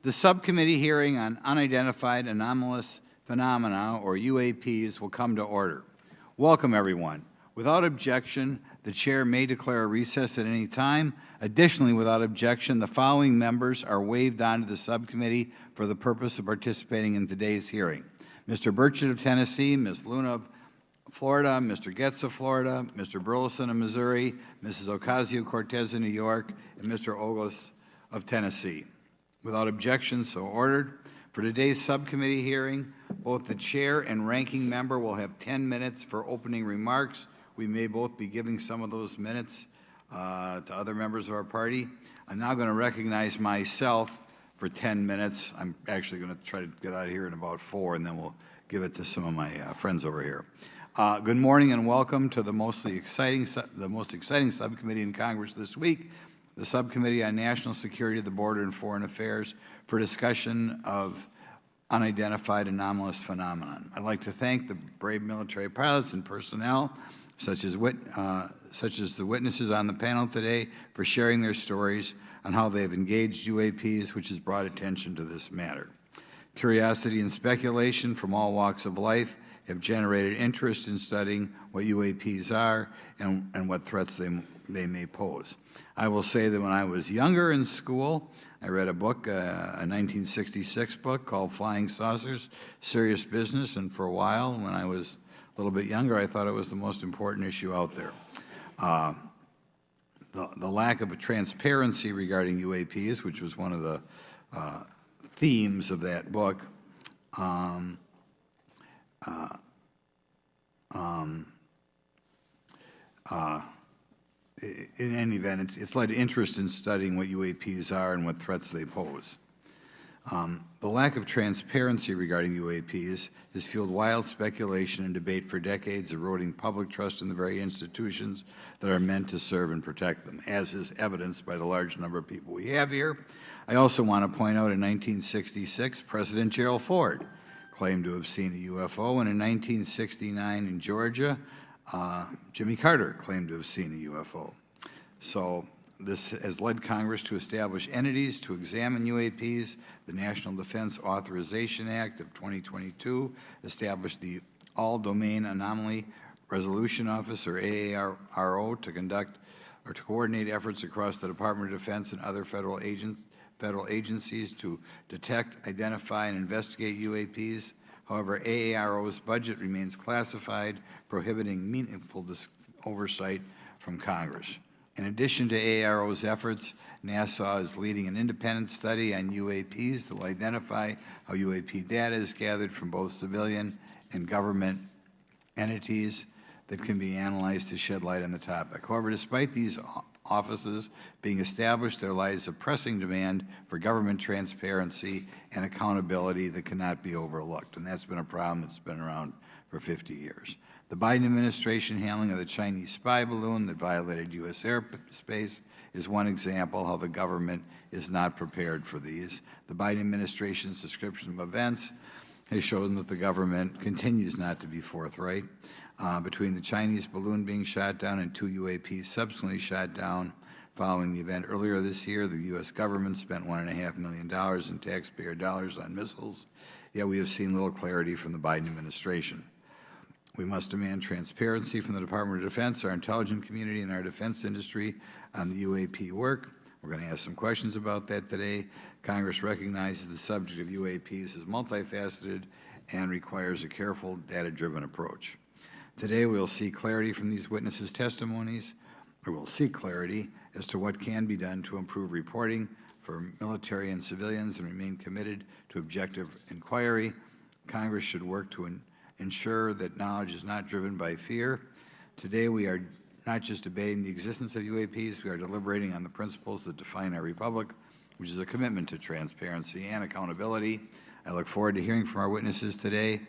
The subcommittee hearing on unidentified anomalous phenomena, or UAPs, will come to order. Welcome, everyone. Without objection, the chair may declare a recess at any time. Additionally, without objection, the following members are waived onto the subcommittee for the purpose of participating in today's hearing: Mr. Burchett of Tennessee, Ms. Luna of Florida, Mr. Getz of Florida, Mr. Burleson of Missouri, Mrs. Ocasio-Cortez of New York, and Mr. Ogles of Tennessee. Without objection, so ordered. For today's subcommittee hearing, both the chair and ranking member will have 10 minutes for opening remarks. We may both be giving some of those minutes to other members of our party. I'm now going to recognize myself for 10 minutes. I'm actually going to try to get out of here in about 4, and then we'll give it to some of my friends over here. Good morning and welcome to the most exciting subcommittee in Congress this week, the Subcommittee on National Security, the Border, and Foreign Affairs, for discussion of unidentified anomalous phenomenon. I'd like to thank the brave military pilots and personnel, such as the witnesses on the panel today, for sharing their stories on how they have engaged UAPs, which has brought attention to this matter. Curiosity and speculation from all walks of life have generated interest in studying what UAPs are and what threats they may pose. I will say that when I was younger in school, I read a book, a 1966 book called Flying Saucers, Serious Business, and for a while, when I was a little bit younger, I thought it was the most important issue out there. The lack of a transparency regarding UAPs, which was one of the themes of that book, in any event, it's led to interest in studying what UAPs are and what threats they pose. The lack of transparency regarding UAPs has fueled wild speculation and debate for decades, eroding public trust in the very institutions that are meant to serve and protect them, as is evidenced by the large number of people we have here. I also want to point out in 1966, President Gerald Ford claimed to have seen a UFO, and in 1969 in Georgia, Jimmy Carter claimed to have seen a UFO. So this has led Congress to establish entities to examine UAPs. The National Defense Authorization Act of 2022 established the All-Domain Anomaly Resolution Office, or AARO, to conduct or to coordinate efforts across the Department of Defense and other federal agencies to detect, identify, and investigate UAPs. However, AARO's budget remains classified, prohibiting meaningful oversight from Congress. In addition to AARO's efforts, NASA is leading an independent study on UAPs that will identify how UAP data is gathered from both civilian and government entities that can be analyzed to shed light on the topic. However, despite these offices being established, there lies a pressing demand for government transparency and accountability that cannot be overlooked, and that's been a problem that's been around for 50 years. The Biden administration handling of the Chinese spy balloon that violated U.S. airspace is one example how the government is not prepared for these. The Biden administration's description of events has shown that the government continues not to be forthright. Between the Chinese balloon being shot down and 2 UAPs subsequently shot down following the event earlier this year, the U.S. government spent $1.5 million in taxpayer dollars on missiles, yet we have seen little clarity from the Biden administration. We must demand transparency from the Department of Defense, our intelligence community, and our defense industry on the UAP work. We're going to ask some questions about that today. Congress recognizes the subject of UAPs is multifaceted and requires a careful, data-driven approach. Today, we'll see clarity from these witnesses' testimonies, or we'll seek clarity as to what can be done to improve reporting for military and civilians and remain committed to objective inquiry. Congress should work to ensure that knowledge is not driven by fear. Today, we are not just debating the existence of UAPs, we are deliberating on the principles that define our republic, which is a commitment to transparency and accountability. I look forward to hearing from our witnesses today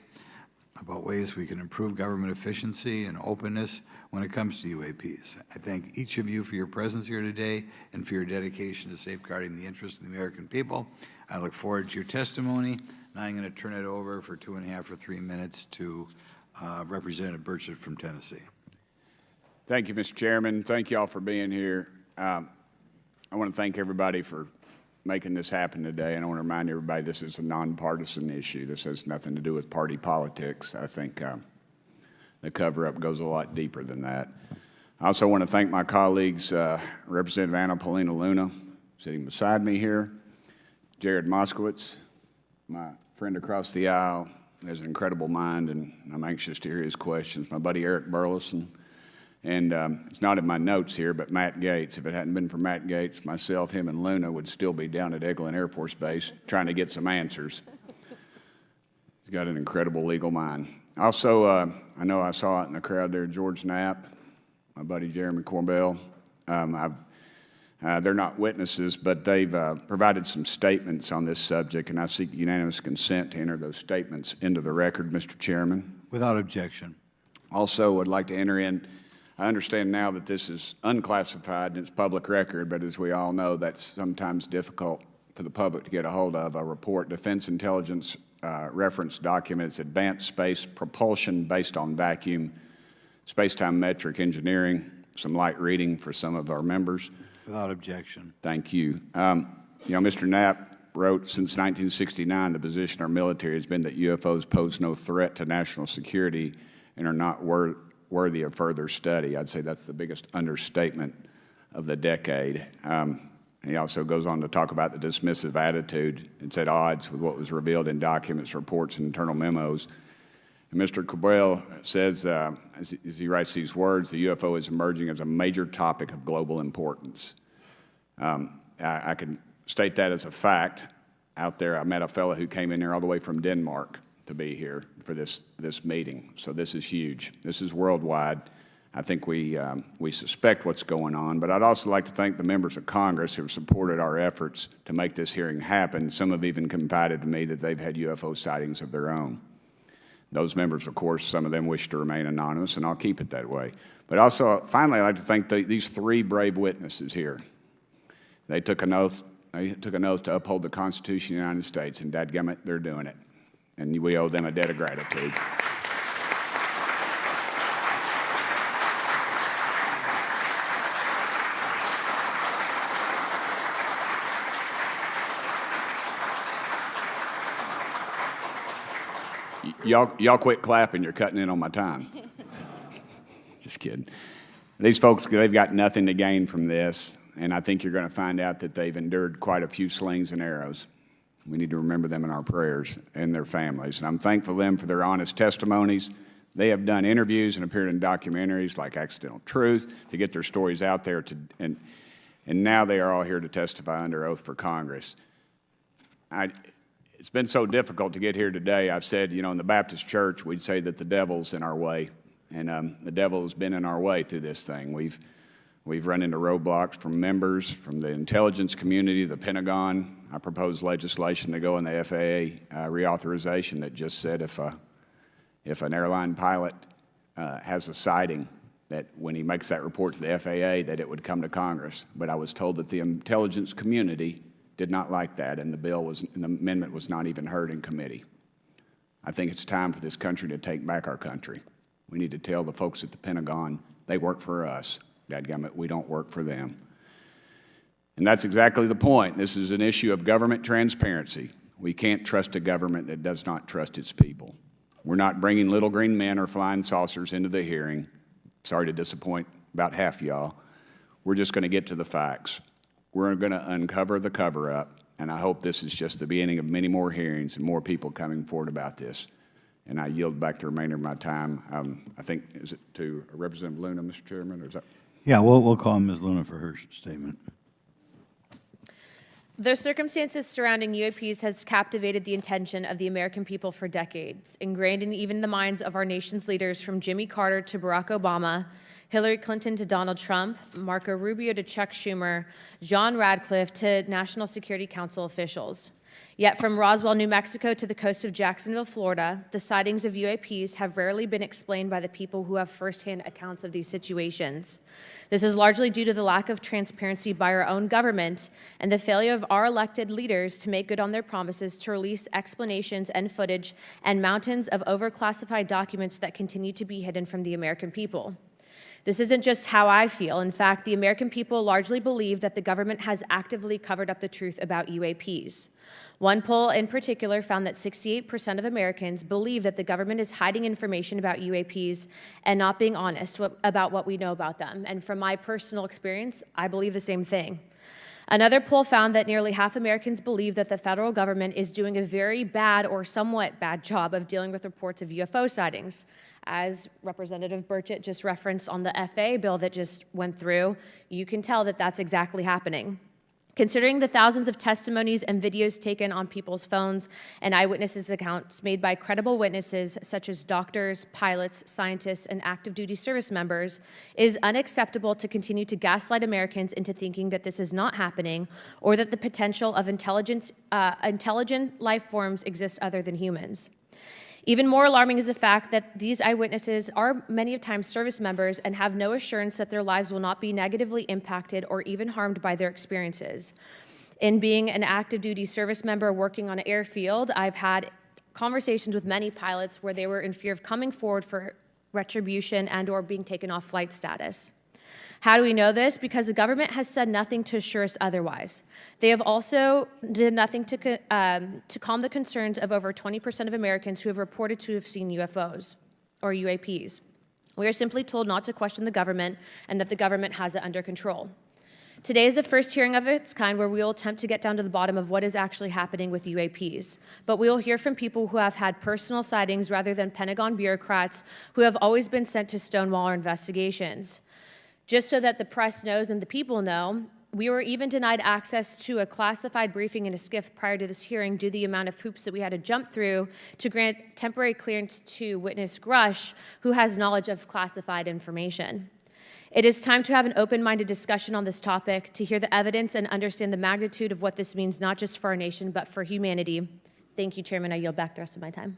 about ways we can improve government efficiency and openness when it comes to UAPs. I thank each of you for your presence here today and for your dedication to safeguarding the interests of the American people. I look forward to your testimony. Now I'm going to turn it over for 2.5 or 3 minutes to Representative Burchett from Tennessee. Thank you, Mr. Chairman. Thank you all for being here. I want to thank everybody for making this happen today. And I want to remind everybody this is a nonpartisan issue. This has nothing to do with party politics. I think the cover-up goes a lot deeper than that. I also want to thank my colleagues, Representative Anna Paulina Luna, sitting beside me here, Jared Moskowitz, my friend across the aisle, has an incredible mind, and I'm anxious to hear his questions. My buddy Eric Burleson, and it's not in my notes here, but Matt Gates. If it hadn't been for Matt Gates, myself, him, and Luna would still be down at Eglin Air Force Base trying to get some answers. He's got an incredible legal mind. Also, I know I saw it in the crowd there, George Knapp, my buddy Jeremy Corbell. They're not witnesses, but they've provided some statements on this subject, and I seek unanimous consent to enter those statements into the record, Mr. Chairman. Without objection. Also, would like to enter in, I understand now that this is unclassified and it's public record, but as we all know, that's sometimes difficult for the public to get a hold of. A report, Defense Intelligence reference documents, advanced space propulsion based on vacuum, space-time metric engineering, some light reading for some of our members. Without objection. Thank you. Mr. Knapp wrote, since 1969, the position of our military has been that UFOs pose no threat to national security and are not worthy of further study. I'd say that's the biggest understatement of the decade. He also goes on to talk about the dismissive attitude. It's at odds with what was revealed in documents, reports, and internal memos. And Mr. Cabral says, as he writes these words, the UFO is emerging as a major topic of global importance. I can state that as a fact. Out there, I met a fellow who came in here all the way from Denmark to be here for this meeting. So this is huge. This is worldwide. I think we suspect what's going on, but I'd also like to thank the members of Congress who have supported our efforts to make this hearing happen. Some have even confided to me that they've had UFO sightings of their own. Those members, of course, some of them wish to remain anonymous, and I'll keep it that way. But also, finally, I'd like to thank these three brave witnesses here. They took an oath to uphold the Constitution of the United States, and dadgummit, they're doing it. And we owe them a debt of gratitude. Y'all quit clapping, you're cutting in on my time. Just kidding. These folks, they've got nothing to gain from this, and I think you're going to find out that they've endured quite a few slings and arrows. We need to remember them in our prayers and their families. And I'm thankful to them for their honest testimonies. They have done interviews and appeared in documentaries like Accidental Truth to get their stories out there, and now they are all here to testify under oath for Congress. It's been so difficult to get here today. I've said, in the Baptist church, we'd say that the devil's in our way. And the devil has been in our way through this thing. We've run into roadblocks from members, from the intelligence community, the Pentagon. I proposed legislation to go in the FAA reauthorization that just said if an airline pilot has a sighting, that when he makes that report to the FAA, that it would come to Congress. But I was told that the intelligence community did not like that, and the amendment was not even heard in committee. I think it's time for this country to take back our country. We need to tell the folks at the Pentagon they work for us. Dadgummit, we don't work for them. And that's exactly the point. This is an issue of government transparency. We can't trust a government that does not trust its people. We're not bringing little green men or flying saucers into the hearing. Sorry to disappoint about half y'all. We're just going to get to the facts. We're going to uncover the cover-up, and I hope this is just the beginning of many more hearings and more people coming forward about this. And I yield back the remainder of my time. I think, is it to Representative Luna, Mr. Chairman, or is that? Yeah, we'll call Ms. Luna for her statement. The circumstances surrounding UAPs has captivated the attention of the American people for decades, ingrained in even the minds of our nation's leaders from Jimmy Carter to Barack Obama, Hillary Clinton to Donald Trump, Marco Rubio to Chuck Schumer, John Radcliffe to National Security Council officials. Yet from Roswell, New Mexico to the coast of Jacksonville, Florida, the sightings of UAPs have rarely been explained by the people who have firsthand accounts of these situations. This is largely due to the lack of transparency by our own government and the failure of our elected leaders to make good on their promises to release explanations and footage and mountains of overclassified documents that continue to be hidden from the American people. This isn't just how I feel. In fact, the American people largely believe that the government has actively covered up the truth about UAPs. One poll in particular found that 68% of Americans believe that the government is hiding information about UAPs and not being honest about what we know about them. And from my personal experience, I believe the same thing. Another poll found that nearly half Americans believe that the federal government is doing a very bad or somewhat bad job of dealing with reports of UFO sightings. As Representative Burchett just referenced on the FAA bill that just went through, you can tell that that's exactly happening. Considering the thousands of testimonies and videos taken on people's phones and eyewitnesses' accounts made by credible witnesses such as doctors, pilots, scientists, and active duty service members, it is unacceptable to continue to gaslight Americans into thinking that this is not happening or that the potential of intelligent life forms exists other than humans. Even more alarming is the fact that these eyewitnesses are many times service members and have no assurance that their lives will not be negatively impacted or even harmed by their experiences. In being an active duty service member working on an airfield, I've had conversations with many pilots where they were in fear of coming forward for retribution and or being taken off flight status. How do we know this? Because the government has said nothing to assure us otherwise. They have also did nothing to calm the concerns of over 20% of Americans who have reported to have seen UFOs or UAPs. We are simply told not to question the government and that the government has it under control. Today is the first hearing of its kind where we will attempt to get down to the bottom of what is actually happening with UAPs. But we will hear from people who have had personal sightings rather than Pentagon bureaucrats who have always been sent to stonewall our investigations. Just so that the press knows and the people know, we were even denied access to a classified briefing in a SCIF prior to this hearing due to the amount of hoops that we had to jump through to grant temporary clearance to witness Grush, who has knowledge of classified information. It is time to have an open-minded discussion on this topic, to hear the evidence and understand the magnitude of what this means, not just for our nation, but for humanity. Thank you, Chairman. I yield back the rest of my time.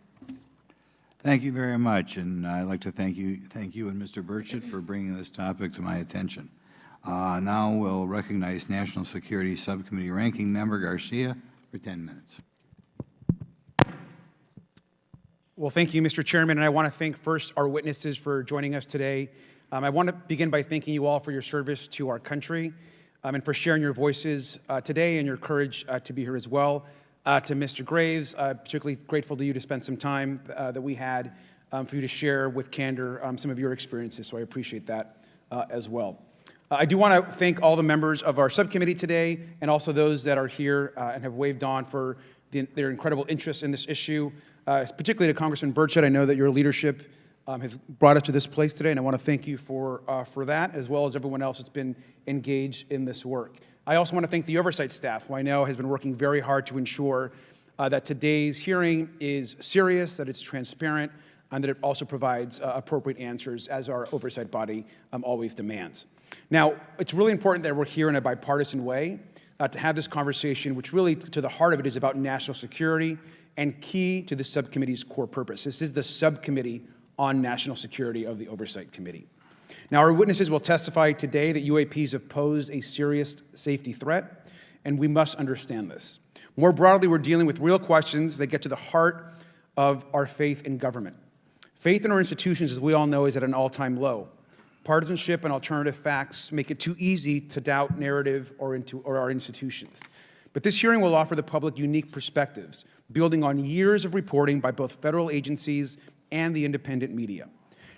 Thank you very much, and I'd like to thank you and Mr. Burchett for bringing this topic to my attention. Now we'll recognize National Security Subcommittee Ranking Member Garcia for 10 minutes. Well, thank you, Mr. Chairman, and I want to thank first our witnesses for joining us today. I want to begin by thanking you all for your service to our country and for sharing your voices today and your courage to be here as well. To Mr. Graves, particularly grateful to you to spend some time that we had for you to share with candor some of your experiences, so I appreciate that as well. I do want to thank all the members of our subcommittee today and also those that are here and have waved on for their incredible interest in this issue, particularly to Congressman Burchett. I know that your leadership has brought us to this place today, and I want to thank you for that, as well as everyone else that's been engaged in this work. I also want to thank the oversight staff, who I know has been working very hard to ensure that today's hearing is serious, that it's transparent, and that it also provides appropriate answers, as our oversight body always demands. Now, it's really important that we're here in a bipartisan way to have this conversation, which really, to the heart of it, is about national security and key to the subcommittee's core purpose. This is the subcommittee on national security of the Oversight Committee. Now, our witnesses will testify today that UAPs have posed a serious safety threat, and we must understand this. More broadly, we're dealing with real questions that get to the heart of our faith in government. Faith in our institutions, as we all know, is at an all-time low. Partisanship and alternative facts make it too easy to doubt narrative or our institutions. But this hearing will offer the public unique perspectives, building on years of reporting by both federal agencies and the independent media.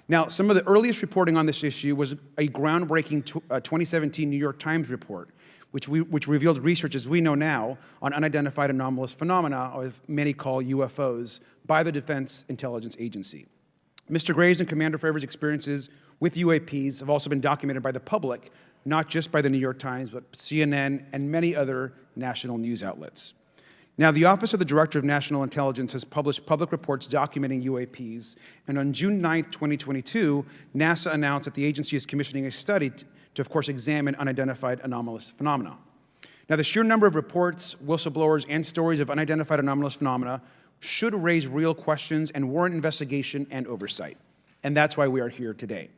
Now, some of the earliest reporting on this issue was a groundbreaking 2017 New York Times report, which revealed research, as we know now, on unidentified anomalous phenomena, or as many call UFOs, by the Defense Intelligence Agency. Mr. Graves and Commander Favor's experiences with UAPs have also been documented by the public, not just by the New York Times, but CNN and many other national news outlets. Now, the Office of the Director of National Intelligence has published public reports documenting UAPs, and on June 9, 2022, NASA announced that the agency is commissioning a study to, of course, examine unidentified anomalous phenomena. Now, the sheer number of reports, whistleblowers, and stories of unidentified anomalous phenomena should raise real questions and warrant investigation and oversight, and that's why we are here today.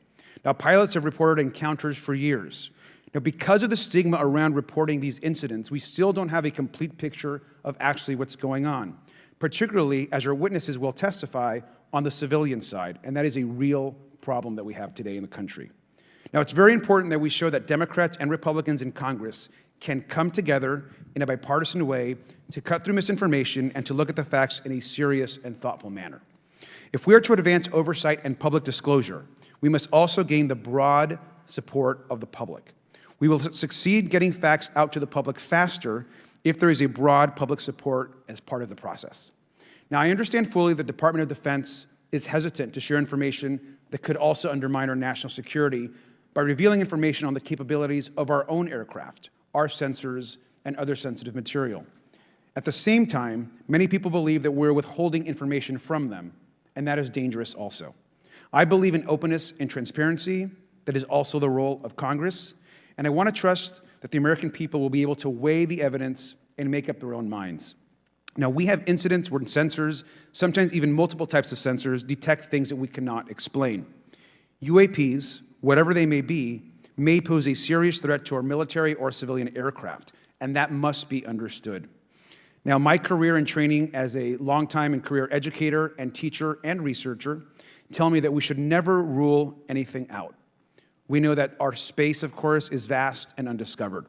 Now, pilots have reported encounters for years. Now, because of the stigma around reporting these incidents, we still don't have a complete picture of actually what's going on, particularly as our witnesses will testify on the civilian side, and that is a real problem that we have today in the country. Now, it's very important that we show that Democrats and Republicans in Congress can come together in a bipartisan way to cut through misinformation and to look at the facts in a serious and thoughtful manner. If we are to advance oversight and public disclosure, we must also gain the broad support of the public. We will succeed getting facts out to the public faster if there is a broad public support as part of the process. Now, I understand fully the Department of Defense is hesitant to share information that could also undermine our national security by revealing information on the capabilities of our own aircraft, our sensors, and other sensitive material. At the same time, many people believe that we're withholding information from them, and that is dangerous also. I believe in openness and transparency. That is also the role of Congress, and I want to trust that the American people will be able to weigh the evidence and make up their own minds. Now, we have incidents where sensors, sometimes even multiple types of sensors, detect things that we cannot explain. UAPs, whatever they may be, may pose a serious threat to our military or civilian aircraft, and that must be understood. Now, my career and training as a longtime and career educator and teacher and researcher tell me that we should never rule anything out. We know that our space, of course, is vast and undiscovered.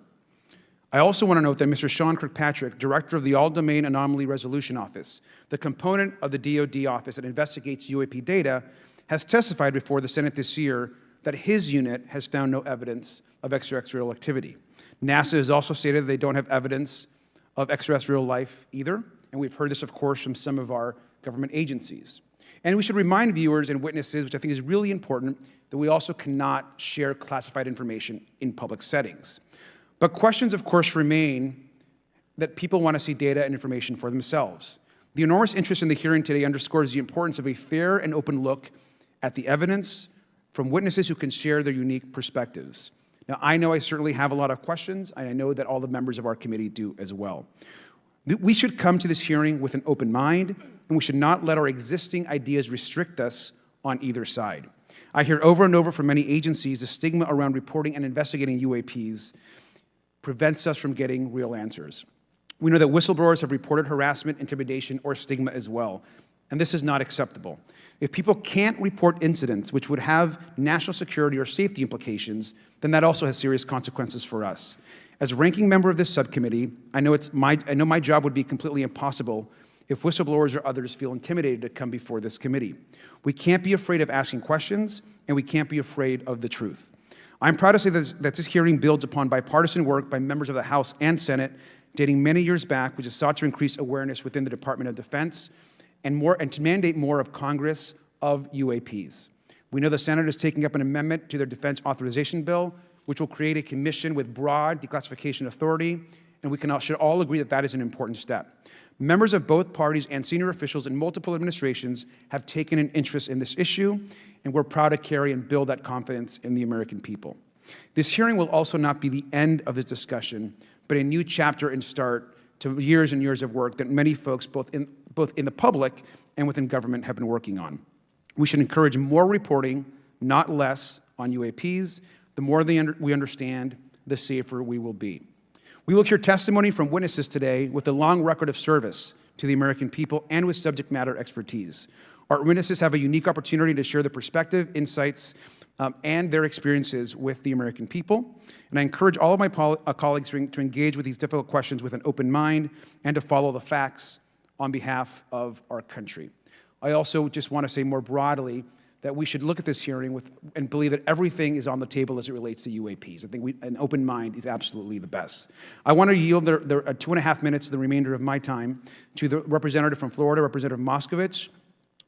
I also want to note that Mr. Sean Kirkpatrick, director of the All-Domain Anomaly Resolution Office, the component of the DoD office that investigates UAP data, has testified before the Senate this year that his unit has found no evidence of extraterrestrial activity. NASA has also stated that they don't have evidence of extraterrestrial life either, and we've heard this, of course, from some of our government agencies. And we should remind viewers and witnesses, which I think is really important, that we also cannot share classified information in public settings. But questions, of course, remain that people want to see data and information for themselves. The enormous interest in the hearing today underscores the importance of a fair and open look at the evidence from witnesses who can share their unique perspectives. Now, I know I certainly have a lot of questions, and I know that all the members of our committee do as well. We should come to this hearing with an open mind, and we should not let our existing ideas restrict us on either side. I hear over and over from many agencies the stigma around reporting and investigating UAPs prevents us from getting real answers. We know that whistleblowers have reported harassment, intimidation, or stigma as well, and this is not acceptable. If people can't report incidents which would have national security or safety implications, then that also has serious consequences for us. As ranking member of this subcommittee, I know my job would be completely impossible if whistleblowers or others feel intimidated to come before this committee. We can't be afraid of asking questions, and we can't be afraid of the truth. I'm proud to say that this hearing builds upon bipartisan work by members of the House and Senate dating many years back, which has sought to increase awareness within the Department of Defense and to mandate more of Congress of UAPs. We know the Senate is taking up an amendment to their defense authorization bill, which will create a commission with broad declassification authority, and we should all agree that that is an important step. Members of both parties and senior officials in multiple administrations have taken an interest in this issue, and we're proud to carry and build that confidence in the American people. This hearing will also not be the end of this discussion, but a new chapter and start to years and years of work that many folks, both in the public and within government, have been working on. We should encourage more reporting, not less, on UAPs. The more we understand, the safer we will be. We will hear testimony from witnesses today with a long record of service to the American people and with subject matter expertise. Our witnesses have a unique opportunity to share their perspective, insights, and their experiences with the American people. And I encourage all of my colleagues to engage with these difficult questions with an open mind and to follow the facts on behalf of our country. I also just want to say more broadly that we should look at this hearing and believe that everything is on the table as it relates to UAPs. I think an open mind is absolutely the best. I want to yield the 2.5 minutes, the remainder of my time, to the representative from Florida, Representative Moskowitz,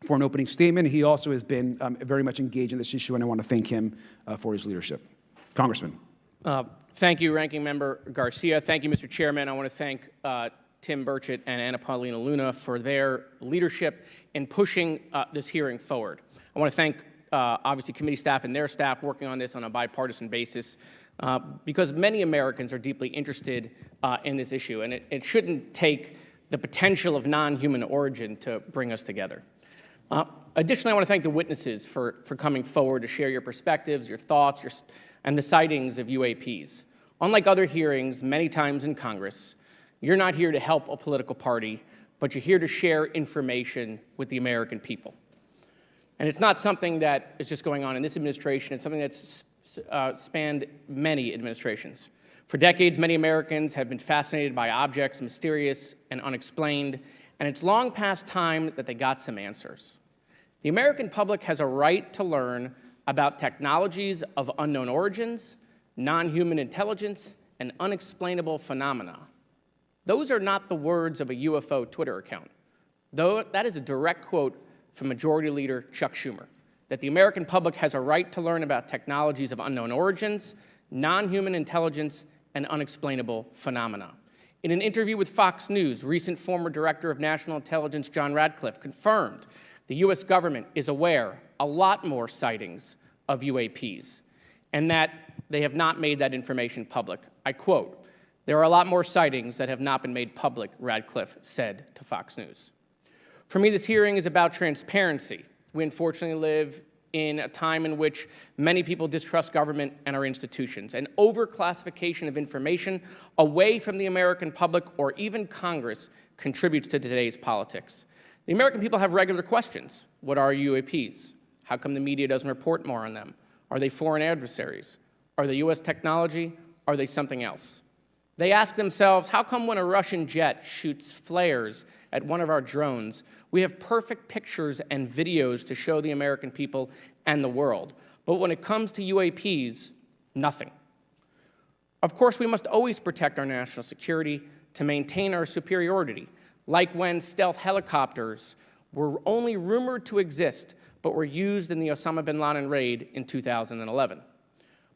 for an opening statement. He also has been very much engaged in this issue, and I want to thank him for his leadership. Congressman. Thank you, Ranking Member Garcia. Thank you, Mr. Chairman. I want to thank Tim Burchett and Anna Paulina Luna for their leadership in pushing this hearing forward. I want to thank, obviously, committee staff and their staff working on this on a bipartisan basis because many Americans are deeply interested in this issue, and it shouldn't take the potential of non-human origin to bring us together. Additionally, I want to thank the witnesses for coming forward to share your perspectives, your thoughts, and the sightings of UAPs. Unlike other hearings many times in Congress, you're not here to help a political party, but you're here to share information with the American people. And it's not something that is just going on in this administration. It's something that's spanned many administrations. For decades, many Americans have been fascinated by objects mysterious and unexplained, and it's long past time that they got some answers. The American public has a right to learn about technologies of unknown origins, non-human intelligence, and unexplainable phenomena. Those are not the words of a UFO Twitter account. Though that is a direct quote from Majority Leader Chuck Schumer, that the American public has a right to learn about technologies of unknown origins, non-human intelligence, and unexplainable phenomena. In an interview with Fox News, recent former Director of National Intelligence John Radcliffe confirmed the U.S. government is aware a lot more sightings of UAPs, and that they have not made that information public. I quote, "There are a lot more sightings that have not been made public," Radcliffe said to Fox News. For me, this hearing is about transparency. We unfortunately live in a time in which many people distrust government and our institutions, and overclassification of information away from the American public or even Congress contributes to today's politics. The American people have regular questions. What are UAPs? How come the media doesn't report more on them? Are they foreign adversaries? Are they U.S. technology? Are they something else? They ask themselves, how come when a Russian jet shoots flares at one of our drones, we have perfect pictures and videos to show the American people and the world, but when it comes to UAPs, nothing? Of course, we must always protect our national security to maintain our superiority, like when stealth helicopters were only rumored to exist but were used in the Osama bin Laden raid in 2011.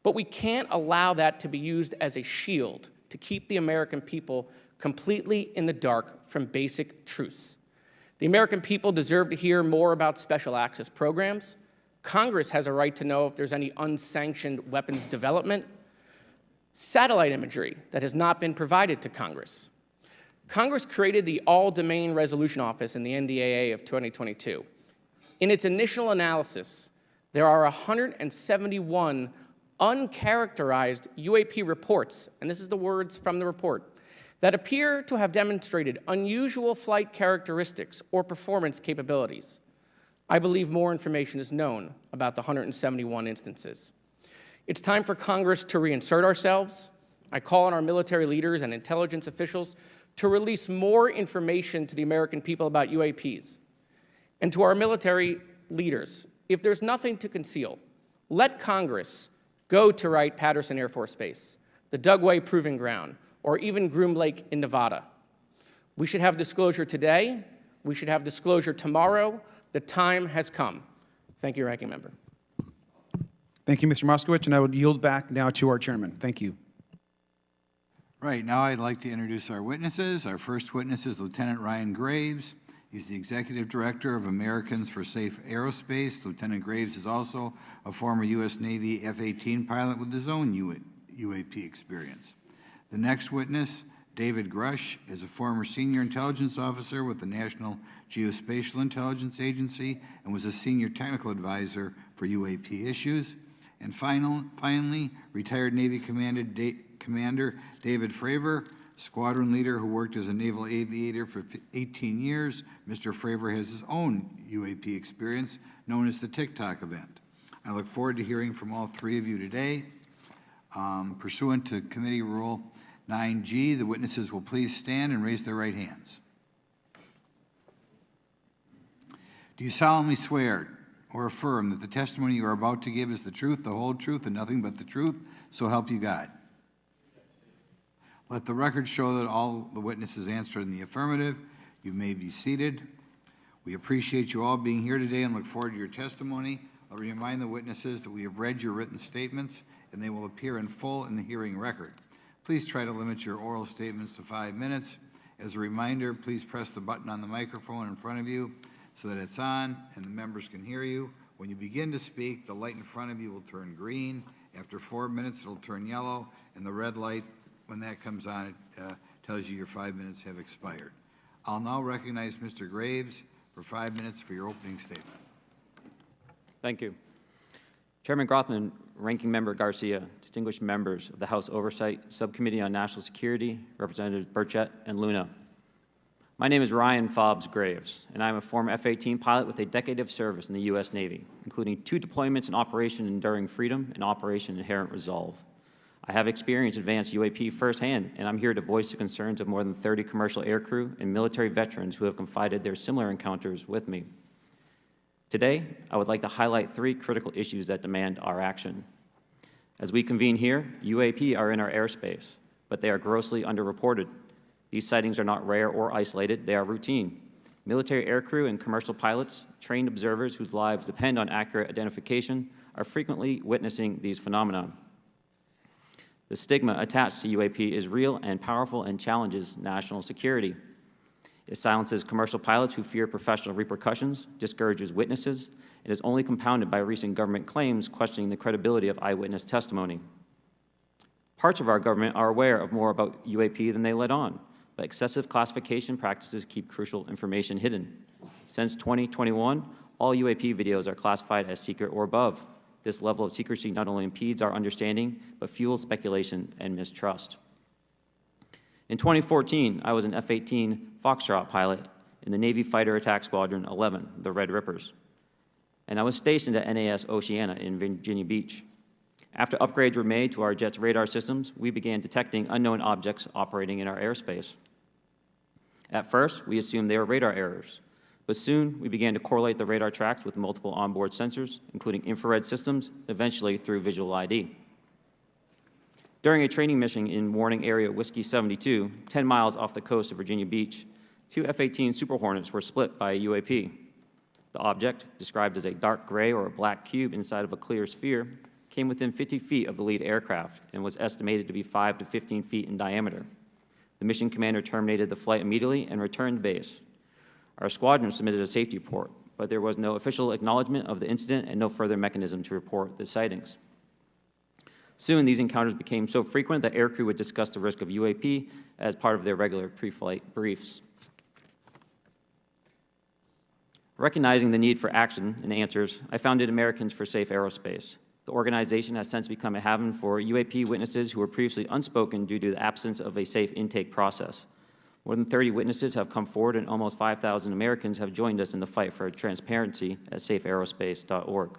But we can't allow that to be used as a shield to keep the American people completely in the dark from basic truths. The American people deserve to hear more about special access programs. Congress has a right to know if there's any unsanctioned weapons development, satellite imagery that has not been provided to Congress. Congress created the All-Domain Resolution Office in the NDAA of 2022. In its initial analysis, there are 171 uncharacterized UAP reports, and this is the words from the report, that appear to have demonstrated unusual flight characteristics or performance capabilities. I believe more information is known about the 171 instances. It's time for Congress to reinsert ourselves. I call on our military leaders and intelligence officials to release more information to the American people about UAPs. And to our military leaders, if there's nothing to conceal, let Congress go to Wright-Patterson Air Force Base, the Dugway Proving Ground, or even Groom Lake in Nevada. We should have disclosure today. We should have disclosure tomorrow. The time has come. Thank you, Ranking Member. Thank you, Mr. Moskowitz, and I would yield back now to our chairman. Thank you. Right, now I'd like to introduce our witnesses. Our first witness is Lieutenant Ryan Graves. He's the Executive Director of Americans for Safe Aerospace. Lieutenant Graves is also a former U.S. Navy F-18 pilot with his own UAP experience. The next witness, David Grush, is a former senior intelligence officer with the National Geospatial Intelligence Agency and was a senior technical advisor for UAP issues. And finally, retired Navy Commander David Fravor, squadron leader who worked as a naval aviator for 18 years. Mr. Fravor has his own UAP experience known as the TikTok event. I look forward to hearing from all three of you today. Pursuant to Committee Rule 9G, the witnesses will please stand and raise their right hands. Do you solemnly swear or affirm that the testimony you are about to give is the truth, the whole truth, and nothing but the truth, so help you God? Let the record show that all the witnesses answered in the affirmative. You may be seated. We appreciate you all being here today and look forward to your testimony. I'll remind the witnesses that we have read your written statements and they will appear in full in the hearing record. Please try to limit your oral statements to 5 minutes. As a reminder, please press the button on the microphone in front of you so that it's on and the members can hear you. When you begin to speak, the light in front of you will turn green. After 4 minutes, it'll turn yellow, and the red light, when that comes on, it tells you your 5 minutes have expired. I'll now recognize Mr. Graves for 5 minutes for your opening statement. Thank you. Chairman Grothman, Ranking Member Garcia, distinguished members of the House Oversight Subcommittee on National Security, Representatives Burchett and Luna. My name is Ryan Fobbs Graves, and I'm a former F-18 pilot with a decade of service in the U.S. Navy, including 2 deployments in Operation Enduring Freedom and Operation Inherent Resolve. I have experienced advanced UAP firsthand, and I'm here to voice the concerns of more than 30 commercial aircrew and military veterans who have confided their similar encounters with me. Today, I would like to highlight 3 critical issues that demand our action. As we convene here, UAP are in our airspace, but they are grossly underreported. These sightings are not rare or isolated, they are routine. Military aircrew and commercial pilots, trained observers whose lives depend on accurate identification, are frequently witnessing these phenomena. The stigma attached to UAP is real and powerful and challenges national security. It silences commercial pilots who fear professional repercussions, discourages witnesses, and is only compounded by recent government claims questioning the credibility of eyewitness testimony. Parts of our government are aware of more about UAP than they let on, but excessive classification practices keep crucial information hidden. Since 2021, all UAP videos are classified as secret or above. This level of secrecy not only impedes our understanding, but fuels speculation and mistrust. In 2014, I was an F-18 Foxtrot pilot in the Navy Fighter Attack Squadron 11, the Red Rippers, and I was stationed at NAS Oceana in Virginia Beach. After upgrades were made to our jet's radar systems, we began detecting unknown objects operating in our airspace. At first, we assumed they were radar errors, but soon we began to correlate the radar tracks with multiple onboard sensors, including infrared systems, eventually through visual ID. During a training mission in Warning Area Whiskey 72, 10 miles off the coast of Virginia Beach, 2 F-18 Super Hornets were split by a UAP. The object, described as a dark gray or a black cube inside of a clear sphere, came within 50 feet of the lead aircraft and was estimated to be 5 to 15 feet in diameter. The mission commander terminated the flight immediately and returned to base. Our squadron submitted a safety report, but there was no official acknowledgement of the incident and no further mechanism to report the sightings. Soon, these encounters became so frequent that aircrew would discuss the risk of UAP as part of their regular pre-flight briefs. Recognizing the need for action and answers, I founded Americans for Safe Aerospace. The organization has since become a haven for UAP witnesses who were previously unspoken due to the absence of a safe intake process. More than 30 witnesses have come forward, and almost 5,000 Americans have joined us in the fight for transparency at safeaerospace.org.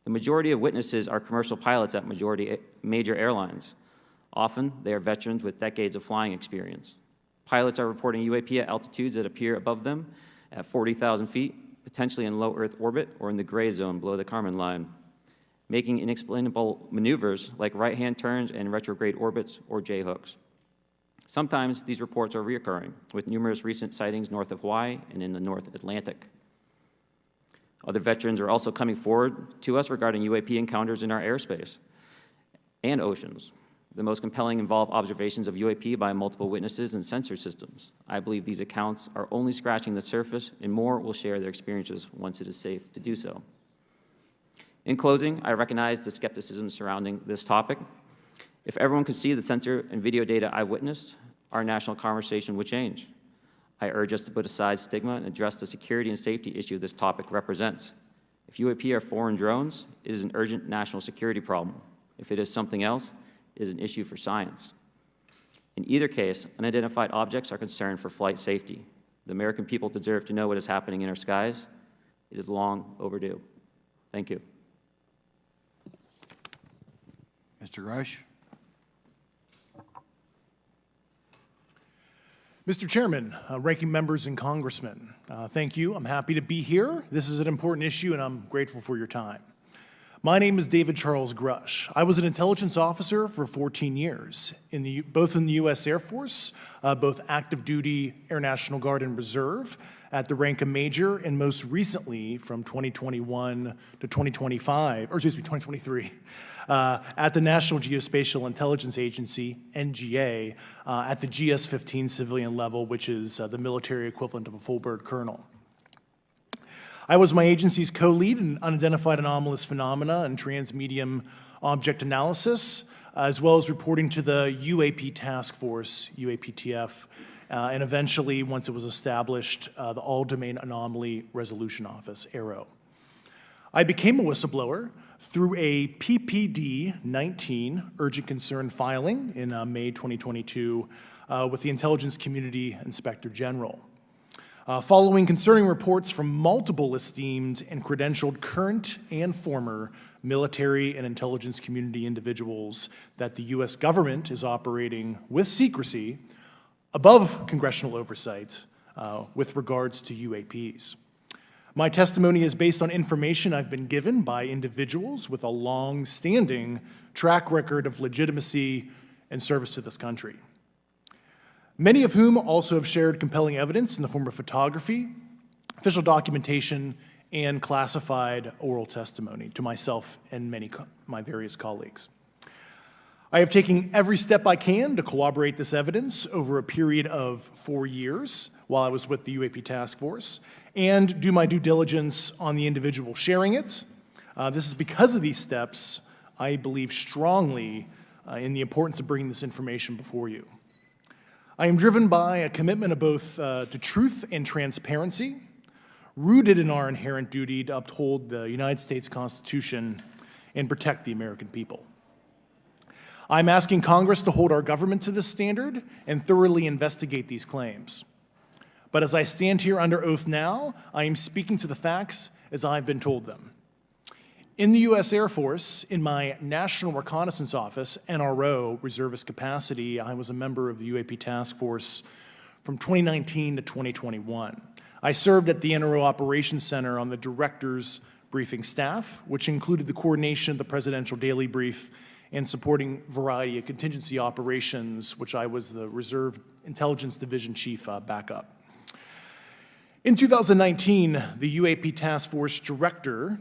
The majority of witnesses are commercial pilots at major airlines. Often, they are veterans with decades of flying experience. Pilots are reporting UAP at altitudes that appear above them at 40,000 feet, potentially in low Earth orbit or in the gray zone below the Kármán line, making inexplainable maneuvers like right-hand turns and retrograde orbits or J-hooks. Sometimes these reports are reoccurring, with numerous recent sightings north of Hawaii and in the North Atlantic. Other veterans are also coming forward to us regarding UAP encounters in our airspace and oceans. The most compelling involve observations of UAP by multiple witnesses and sensor systems. I believe these accounts are only scratching the surface, and more will share their experiences once it is safe to do so. In closing, I recognize the skepticism surrounding this topic. If everyone could see the sensor and video data I witnessed, our national conversation would change. I urge us to put aside stigma and address the security and safety issue this topic represents. If UAP are foreign drones, it is an urgent national security problem. If it is something else, it is an issue for science. In either case, unidentified objects are concerned for flight safety. The American people deserve to know what is happening in our skies. It is long overdue. Thank you. Mr. Grush? Mr. Chairman, ranking members and congressmen, thank you. I'm happy to be here. This is an important issue, and I'm grateful for your time. My name is David Charles Grush. I was an intelligence officer for 14 years, both in the U.S. Air Force, both active duty, Air National Guard, and Reserve, at the rank of major, and most recently from 2021 to 2023, at the National Geospatial Intelligence Agency, NGA, at the GS-15 civilian level, which is the military equivalent of a full bird colonel. I was my agency's co-lead in unidentified anomalous phenomena and transmedium object analysis, as well as reporting to the UAP task force, UAPTF, and eventually, once it was established, the All-Domain Anomaly Resolution Office, AARO. I became a whistleblower through a PPD 19 urgent concern filing in May 2022 with the Intelligence Community Inspector General. Following concerning reports from multiple esteemed and credentialed current and former military and intelligence community individuals that the U.S. government is operating with secrecy above congressional oversight with regards to UAPs. My testimony is based on information I've been given by individuals with a long-standing track record of legitimacy and service to this country, many of whom also have shared compelling evidence in the form of photography, official documentation, and classified oral testimony to myself and my various colleagues. I have taken every step I can to corroborate this evidence over a period of 4 years while I was with the UAP Task Force and do my due diligence on the individual sharing it. This is because of these steps, I believe strongly in the importance of bringing this information before you. I am driven by a commitment of both to truth and transparency, rooted in our inherent duty to uphold the United States Constitution and protect the American people. I'm asking Congress to hold our government to this standard and thoroughly investigate these claims. But as I stand here under oath now, I am speaking to the facts as I've been told them. In the U.S. Air Force, in my National Reconnaissance Office, NRO, reservist capacity, I was a member of the UAP Task Force from 2019 to 2021. I served at the NRO Operations Center on the Director's Briefing staff, which included the coordination of the Presidential Daily Brief and supporting a variety of contingency operations, which I was the Reserve Intelligence Division Chief backup. In 2019, the UAP Task Force Director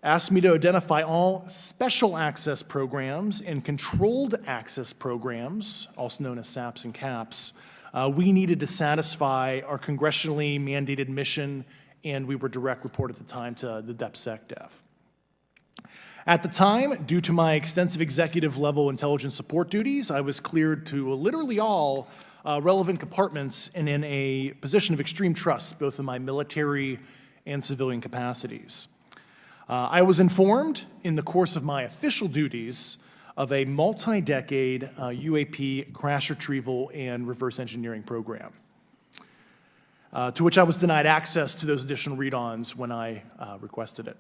asked me to identify all special access programs and controlled access programs, also known as SAPs and CAPs, we needed to satisfy our congressionally mandated mission, and we were direct report at the time to the DepSecDef. At the time, due to my extensive executive level intelligence support duties, I was cleared to literally all relevant compartments and in a position of extreme trust, both in my military and civilian capacities. I was informed in the course of my official duties of a multi-decade UAP crash retrieval and reverse engineering program, to which I was denied access to those additional read-ons when I requested it.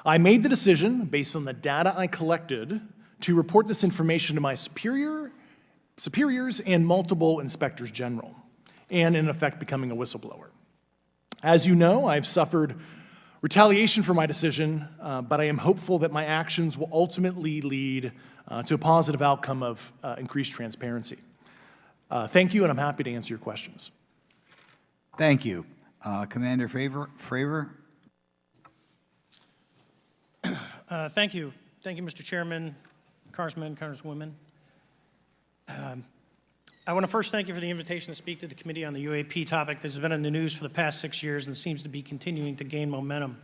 I made the decision, based on the data I collected, to report this information to my superiors and multiple inspectors general, and in effect becoming a whistleblower. As you know, I've suffered retaliation for my decision, but I am hopeful that my actions will ultimately lead to a positive outcome of increased transparency. Thank you, and I'm happy to answer your questions. Thank you. Commander Fravor? Thank you. Thank you, Mr. Chairman, Congressmen, Congresswomen. I want to first thank you for the invitation to speak to the committee on the UAP topic that has been in the news for the past 6 years and seems to be continuing to gain momentum.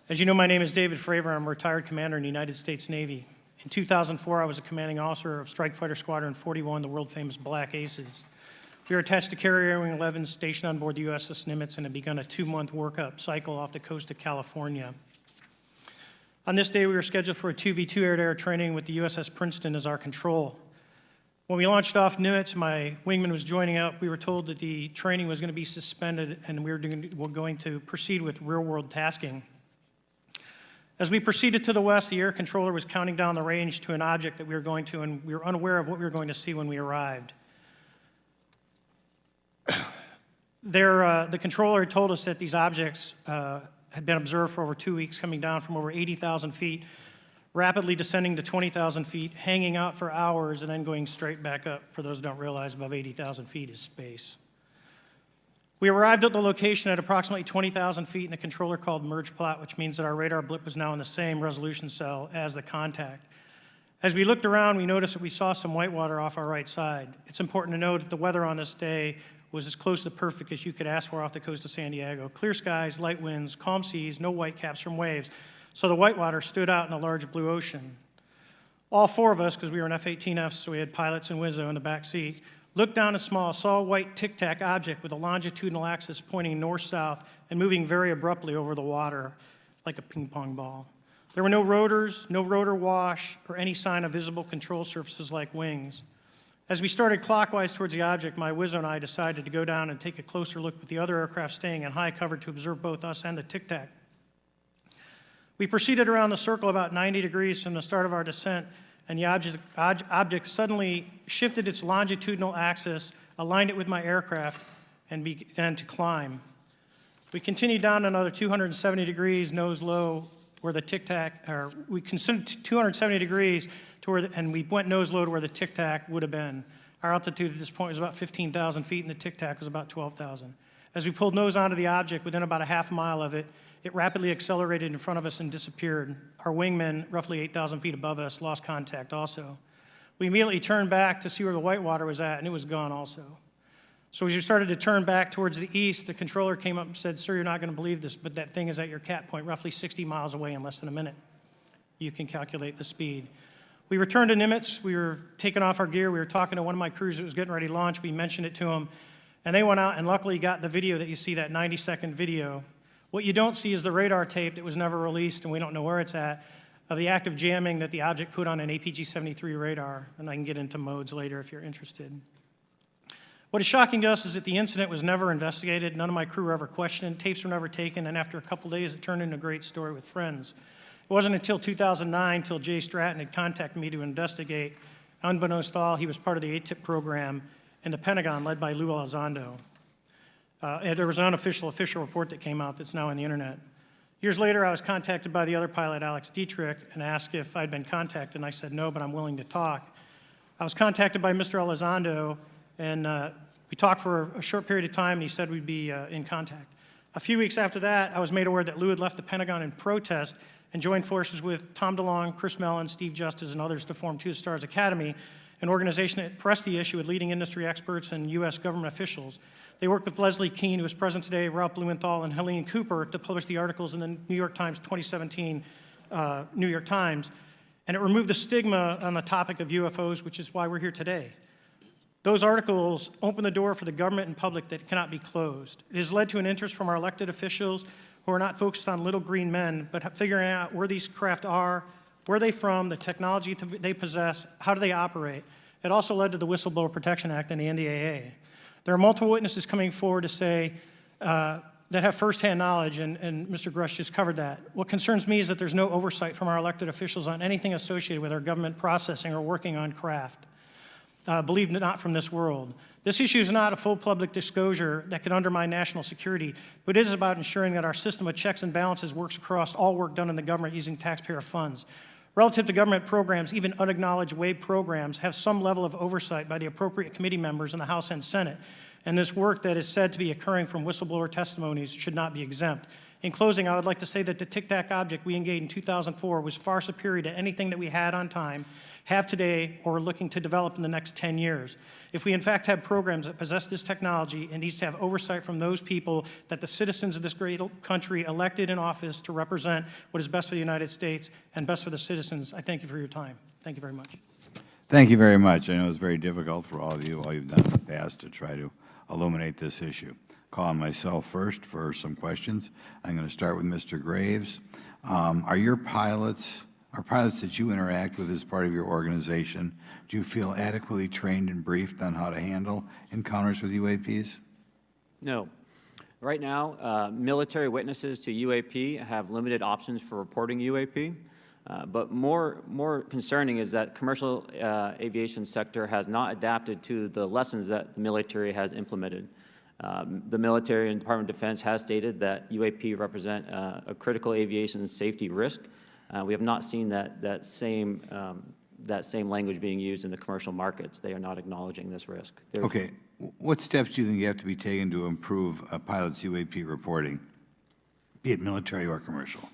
As you know, my name is David Fravor. I'm a retired commander in the United States Navy. In 2004, I was a commanding officer of Strike Fighter Squadron 41, the world-famous Black Aces. We were attached to Carrier Wing 11, stationed on board the USS Nimitz, and had begun a 2-month workup cycle off the coast of California. On this day, we were scheduled for a 2v2 air-to-air training with the USS Princeton as our control. When we launched off Nimitz, my wingman was joining up. We were told that the training was going to be suspended and we were going to proceed with real-world tasking. As we proceeded to the west, the air controller was counting down the range to an object that we were going to, and we were unaware of what we were going to see when we arrived. The controller had told us that these objects had been observed for over 2 weeks, coming down from over 80,000 feet, rapidly descending to 20,000 feet, hanging out for hours, and then going straight back up. For those who don't realize, above 80,000 feet is space. We arrived at the location at approximately 20,000 feet, and the controller called merge plot, which means that our radar blip was now in the same resolution cell as the contact. As we looked around, we noticed that we saw some whitewater off our right side. It's important to note that the weather on this day was as close to perfect as you could ask for off the coast of San Diego. Clear skies, light winds, calm seas, no whitecaps from waves. So the whitewater stood out in a large blue ocean. All 4 of us, because we were in F-18Fs, so we had pilots and Wizzo in the back seat, looked down and saw a white tic-tac object with a longitudinal axis pointing north-south and moving very abruptly over the water like a ping-pong ball. There were no rotors, no rotor wash, or any sign of visible control surfaces like wings. As we started clockwise towards the object, my Wizzo and I decided to go down and take a closer look with the other aircraft staying in high cover to observe both us and the Tic Tac. We proceeded around the circle about 90 degrees from the start of our descent, and the object suddenly shifted its longitudinal axis, aligned it with my aircraft, and began to climb. We continued down another 270 degrees, nose low, where the Tic Tac, or we considered 270 degrees to where, and we went nose low to where the Tic Tac would have been. Our altitude at this point was about 15,000 feet, and the Tic Tac was about 12,000. As we pulled nose onto the object, within about a half mile of it, it rapidly accelerated in front of us and disappeared. Our wingmen, roughly 8,000 feet above us, lost contact also. We immediately turned back to see where the whitewater was at, and it was gone also. So as we started to turn back towards the east, the controller came up and said, "Sir, you're not going to believe this, but that thing is at your cat point, roughly 60 miles away in less than a minute. You can calculate the speed." We returned to Nimitz. We were taking off our gear. We were talking to one of my crews that was getting ready to launch. We mentioned it to them, and they went out and luckily got the video that you see, that 90-second video. What you don't see is the radar tape that was never released, and we don't know where it's at, of the active jamming that the object put on an APG-73 radar, and I can get into modes later if you're interested. What is shocking to us is that the incident was never investigated. None of my crew were ever questioned. Tapes were never taken, and after a couple days, it turned into a great story with friends. It wasn't until 2009 until Jay Stratton had contacted me to investigate. Unbeknownst to all, he was part of the ATIP program in the Pentagon led by Lou Elizondo. And there was an unofficial official report that came out that's now on the internet. Years later, I was contacted by the other pilot, Alex Dietrich, and asked if I'd been contacted, and I said no, but I'm willing to talk. I was contacted by Mr. Elizondo, and we talked for a short period of time, and he said we'd be in contact. A few weeks after that, I was made aware that Lou had left the Pentagon in protest and joined forces with Tom DeLonge, Chris Mellon, Steve Justice, and others to form Two Stars Academy, an organization that pressed the issue with leading industry experts and U.S. government officials. They worked with Leslie Kean, who is present today, Ralph Blumenthal, and Helene Cooper to publish the articles in the New York Times 2017 New York Times, and it removed the stigma on the topic of UFOs, which is why we're here today. Those articles open the door for the government and public that cannot be closed. It has led to an interest from our elected officials who are not focused on little green men, but figuring out where these craft are, where they're from, the technology they possess, how do they operate. It also led to the Whistleblower Protection Act and the NDAA. There are multiple witnesses coming forward to say that have firsthand knowledge, and Mr. Grush just covered that. What concerns me is that there's no oversight from our elected officials on anything associated with our government processing or working on craft. Believe it not from this world. This issue is not a full public disclosure that could undermine national security, but it is about ensuring that our system of checks and balances works across all work done in the government using taxpayer funds. Relative to government programs, even unacknowledged WAVE programs have some level of oversight by the appropriate committee members in the House and Senate, and this work that is said to be occurring from whistleblower testimonies should not be exempt. In closing, I would like to say that the Tic Tac object we engaged in 2004 was far superior to anything that we had on time, have today, or are looking to develop in the next 10 years. If we in fact have programs that possess this technology, it needs to have oversight from those people that the citizens of this great country elected in office to represent what is best for the United States and best for the citizens. I thank you for your time. Thank you very much. Thank you very much. I know it's very difficult for all of you, all you've done in the past to try to illuminate this issue. Call on myself first for some questions. I'm going to start with Mr. Graves. Are pilots that you interact with as part of your organization, do you feel adequately trained and briefed on how to handle encounters with UAPs? No. Right now, military witnesses to UAP have limited options for reporting UAP, but more concerning is that commercial aviation sector has not adapted to the lessons that the military has implemented. The military and Department of Defense has stated that UAP represent a critical aviation safety risk. We have not seen that same language being used in the commercial markets. They are not acknowledging this risk. Okay. What steps do you think you have to be taken to improve a pilot's UAP reporting, be it military or commercial?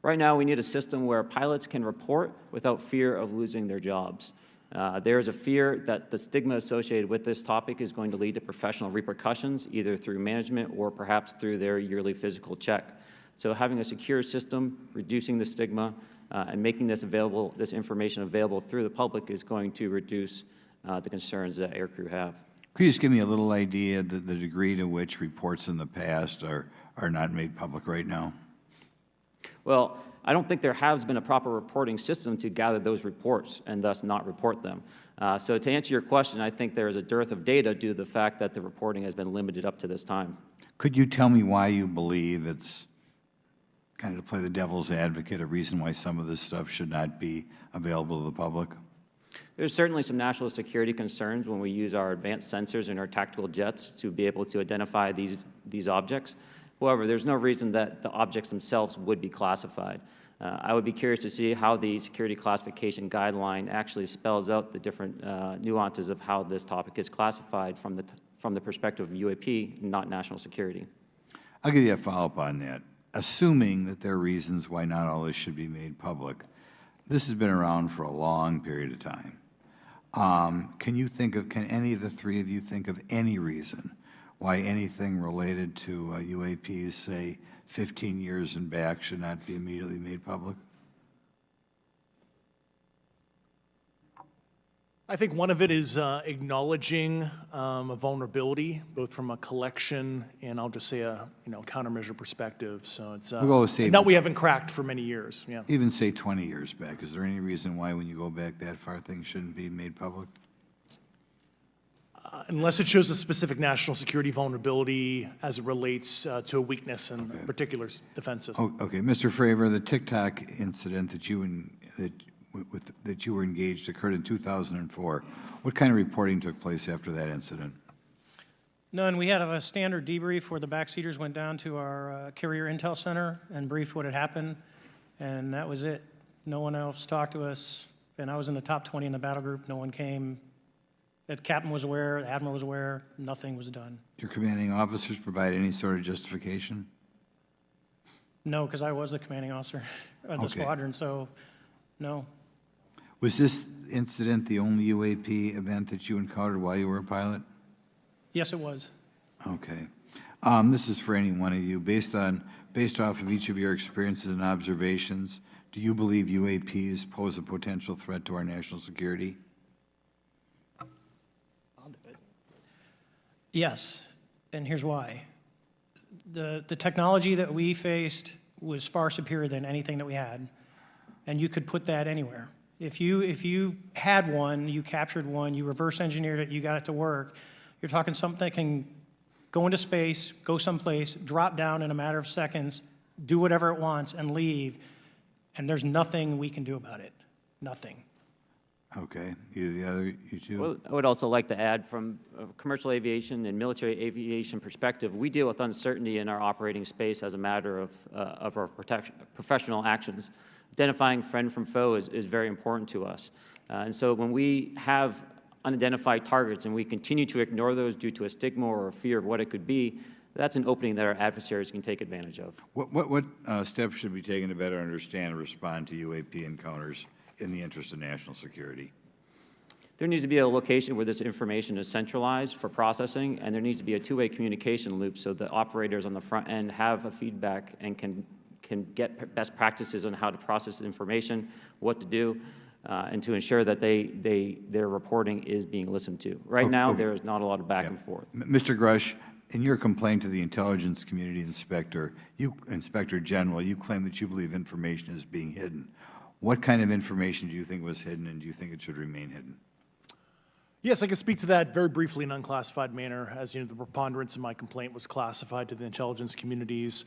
Right now, we need a system where pilots can report without fear of losing their jobs. There is a fear that the stigma associated with this topic is going to lead to professional repercussions, either through management or perhaps through their yearly physical check. So having a secure system, reducing the stigma, and making this information available through the public is going to reduce the concerns that aircrew have. Could you just give me a little idea of the degree to which reports in the past are not made public right now? Well, I don't think there has been a proper reporting system to gather those reports and thus not report them. So to answer your question, I think there is a dearth of data due to the fact that the reporting has been limited up to this time. Could you tell me why you believe it's, kind of to play the devil's advocate, a reason why some of this stuff should not be available to the public? There's certainly some national security concerns when we use our advanced sensors in our tactical jets to be able to identify these objects. However, there's no reason that the objects themselves would be classified. I would be curious to see how the security classification guideline actually spells out the different nuances of how this topic is classified from the perspective of UAP, not national security. I'll give you a follow-up on that. Assuming that there are reasons why not all this should be made public, this has been around for a long period of time. Can any of the three of you think of any reason why anything related to UAPs, say 15 years and back, should not be immediately made public? I think one of it is acknowledging a vulnerability, both from a collection and I'll just say a countermeasure perspective. So it's that we haven't cracked for many years. Yeah. Even say 20 years back. Is there any reason why, when you go back that far, things shouldn't be made public? Unless it shows a specific national security vulnerability as it relates to a weakness in a particular defense system. Okay, Mr. Fravor, the TikTok incident that you were engaged occurred in 2004. What kind of reporting took place after that incident? None. We had a standard debrief where the backseaters went down to our carrier intel center and briefed what had happened, and that was it. No one else talked to us, and I was in the top 20 in the battle group. No one came. The captain was aware, the admiral was aware, nothing was done. Your commanding officers provide any sort of justification? No, because I was the commanding officer of the squadron, so no. Was this incident the only UAP event that you encountered while you were a pilot? Yes, it was. Okay. This is for any one of you. Based off of each of your experiences and observations, do you believe UAPs pose a potential threat to our national security? Yes, and here's why. The technology that we faced was far superior than anything that we had, and you could put that anywhere. If you had one, you captured one, you reverse engineered it, you got it to work, you're talking something that can go into space, go someplace, drop down in a matter of seconds, do whatever it wants, and leave, and there's nothing we can do about it. Nothing. Okay. You two? Well, I would also like to add, from a commercial aviation and military aviation perspective, we deal with uncertainty in our operating space as a matter of our professional actions. Identifying friend from foe is very important to us. And so when we have unidentified targets and we continue to ignore those due to a stigma or a fear of what it could be, that's an opening that our adversaries can take advantage of. What steps should be taken to better understand and respond to UAP encounters in the interest of national security? There needs to be a location where this information is centralized for processing, and there needs to be a two-way communication loop so the operators on the front end have a feedback and can get best practices on how to process information, what to do, and to ensure that their reporting is being listened to. Right now, there is not a lot of back and forth. Mr. Grush, in your complaint to the Intelligence Community Inspector General, you claim that you believe information is being hidden. What kind of information do you think was hidden, and do you think it should remain hidden? Yes, I can speak to that very briefly in an unclassified manner. As you know, the preponderance of my complaint was classified to the intelligence communities.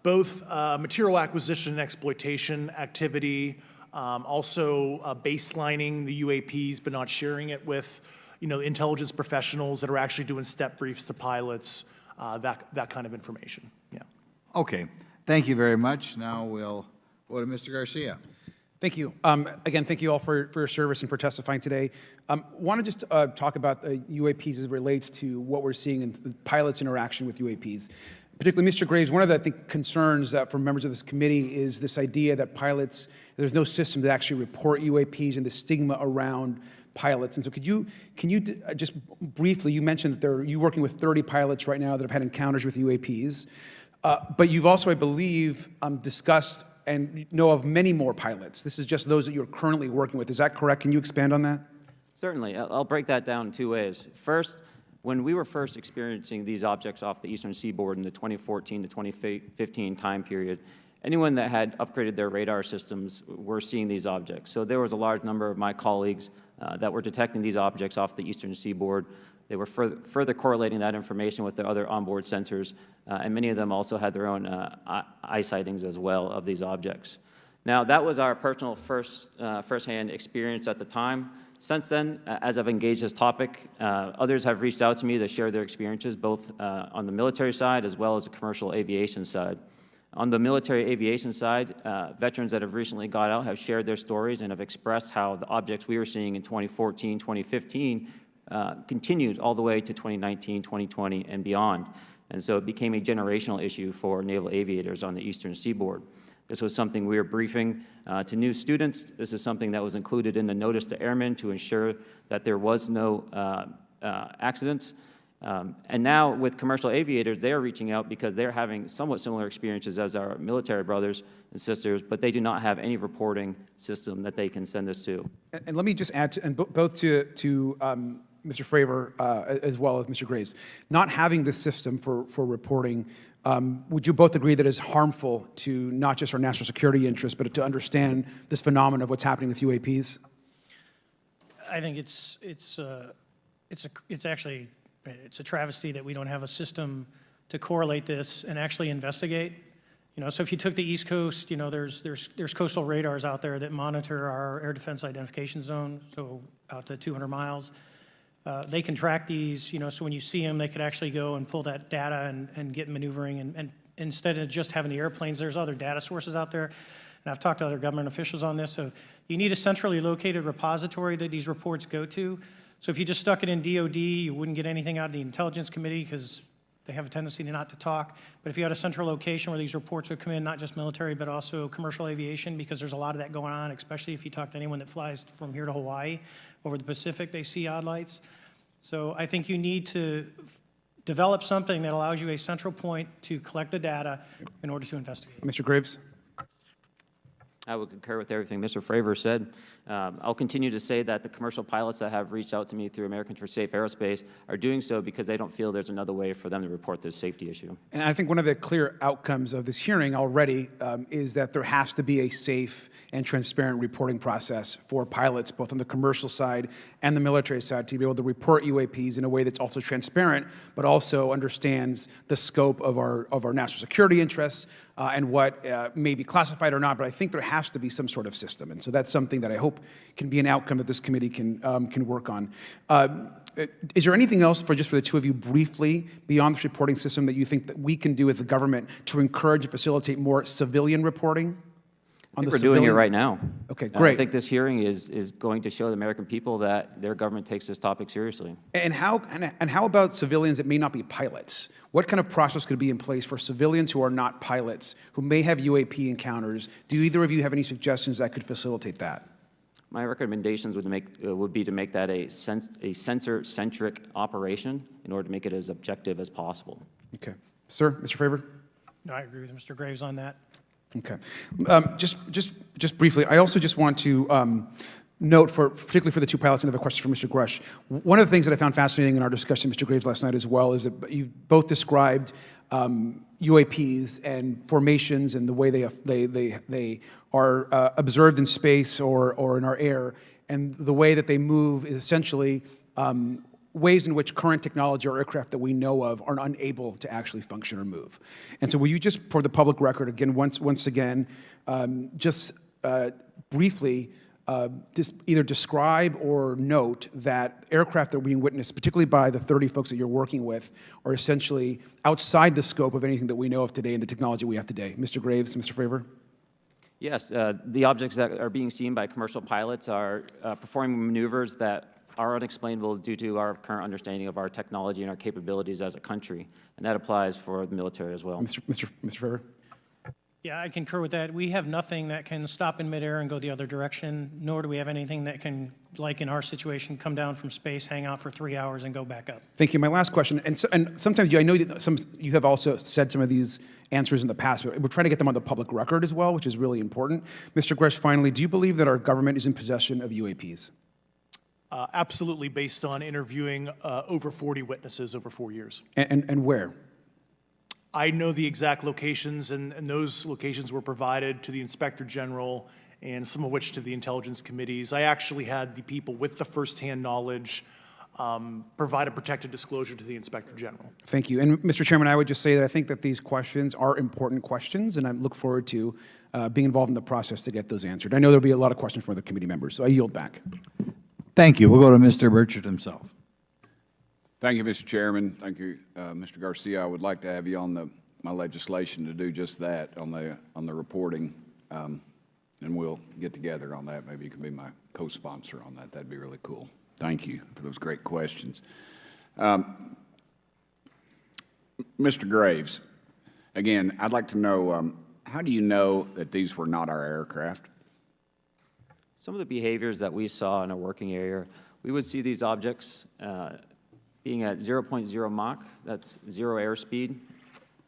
Both material acquisition and exploitation activity, also baselining the UAPs but not sharing it with intelligence professionals that are actually doing step briefs to pilots, that kind of information. Yeah. Okay. Thank you very much. Now we'll go to Mr. Garcia. Thank you. Again, thank you all for your service and for testifying today. Want to just talk about UAPs as it relates to what we're seeing in the pilots' interaction with UAPs. Particularly, Mr. Graves, one of the, I think, concerns that for members of this committee is this idea that pilots, there's no system to actually report UAPs and the stigma around pilots. And so can you just briefly, you mentioned that you're working with 30 pilots right now that have had encounters with UAPs, but you've also, I believe, discussed and know of many more pilots. This is just those that you're currently working with. Is that correct? Can you expand on that? Certainly. I'll break that down in two ways. First, when we were first experiencing these objects off the eastern seaboard in the 2014 to 2015 time period, anyone that had upgraded their radar systems were seeing these objects. So there was a large number of my colleagues that were detecting these objects off the eastern seaboard. They were further correlating that information with the other onboard sensors, and many of them also had their own eye sightings as well of these objects. Now, that was our personal firsthand experience at the time. Since then, as I've engaged this topic, others have reached out to me to share their experiences, both on the military side as well as the commercial aviation side. On the military aviation side, veterans that have recently got out have shared their stories and have expressed how the objects we were seeing in 2014, 2015 continued all the way to 2019, 2020, and beyond. And so it became a generational issue for naval aviators on the eastern seaboard. This was something we were briefing to new students. This is something that was included in the notice to airmen to ensure that there was no accidents. And now with commercial aviators, they are reaching out because they're having somewhat similar experiences as our military brothers and sisters, but they do not have any reporting system that they can send this to. And let me just add, both to Mr. Fravor as well as Mr. Graves, not having this system for reporting, would you both agree that it's harmful to not just our national security interests, but to understand this phenomenon of what's happening with UAPs? I think it's actually a travesty that we don't have a system to correlate this and actually investigate. You know, so if you took the East Coast, you know, there's coastal radars out there that monitor our air defense identification zone, so out to 200 miles. They can track these, you know, so when you see them, they could actually go and pull that data and get maneuvering. And instead of just having the airplanes, there's other data sources out there. And I've talked to other government officials on this. So you need a centrally located repository that these reports go to. So if you just stuck it in DOD, you wouldn't get anything out of the Intelligence Committee because they have a tendency not to talk. But if you had a central location where these reports would come in, not just military, but also commercial aviation, because there's a lot of that going on, especially if you talk to anyone that flies from here to Hawaii, over the Pacific, they see odd lights. So I think you need to develop something that allows you a central point to collect the data in order to investigate. Mr. Graves? I would concur with everything Mr. Fravor said. I'll continue to say that the commercial pilots that have reached out to me through Americans for Safe Aerospace are doing so because they don't feel there's another way for them to report this safety issue. And I think one of the clear outcomes of this hearing already is that there has to be a safe and transparent reporting process for pilots, both on the commercial side and the military side, to be able to report UAPs in a way that's also transparent, but also understands the scope of our national security interests and what may be classified or not. But I think there has to be some sort of system, and so that's something that I hope can be an outcome that this committee can work on. Is there anything else for the two of you briefly beyond this reporting system that you think that we can do as a government to encourage and facilitate more civilian reporting? I think we're doing it right now. Okay, great. I think this hearing is going to show the American people that their government takes this topic seriously. And how about civilians that may not be pilots? What kind of process could be in place for civilians who are not pilots, who may have UAP encounters? Do either of you have any suggestions that could facilitate that? My recommendations would be to make that a sensor-centric operation in order to make it as objective as possible. Okay. Sir, Mr. Fravor? No, I agree with Mr. Graves on that. Okay. Just briefly, I also just want to note, particularly for the two pilots, and I have a question for Mr. Grush. One of the things that I found fascinating in our discussion, Mr. Graves, last night as well, is that you both described UAPs and formations and the way they are observed in space or in our air, and the way that they move is essentially ways in which current technology or aircraft that we know of are unable to actually function or move. And so will you just, for the public record, again, once again, briefly, just either describe or note that aircraft that are being witnessed, particularly by the 30 folks that you're working with, are essentially outside the scope of anything that we know of today and the technology we have today. Mr. Graves, Mr. Fravor? Yes, the objects that are being seen by commercial pilots are performing maneuvers that are unexplainable due to our current understanding of our technology and our capabilities as a country, and that applies for the military as well. Mr. Fravor? Yeah, I concur with that. We have nothing that can stop in midair and go the other direction, nor do we have anything that can, like in our situation, come down from space, hang out for 3 hours, and go back up. Thank you. My last question, and sometimes I know that you have also said some of these answers in the past, but we're trying to get them on the public record as well, which is really important. Mr. Grush, finally, do you believe that our government is in possession of UAPs? Absolutely, based on interviewing over 40 witnesses over 4 years. And where? I know the exact locations, and those locations were provided to the Inspector General and some of which to the intelligence committees. I actually had the people with the firsthand knowledge provide a protected disclosure to the Inspector General. Thank you. And Mr. Chairman, I would just say that I think that these questions are important questions, and I look forward to being involved in the process to get those answered. I know there'll be a lot of questions from other committee members, so I yield back. Thank you. We'll go to Mr. Burchett himself. Thank you, Mr. Chairman. Thank you, Mr. Garcia. I would like to have you on my legislation to do just that on the reporting, and we'll get together on that. Maybe you can be my co-sponsor on that. That'd be really cool. Thank you for those great questions. Mr. Graves, again, I'd like to know, how do you know that these were not our aircraft? Some of the behaviors that we saw in a working area, we would see these objects being at 0.0 Mach, that's 0 airspeed,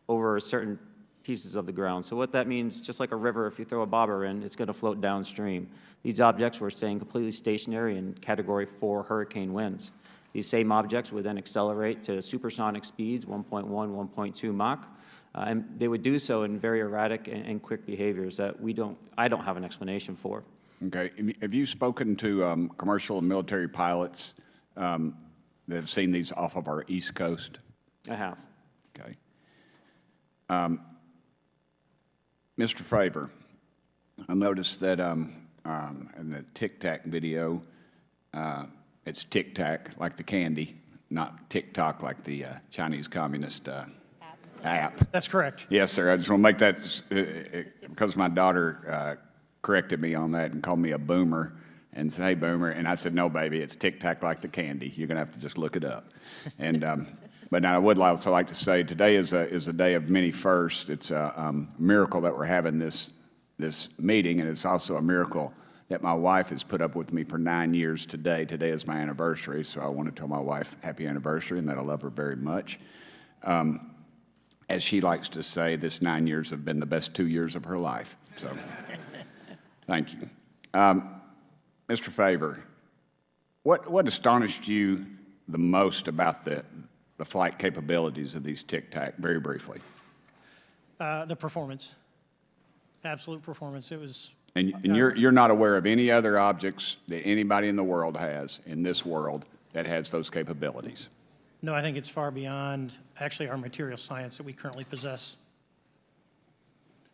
over certain pieces of the ground. So what that means, just like a river, if you throw a bobber in, it's going to float downstream. These objects were staying completely stationary in Category 4 hurricane winds. These same objects would then accelerate to supersonic speeds, 1.1, 1.2 Mach, and they would do so in very erratic and quick behaviors that I don't have an explanation for. Okay. Have you spoken to commercial and military pilots that have seen these off of our East Coast? I have. Okay. Mr. Favor, I noticed that in the Tic Tac video, it's Tic Tac like the candy, not TikTok like the Chinese Communist app. That's correct. Yes, sir. I just want to make that because my daughter corrected me on that and called me a boomer and said, "Hey, boomer," and I said, "No, baby, it's Tic Tac like the candy. You're going to have to just look it up." And but now I would also like to say today is a day of many firsts. It's a miracle that we're having this meeting, and it's also a miracle that my wife has put up with me for 9 years today. Today is my anniversary, so I want to tell my wife happy anniversary and that I love her very much. As she likes to say, this 9 years have been the best 2 years of her life. So, thank you. Mr. Favor, what astonished you the most about the flight capabilities of these Tic Tac, very briefly? The performance, absolute performance. It was. And you're not aware of any other objects that anybody in the world has, in this world, that has those capabilities? No, I think it's far beyond actually our material science that we currently possess.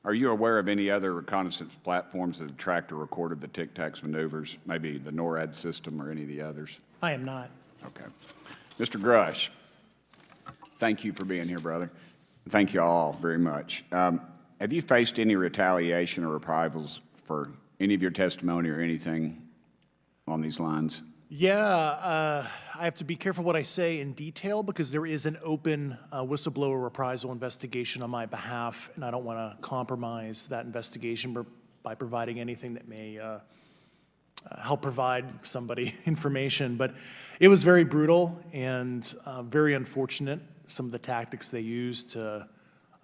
Are you aware of any other reconnaissance platforms that have tracked or recorded the Tic Tac's maneuvers, maybe the NORAD system or any of the others? I am not. Okay. Mr. Grush, thank you for being here, brother. Thank you all very much. Have you faced any retaliation or reprisals for any of your testimony or anything on these lines? Yeah, I have to be careful what I say in detail because there is an open whistleblower reprisal investigation on my behalf, and I don't want to compromise that investigation by providing anything that may help provide somebody information. But it was very brutal and very unfortunate, some of the tactics they used to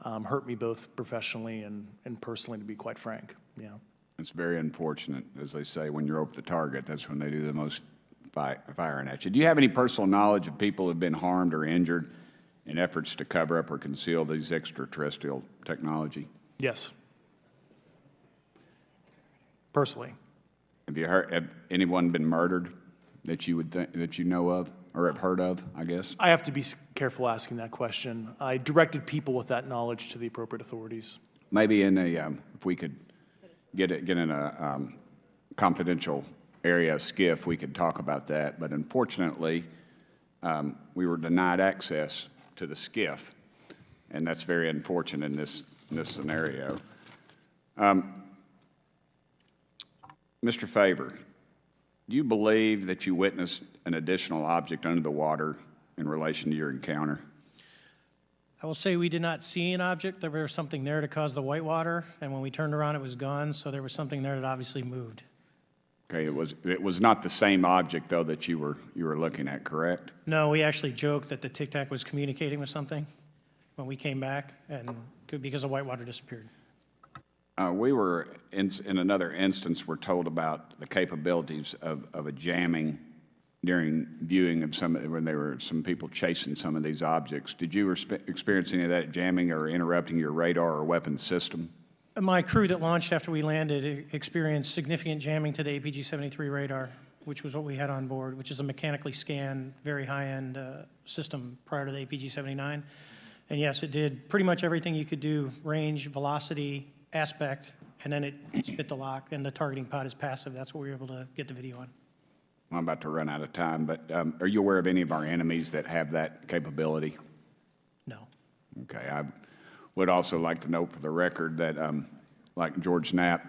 hurt me both professionally and personally, to be quite frank. Yeah. It's very unfortunate, as they say, when you're over the target, that's when they do the most firing at you. Do you have any personal knowledge of people who have been harmed or injured in efforts to cover up or conceal these extraterrestrial technology? Yes. Personally. Have anyone been murdered that you would that you know of or have heard of, I guess? I have to be careful asking that question. I directed people with that knowledge to the appropriate authorities. Maybe in a, if we could get in a confidential area, SCIF, we could talk about that. But unfortunately, we were denied access to the SCIF, and that's very unfortunate in this scenario. Mr. Favor, do you believe that you witnessed an additional object under the water in relation to your encounter? I will say we did not see an object. There was something there to cause the whitewater, and when we turned around, it was gone. So there was something there that obviously moved. Okay, it was not the same object though that you were looking at, correct? No, we actually joked that the Tic Tac was communicating with something when we came back, and because the whitewater disappeared. We were in another instance. We're told about the capabilities of a jamming during viewing of when there were some people chasing some of these objects. Did you experience any of that jamming or interrupting your radar or weapons system? My crew that launched after we landed experienced significant jamming to the APG-73 radar, which was what we had on board, which is a mechanically scanned, very high-end system prior to the APG-79. And yes, it did pretty much everything you could do: range, velocity, aspect, and then it spit the lock, and the targeting pod is passive. That's what we were able to get the video on. I'm about to run out of time, but are you aware of any of our enemies that have that capability? No. Okay, I would also like to note for the record that, like George Knapp,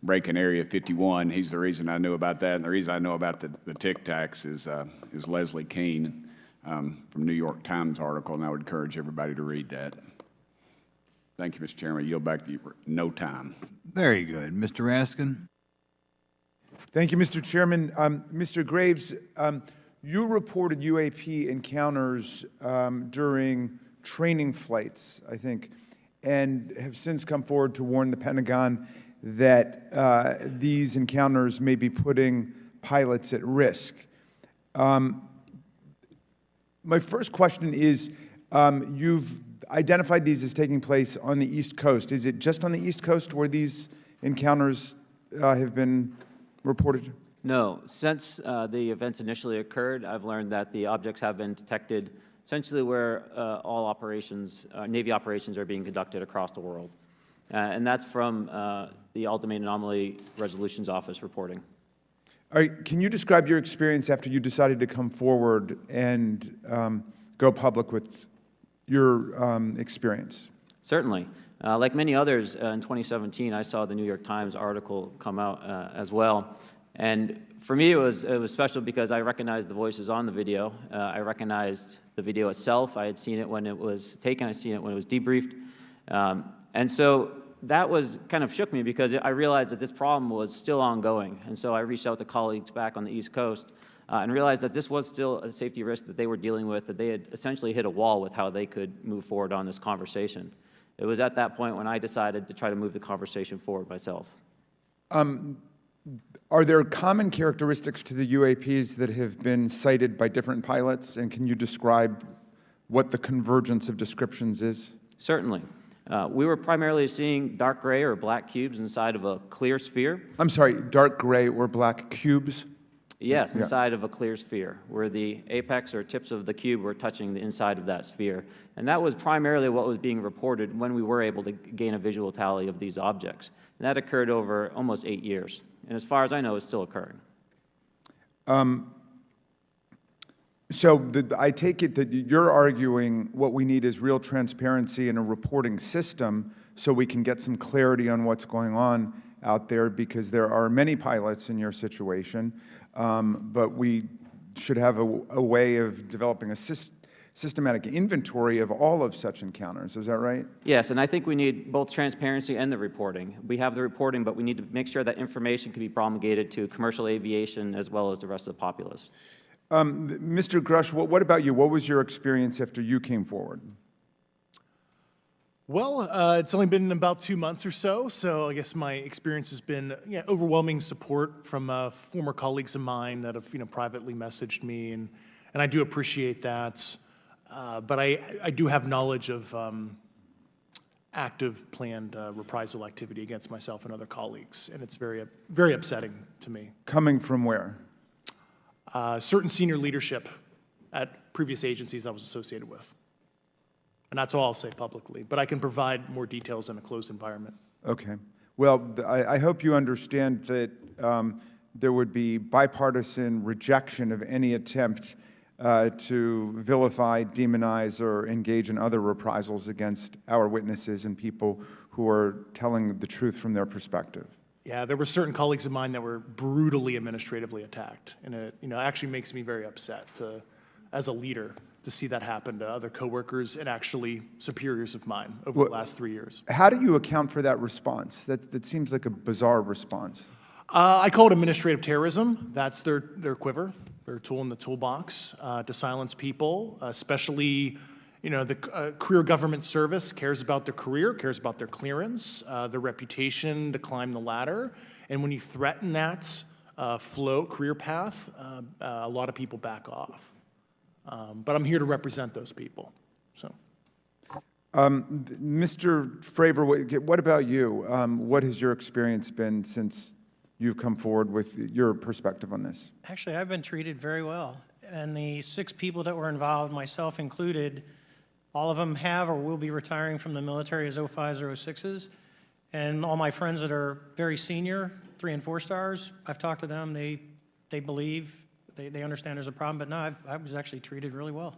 breaking Area 51, he's the reason I knew about that, and the reason I know about the Tic Tacs is Leslie Keene from New York Times article, and I would encourage everybody to read that. Thank you, Mr. Chairman. I yield back to you for no time. Very good. Mr. Raskin? Thank you, Mr. Chairman. Mr. Graves, you reported UAP encounters during training flights, I think, and have since come forward to warn the Pentagon that these encounters may be putting pilots at risk. My first question is, you've identified these as taking place on the East Coast. Is it just on the East Coast where these encounters have been reported? No. Since the events initially occurred, I've learned that the objects have been detected essentially where all operations, Navy operations are being conducted across the world. And that's from the Ultimate Anomaly Resolutions Office reporting. All right, can you describe your experience after you decided to come forward and go public with your experience? Certainly. Like many others, in 2017, I saw the New York Times article come out as well. And for me, it was special because I recognized the voices on the video. I recognized the video itself. I had seen it when it was taken. I seen it when it was debriefed. And so that was kind of shook me because I realized that this problem was still ongoing. And so I reached out to colleagues back on the East Coast and realized that this was still a safety risk that they were dealing with, that they had essentially hit a wall with how they could move forward on this conversation. It was at that point when I decided to try to move the conversation forward myself. Are there common characteristics to the UAPs that have been cited by different pilots, and can you describe what the convergence of descriptions is? Certainly. We were primarily seeing dark gray or black cubes inside of a clear sphere. I'm sorry, dark gray or black cubes? Yes, inside of a clear sphere, where the apex or tips of the cube were touching the inside of that sphere. And that was primarily what was being reported when we were able to gain a visual tally of these objects. And that occurred over almost 8 years. And as far as I know, it's still occurring. I take it that you're arguing what we need is real transparency in a reporting system so we can get some clarity on what's going on out there, because there are many pilots in your situation, but we should have a way of developing a systematic inventory of all of such encounters. Is that right? Yes, and I think we need both transparency and the reporting. We have the reporting, but we need to make sure that information can be promulgated to commercial aviation as well as the rest of the populace. Mr. Grush, what about you? What was your experience after you came forward? Well, it's only been about 2 months or so, so I guess my experience has been overwhelming support from former colleagues of mine that have privately messaged me, and I do appreciate that. But I do have knowledge of active planned reprisal activity against myself and other colleagues, and it's very, very upsetting to me. Coming from where? Certain senior leadership at previous agencies I was associated with. And that's all I'll say publicly, but I can provide more details in a closed environment. Okay. Well, I hope you understand that there would be bipartisan rejection of any attempt to vilify, demonize, or engage in other reprisals against our witnesses and people who are telling the truth from their perspective. Yeah, there were certain colleagues of mine that were brutally administratively attacked, and it actually makes me very upset as a leader to see that happen to other coworkers and actually superiors of mine over the last 3 years. How do you account for that response? That seems like a bizarre response. I call it administrative terrorism. That's their quiver, their tool in the toolbox to silence people, especially the career government service cares about their career, cares about their clearance, their reputation to climb the ladder. And when you threaten that career path, a lot of people back off. But I'm here to represent those people. So, Mr. Fravor, what about you? What has your experience been since you've come forward with your perspective on this? Actually, I've been treated very well. And the 6 people that were involved, myself included, all of them have or will be retiring from the military as 05s or 06s. And all my friends that are very senior, 3 and 4 stars, I've talked to them. They believe, they understand there's a problem. But no, I was actually treated really well.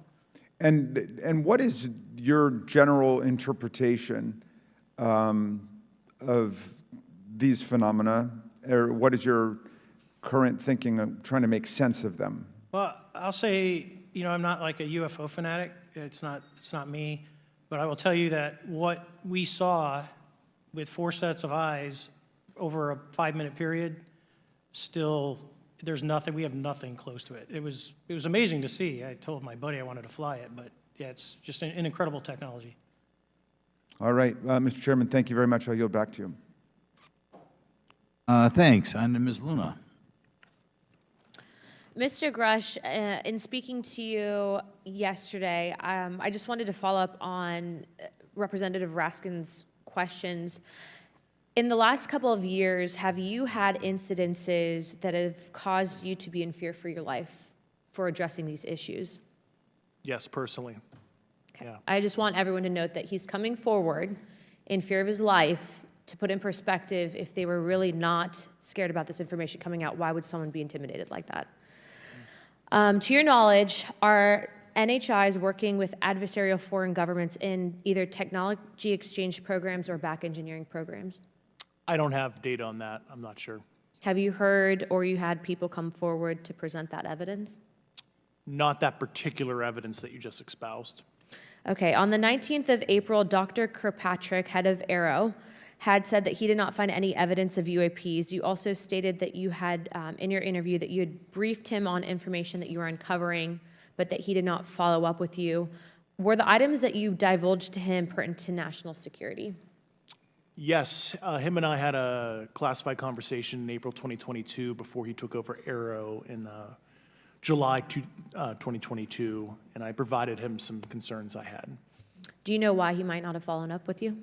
And what is your general interpretation of these phenomena, or what is your current thinking of trying to make sense of them? Well, I'll say, you know, I'm not like a UFO fanatic. It's not me. But I will tell you that what we saw with 4 sets of eyes over a 5-minute period, still, there's nothing, we have nothing close to it. It was amazing to see. I told my buddy I wanted to fly it, but yeah, it's just an incredible technology. All right, Mr. Chairman, thank you very much. I'll yield back to you. Thanks. On to Ms. Luna. Mr. Grush, in speaking to you yesterday, I just wanted to follow up on Representative Raskin's questions. In the last couple of years, have you had incidences that have caused you to be in fear for your life for addressing these issues? Yes, personally. Okay. Yeah. I just want everyone to note that he's coming forward in fear of his life. To put in perspective, if they were really not scared about this information coming out, why would someone be intimidated like that? To your knowledge, are NHIs working with adversarial foreign governments in either technology exchange programs or back engineering programs? I don't have data on that. I'm not sure. Have you heard or you had people come forward to present that evidence? Not that particular evidence that you just espoused. Okay, on the 19th of April, Dr. Kirkpatrick, head of AARO, had said that he did not find any evidence of UAPs. You also stated that you had, in your interview, that you had briefed him on information that you were uncovering, but that he did not follow up with you. Were the items that you divulged to him pertinent to national security? Yes, him and I had a classified conversation in April 2022 before he took over AARO in July 2022, and I provided him some concerns I had. Do you know why he might not have followed up with you?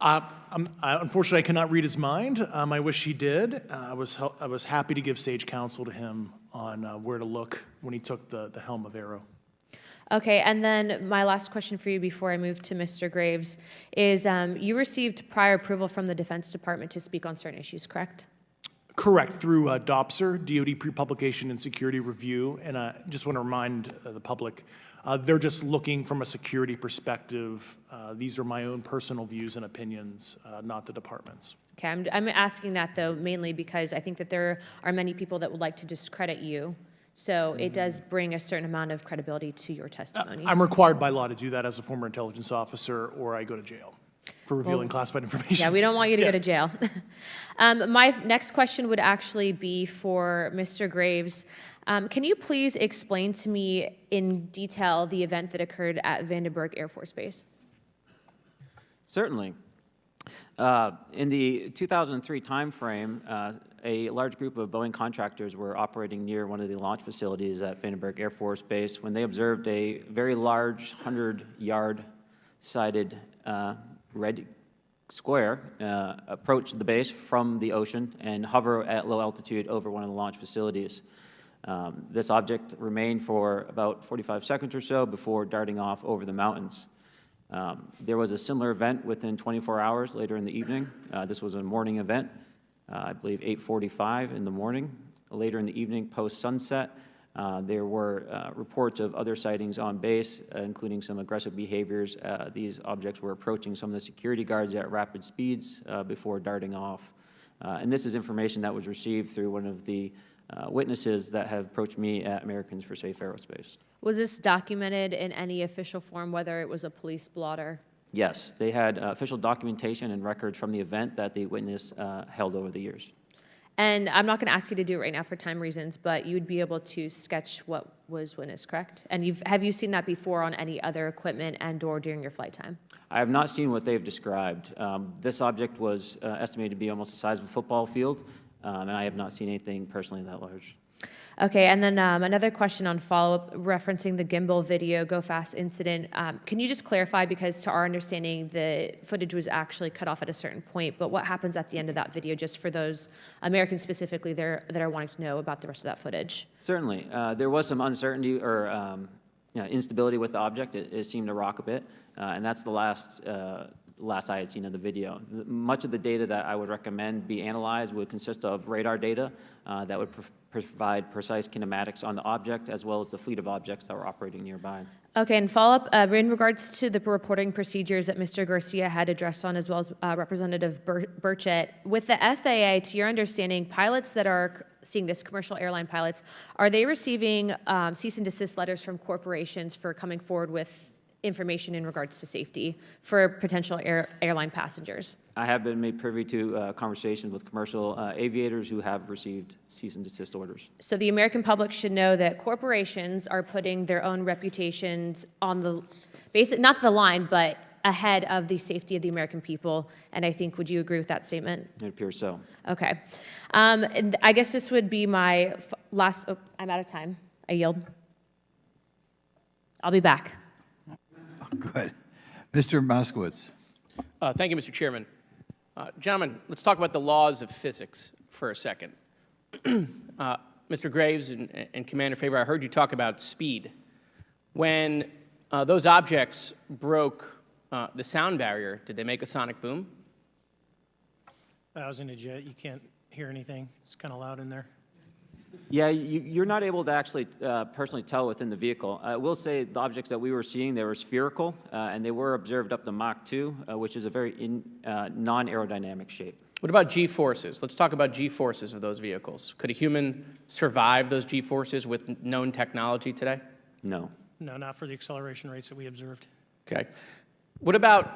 Unfortunately, I cannot read his mind. I wish he did. I was happy to give sage counsel to him on where to look when he took the helm of AARO. Okay, and then my last question for you before I move to Mr. Graves is you received prior approval from the Defense Department to speak on certain issues, correct? Correct, through DOPSR, DoD Pre-Publication and Security Review, and I just want to remind the public, they're just looking from a security perspective. These are my own personal views and opinions, not the department's. Okay, I'm asking that, though, mainly because I think that there are many people that would like to discredit you, so it does bring a certain amount of credibility to your testimony. I'm required by law to do that as a former intelligence officer, or I go to jail for revealing classified information. Yeah, we don't want you to go to jail. My next question would actually be for Mr. Graves. Can you please explain to me in detail the event that occurred at Vandenberg Air Force Base? Certainly. In the 2003 timeframe, a large group of Boeing contractors were operating near one of the launch facilities at Vandenberg Air Force Base when they observed a very large 100-yard sided red square approach the base from the ocean and hover at low altitude over one of the launch facilities. This object remained for about 45 seconds or so before darting off over the mountains. There was a similar event within 24 hours later in the evening. This was a morning event, I believe 8:45 in the morning. Later in the evening, post-sunset, there were reports of other sightings on base, including some aggressive behaviors. These objects were approaching some of the security guards at rapid speeds before darting off. And this is information that was received through one of the witnesses that have approached me at Americans for Safe Aerospace. Was this documented in any official form, whether it was a police blotter? Yes, they had official documentation and records from the event that the witness held over the years. And I'm not going to ask you to do it right now for time reasons, but you'd be able to sketch what was witnessed, correct? And have you seen that before on any other equipment and or during your flight time? I have not seen what they've described. This object was estimated to be almost the size of a football field, and I have not seen anything personally that large. Okay, and then another question on follow-up referencing the gimbal video Go Fast incident. Can you just clarify, because to our understanding, the footage was actually cut off at a certain point, but what happens at the end of that video, just for those Americans specifically that are wanting to know about the rest of that footage? Certainly. There was some uncertainty or instability with the object. It seemed to rock a bit, and that's the last I had seen of the video. Much of the data that I would recommend be analyzed would consist of radar data that would provide precise kinematics on the object, as well as the fleet of objects that were operating nearby. Okay, and follow-up, in regards to the reporting procedures that Mr. Garcia had addressed on, as well as Representative Burchett, with the FAA, to your understanding, pilots that are seeing this, commercial airline pilots, are they receiving cease and desist letters from corporations for coming forward with information in regards to safety for potential airline passengers? I have been made privy to conversations with commercial aviators who have received cease and desist orders. So the American public should know that corporations are putting their own reputations on the not the line, but ahead of the safety of the American people. And I think, would you agree with that statement? It appears so. Okay. And I guess this would be my last, I'm out of time. I yield. I'll be back. Good. Mr. Moskowitz. Thank you, Mr. Chairman. Gentlemen, let's talk about the laws of physics for a second. Mr. Graves and Commander Favor, I heard you talk about speed. When those objects broke the sound barrier, did they make a sonic boom? I was in a jet. You can't hear anything. It's kind of loud in there. Yeah, you're not able to actually personally tell within the vehicle. I will say the objects that we were seeing, they were spherical, and they were observed up to Mach 2, which is a very non-aerodynamic shape. What about G-forces? Let's talk about G-forces of those vehicles. Could a human survive those G-forces with known technology today? No. No, not for the acceleration rates that we observed. Okay. What about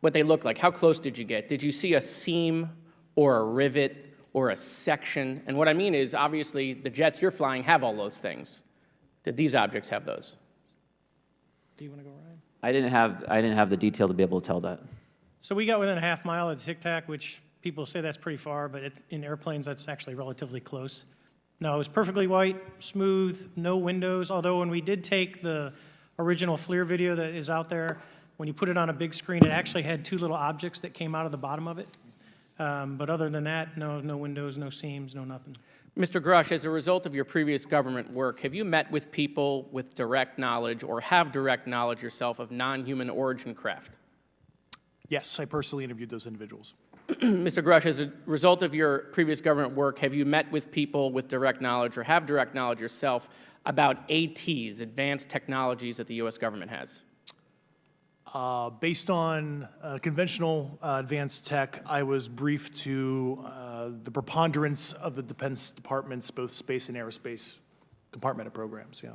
what they look like? How close did you get? Did you see a seam or a rivet or a section? And what I mean is, obviously, the jets you're flying have all those things. Did these objects have those? Do you want to go, Ryan? I didn't have the detail to be able to tell that. So we got within a half mile of Tic Tac, which people say that's pretty far, but in airplanes, that's actually relatively close. No, it was perfectly white, smooth, no windows, although when we did take the original FLIR video that is out there, when you put it on a big screen, it actually had two little objects that came out of the bottom of it. But other than that, no windows, no seams, no nothing. Mr. Grush, as a result of your previous government work, have you met with people with direct knowledge or have direct knowledge yourself of non-human origin craft? Yes, I personally interviewed those individuals. Mr. Grush, as a result of your previous government work, have you met with people with direct knowledge or have direct knowledge yourself about ATs, advanced technologies that the U.S. government has? Based on conventional advanced tech, I was briefed to the preponderance of the Defense Department's both space and aerospace compartmented programs, yeah.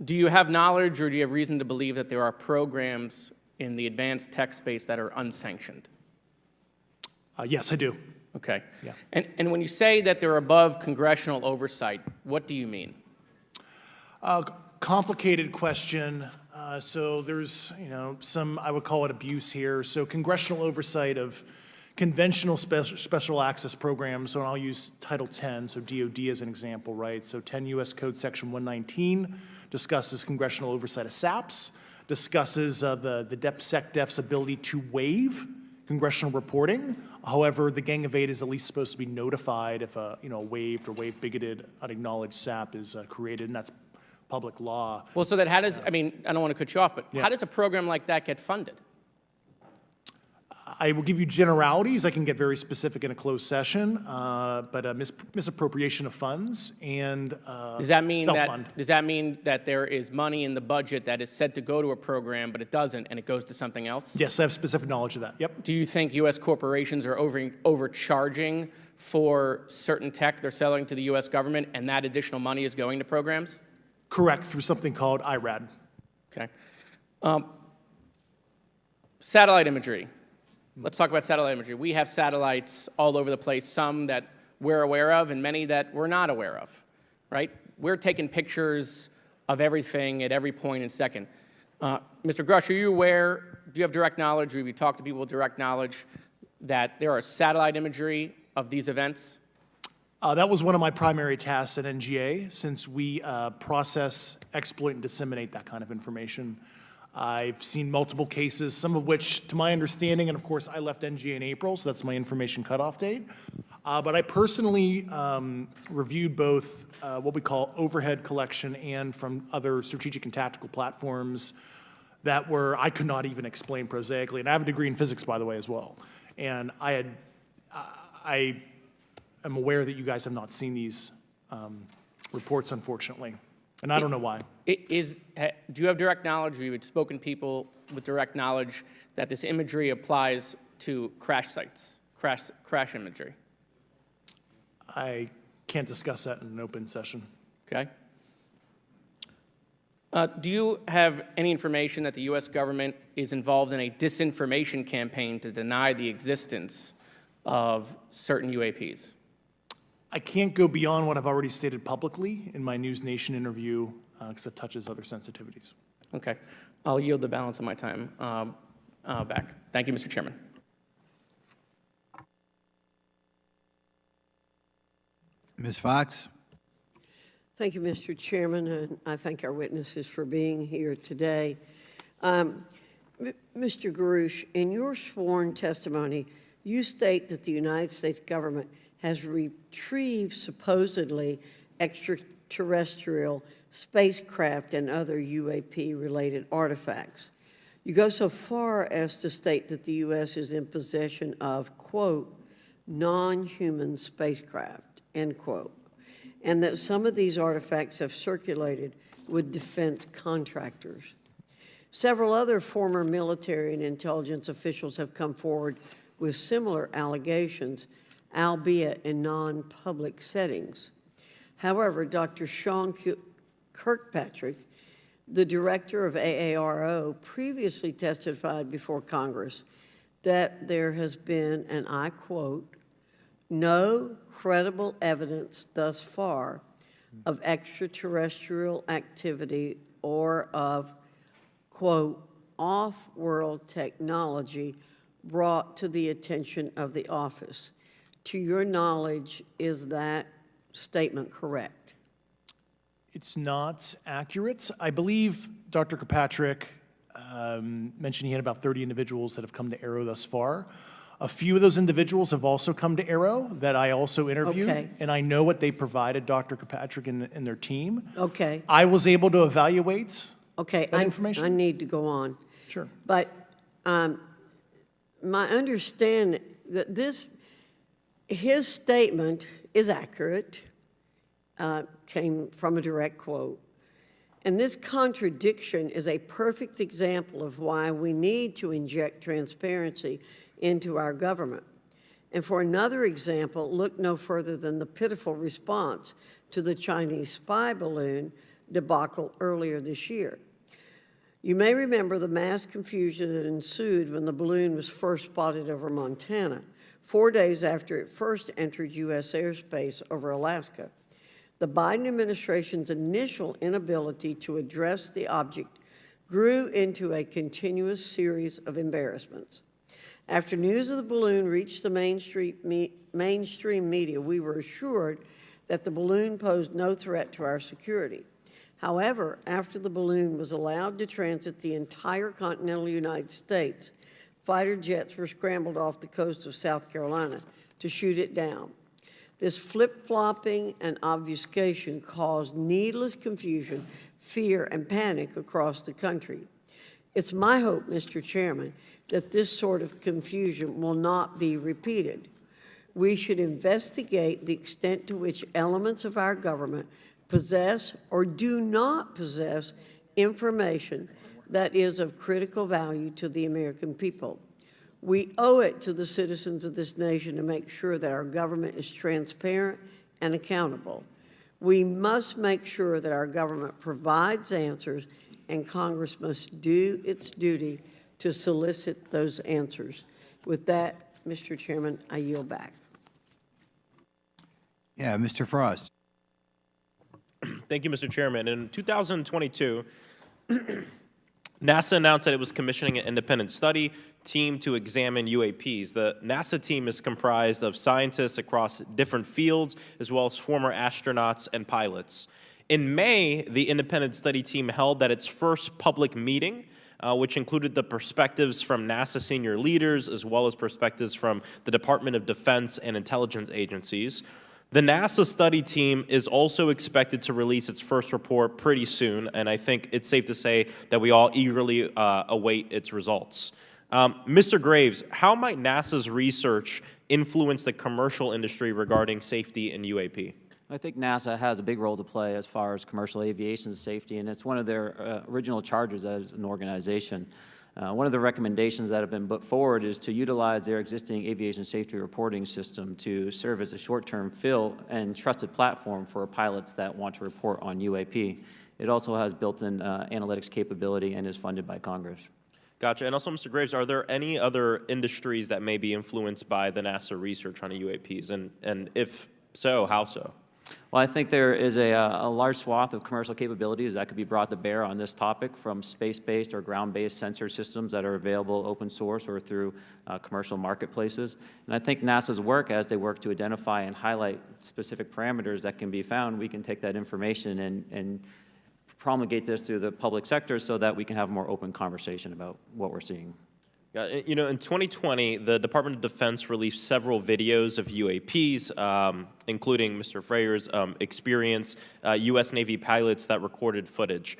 Do you have knowledge or do you have reason to believe that there are programs in the advanced tech space that are unsanctioned? Yes, I do. Okay. Yeah. And when you say that they're above congressional oversight, what do you mean? Complicated question. So there's, some, I would call it abuse here. So congressional oversight of conventional special access programs, so I'll use Title 10, so DOD as an example, right? So 10 U.S. Code Section 119 discusses congressional oversight of SAPs, discusses the DepSecDef's ability to waive congressional reporting. However, the Gang of Eight is at least supposed to be notified if a waived or waive bigoted unacknowledged SAP is created, and that's public law. Well, so that how does, I don't want to cut you off, but how does a program like that get funded? I will give you generalities. I can get very specific in a closed session, but misappropriation of funds and Does that mean self-fund. does that mean that there is money in the budget that is said to go to a program, but it doesn't, and it goes to something else? Yes, I have specific knowledge of that. Yep. Do you think U.S. corporations are overcharging for certain tech they're selling to the U.S. government, and that additional money is going to programs? Correct, through something called IRAD. Okay. Satellite imagery. Let's talk about satellite imagery. We have satellites all over the place, some that we're aware of and many that we're not aware of, right? We're taking pictures of everything at every point and second. Mr. Grush, are you aware, do you have direct knowledge, or have you talked to people with direct knowledge that there are satellite imagery of these events? That was one of my primary tasks at NGA, since we process, exploit, and disseminate that kind of information. I've seen multiple cases, some of which, to my understanding, and of course I left NGA in April, so that's my information cutoff date. But I personally reviewed both what we call overhead collection and from other strategic and tactical platforms that I could not even explain prosaically. And I have a degree in physics, by the way, as well. And I am aware that you guys have not seen these reports, unfortunately. And I don't know why. Do you have direct knowledge, or you've spoken to people with direct knowledge that this imagery applies to crash sites, crash imagery? I can't discuss that in an open session. Okay. Do you have any information that the U.S. government is involved in a disinformation campaign to deny the existence of certain UAPs? I can't go beyond what I've already stated publicly in my News Nation interview because it touches other sensitivities. Okay. I'll yield the balance of my time back. Thank you, Mr. Chairman. Ms. Fox? Thank you, Mr. Chairman, and I thank our witnesses for being here today. Mr. Garouche, in your sworn testimony, you state that the United States government has retrieved supposedly extraterrestrial spacecraft and other UAP-related artifacts. You go so far as to state that the U.S. is in possession of, quote, non-human spacecraft, end quote, and that some of these artifacts have circulated with defense contractors. Several other former military and intelligence officials have come forward with similar allegations, albeit in non-public settings. However, Dr. Sean Kirkpatrick, the director of AARO, previously testified before Congress that there has been, and I quote, no credible evidence thus far of extraterrestrial activity or of, quote, off-world technology brought to the attention of the office. To your knowledge, is that statement correct? It's not accurate. I believe Dr. Kirkpatrick mentioned he had about 30 individuals that have come to AARO thus far. A few of those individuals have also come to AARO that I also interviewed, Okay. and I know what they provided Dr. Kirkpatrick and their team. Okay. I was able to evaluate Okay, that information. I need to go on. Sure. But my understanding that his statement is accurate, came from a direct quote. And this contradiction is a perfect example of why we need to inject transparency into our government. And for another example, look no further than the pitiful response to the Chinese spy balloon debacle earlier this year. You may remember the mass confusion that ensued when the balloon was first spotted over Montana, 4 days after it first entered U.S. airspace over Alaska. The Biden administration's initial inability to address the object grew into a continuous series of embarrassments. After news of the balloon reached the mainstream media, we were assured that the balloon posed no threat to our security. However, after the balloon was allowed to transit the entire continental United States, fighter jets were scrambled off the coast of South Carolina to shoot it down. This flip-flopping and obfuscation caused needless confusion, fear, and panic across the country. It's my hope, Mr. Chairman, that this sort of confusion will not be repeated. We should investigate the extent to which elements of our government possess or do not possess information that is of critical value to the American people. We owe it to the citizens of this nation to make sure that our government is transparent and accountable. We must make sure that our government provides answers, and Congress must do its duty to solicit those answers. With that, Mr. Chairman, I yield back. Yeah, Mr. Frost. Thank you, Mr. Chairman. In 2022, NASA announced that it was commissioning an independent study team to examine UAPs. The NASA team is comprised of scientists across different fields, as well as former astronauts and pilots. In May, the independent study team held its first public meeting, which included the perspectives from NASA senior leaders, as well as perspectives from the Department of Defense and intelligence agencies. The NASA study team is also expected to release its first report pretty soon, and I think it's safe to say that we all eagerly await its results. Mr. Graves, how might NASA's research influence the commercial industry regarding safety in UAP? I think NASA has a big role to play as far as commercial aviation safety, and it's one of their original charges as an organization. One of the recommendations that have been put forward is to utilize their existing aviation safety reporting system to serve as a short-term fill and trusted platform for pilots that want to report on UAP. It also has built-in analytics capability and is funded by Congress. Gotcha. And also, Mr. Graves, are there any other industries that may be influenced by the NASA research on UAPs? And if so, how so? Well, I think there is a large swath of commercial capabilities that could be brought to bear on this topic, from space-based or ground-based sensor systems that are available open source or through commercial marketplaces. And I think NASA's work, as they work to identify and highlight specific parameters that can be found, we can take that information and promulgate this through the public sector so that we can have a more open conversation about what we're seeing. Yeah, you know, in 2020, the Department of Defense released several videos of UAPs, including Mr. Freyer's experience, U.S. Navy pilots that recorded footage.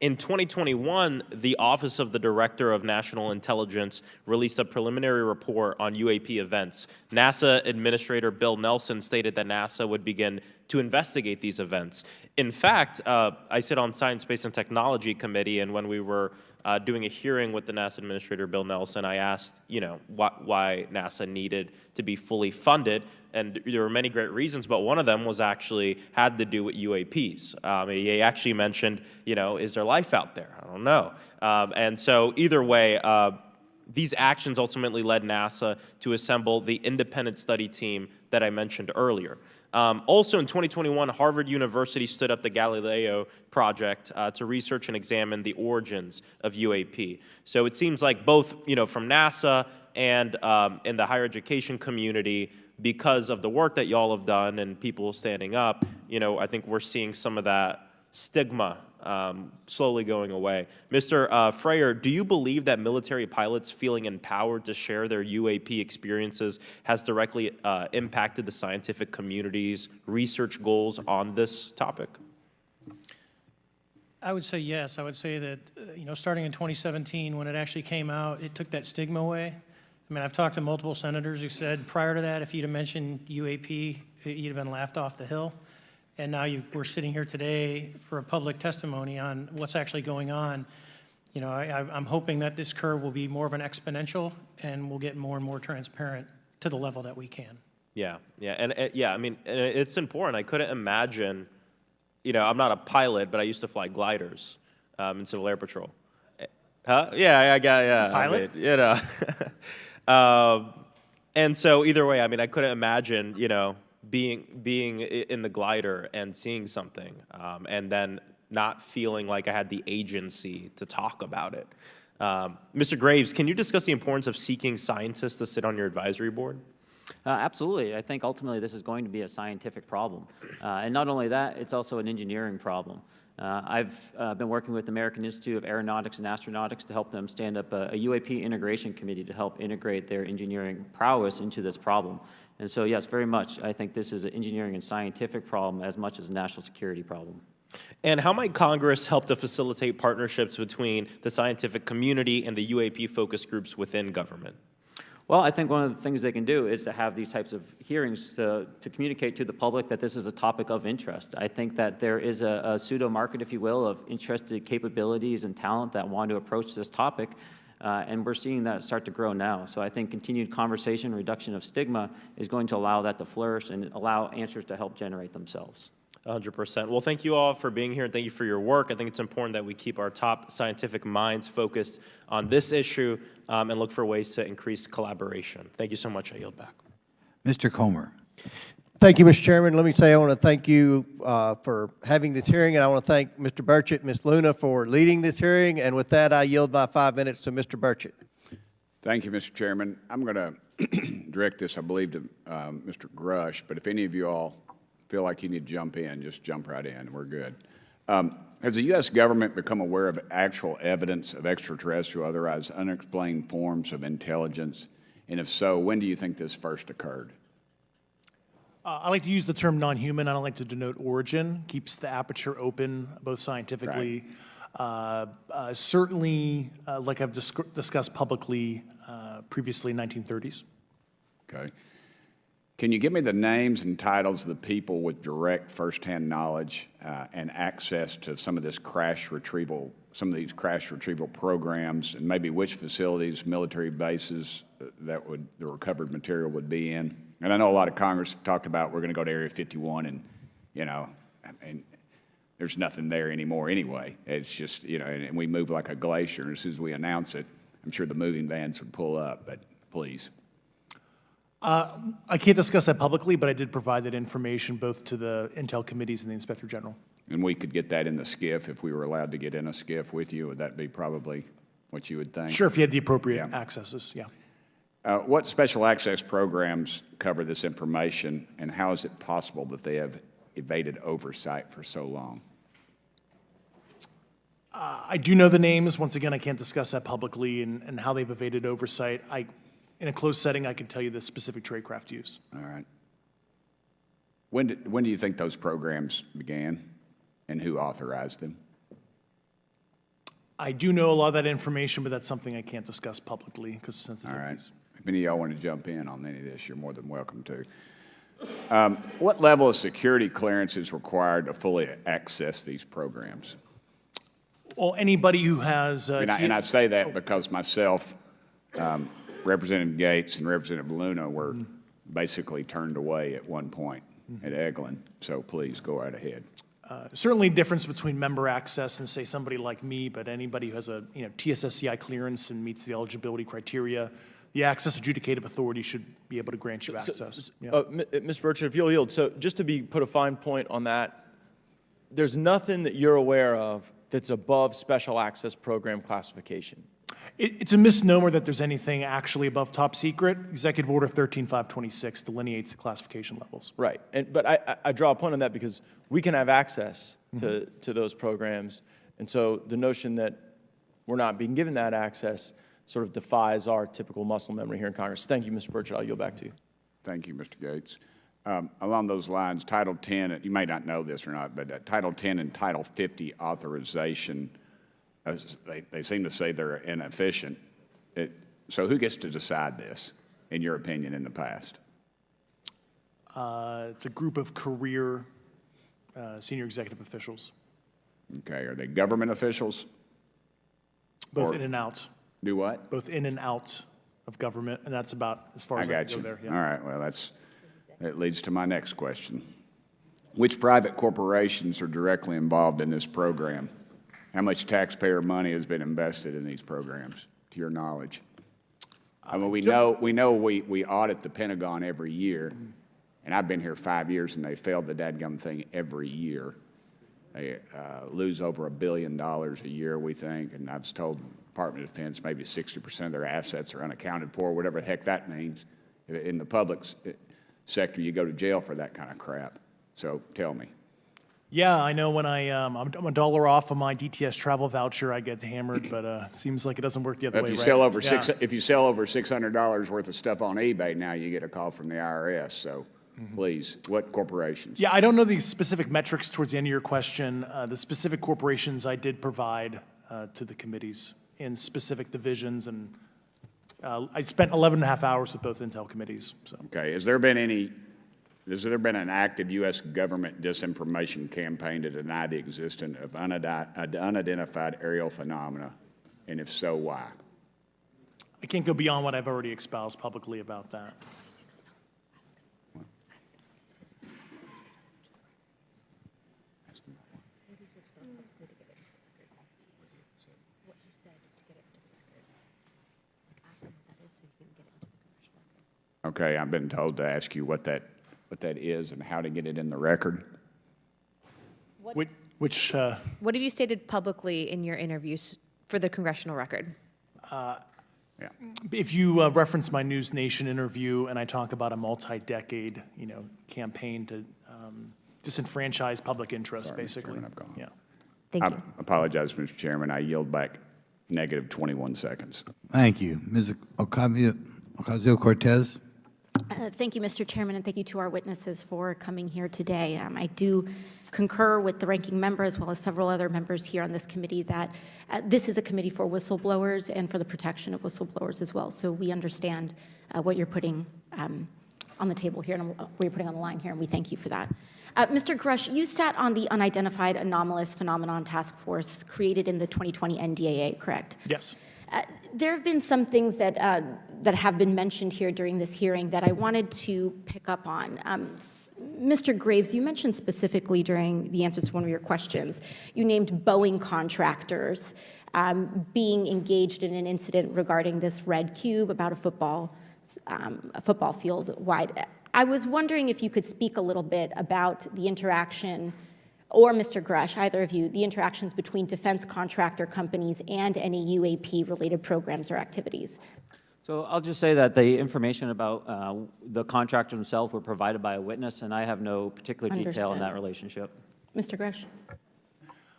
In 2021, the Office of the Director of National Intelligence released a preliminary report on UAP events. NASA Administrator Bill Nelson stated that NASA would begin to investigate these events. In fact, I sit on Science, Space, and Technology Committee, and when we were doing a hearing with the NASA Administrator Bill Nelson, I asked, you know, why NASA needed to be fully funded, and there were many great reasons, but one of them was actually had to do with UAPs. He actually mentioned, you know, is there life out there? I don't know. And so either way, these actions ultimately led NASA to assemble the independent study team that I mentioned earlier. Also in 2021, Harvard University stood up the Galileo project to research and examine the origins of UAP. So it seems like both, you know, from NASA and in the higher education community, because of the work that y'all have done and people standing up, you know, I think we're seeing some of that stigma slowly going away. Mr. Freyer, do you believe that military pilots feeling empowered to share their UAP experiences has directly impacted the scientific community's research goals on this topic? I would say yes. I would say that, you know, starting in 2017, when it actually came out, it took that stigma away. I mean, I've talked to multiple senators who said prior to that, if you'd have mentioned UAP, you'd have been laughed off the hill. And now we're sitting here today for a public testimony on what's actually going on. You know, I'm hoping that this curve will be more of an exponential and we'll get more and more transparent to the level that we can. Yeah, yeah, I mean, it's important. I couldn't imagine, you know, I'm not a pilot, but I used to fly gliders in Civil Air Patrol. Huh? Yeah, yeah. Pilot? I mean, you know. And so either way, I mean, I couldn't imagine, you know, being in the glider and seeing something, and then not feeling like I had the agency to talk about it. Mr. Graves, can you discuss the importance of seeking scientists to sit on your advisory board? Absolutely. I think ultimately this is going to be a scientific problem. And not only that, it's also an engineering problem. I've been working with the American Institute of Aeronautics and Astronautics to help them stand up a UAP integration committee to help integrate their engineering prowess into this problem. And so, yes, very much, I think this is an engineering and scientific problem as much as a national security problem. And how might Congress help to facilitate partnerships between the scientific community and the UAP focus groups within government? Well, I think one of the things they can do is to have these types of hearings to communicate to the public that this is a topic of interest. I think that there is a pseudo-market, if you will, of interested capabilities and talent that want to approach this topic, and we're seeing that start to grow now. So I think continued conversation, reduction of stigma is going to allow that to flourish and allow answers to help generate themselves. 100%. Well, thank you all for being here, and thank you for your work. I think it's important that we keep our top scientific minds focused on this issue and look for ways to increase collaboration. Thank you so much. I yield back. Mr. Comer. Thank you, Mr. Chairman. Let me say I want to thank you for having this hearing, and I want to thank Mr. Burchett and Ms. Luna for leading this hearing. And with that, I yield my 5 minutes to Mr. Burchett. Thank you, Mr. Chairman. I'm going to direct this, I believe, to Mr. Grush, but if any of you all feel like you need to jump in, just jump right in. We're good. Has the U.S. government become aware of actual evidence of extraterrestrial, otherwise unexplained forms of intelligence? And if so, when do you think this first occurred? I like to use the term non-human. I don't like to denote origin. Keeps the aperture open, both scientifically. Right. Certainly, like I've discussed publicly previously, 1930s. Okay. Can you give me the names and titles of the people with direct firsthand knowledge and access to some of this crash retrieval, some of these crash retrieval programs, and maybe which facilities, military bases that the recovered material would be in? And I know a lot of Congress talked about we're going to go to Area 51, and and there's nothing there anymore anyway. It's just and we move like a glacier. And as soon as we announce it, I'm sure the moving vans would pull up. But please. I can't discuss that publicly, but I did provide that information both to the Intel committees and the Inspector General. And we could get that in the SCIF if we were allowed to get in a SCIF with you. Would that be probably what you would think? Sure, if you had the appropriate accesses, yeah. What special access programs cover this information, and how is it possible that they have evaded oversight for so long? I do know the names. Once again, I can't discuss that publicly and how they've evaded oversight. In a closed setting, I can tell you the specific tradecraft used. All right. When do you think those programs began, and who authorized them? I do know a lot of that information, but that's something I can't discuss publicly because of sensitivities. All right. If any of y'all want to jump in on any of this, you're more than welcome to. What level of security clearance is required to fully access these programs? Well, anybody who has... and I say that because myself, Representative Gates, and Representative Luna were basically turned away at one point at Eglin. So please, go right ahead. Certainly difference between member access and, say, somebody like me, but anybody who has a TSSCI clearance and meets the eligibility criteria, the access adjudicative authority should be able to grant you access. Mr. Burchett, if you'll yield, so just to put a fine point on that, there's nothing that you're aware of that's above special access program classification. It's a misnomer that there's anything actually above top secret. Executive Order 13526 delineates the classification levels. Right, but I draw a point on that because we can have access to those programs, and so the notion that we're not being given that access sort of defies our typical muscle memory here in Congress. Thank you, Mr. Burchett. I'll yield back to you. Thank you, Mr. Gates. Along those lines, Title 10, you may not know this or not, but Title 10 and Title 50 authorization, they seem to say they're inefficient. So who gets to decide this, in your opinion, in the past? It's a group of career senior executive officials. Okay, are they government officials? Both in and out. Do what? Both in and out of government, and that's about as far as I can go there. Yeah. All right, well, that leads to my next question. Which private corporations are directly involved in this program? How much taxpayer money has been invested in these programs, to your knowledge? I mean, we know we audit the Pentagon every year, and I've been here 5 years, and they failed the dadgum thing every year. They lose over $1 billion a year, we think, and I've told the Department of Defense maybe 60% of their assets are unaccounted for, whatever the heck that means. In the public sector, you go to jail for that kind of crap. So tell me. Yeah, I know when I'm $1 off of my DTS travel voucher, I get hammered, but it seems like it doesn't work the other way, If you sell over $600 worth of stuff on eBay, now you get a call from the IRS. So please, what corporations? Yeah, I don't know the specific metrics towards the end of your question. The specific corporations I did provide to the committees in specific divisions, and I spent 11 and a half hours with both Intel committees. So. Okay, has there been an active U.S. government disinformation campaign to deny the existence of unidentified aerial phenomena, and if so, why? I can't go beyond what I've already espoused publicly about that. Okay, I've been told to ask you what that what that is and how to get it in the record. What have you stated publicly in your interviews for the congressional record? If you reference my News Nation interview and I talk about a multi-decade, campaign to disenfranchise public interest, basically. Chairman, I've gone. Yeah. Thank I you. apologize, Mr. Chairman. I yield back negative 21 seconds. Thank you. Ms. Ocasio-Cortez? Thank you, Mr. Chairman, and thank you to our witnesses for coming here today. I do concur with the ranking member as well as several other members here on this committee that this is a committee for whistleblowers and for the protection of whistleblowers as well. So we understand what you're putting on the table here and what you're putting on the line here, and we thank you for that. Mr. Grush, you sat on the Unidentified Anomalous Phenomenon Task Force created in the 2020 NDAA, correct? Yes. There have been some things that have been mentioned here during this hearing that I wanted to pick up on. Mr. Graves, you mentioned specifically during the answers to one of your questions, you named Boeing contractors being engaged in an incident regarding this red cube about a football field wide. I was wondering if you could speak a little bit about the interaction, or Mr. Grush, either of you, the interactions between defense contractor companies and any UAP-related programs or activities. So I'll just say that the information about the contractor themselves were provided by a witness, and I have no particular detail in that relationship. Mr. Grush.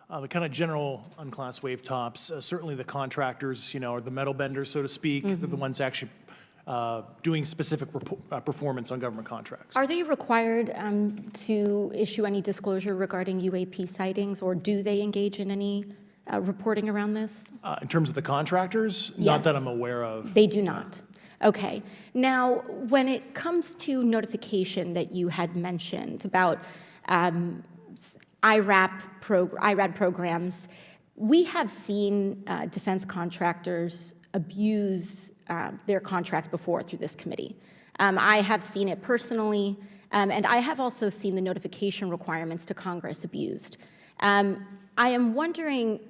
The kind of general unclassed wave tops, certainly the contractors, are the metal benders, so to speak. They're the ones actually doing specific performance on government contracts. Are they required to issue any disclosure regarding UAP sightings, or do they engage in any reporting around this? In terms of the contractors? Yes. Not that I'm aware of. They do not. Okay. Now, when it comes to notification that you had mentioned about IRAD programs, we have seen defense contractors abuse their contracts before through this committee. I have seen it personally, and I have also seen the notification requirements to Congress abused. I am wondering,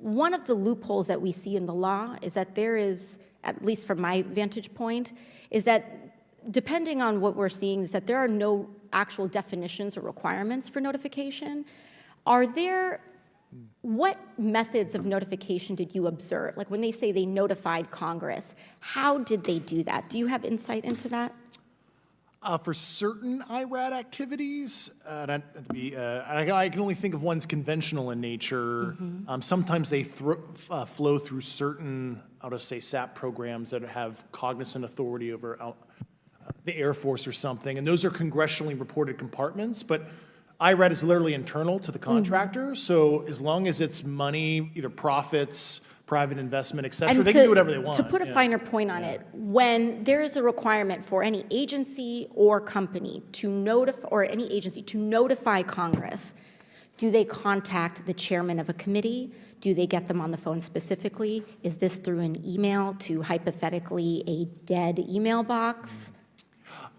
one of the loopholes that we see in the law is that there is, at least from my vantage point, is that depending on what we're seeing, is that there are no actual definitions or requirements for notification. What methods of notification did you observe? Like when they say they notified Congress, how did they do that? Do you have insight into that? For certain IRAD activities, I can only think of ones conventional in nature. Sometimes they flow through certain, I'll just say, SAP programs that have cognizant authority over the Air Force or something, and those are congressionally reported compartments, but IRAD is literally internal to the contractor, so as long as it's money, either profits, private investment, et cetera, they can do whatever they want. To put a finer point on it, when there is a requirement for any agency or company to notify, or any agency to notify Congress, do they contact the chairman of a committee? Do they get them on the phone specifically? Is this through an email to hypothetically a dead email box?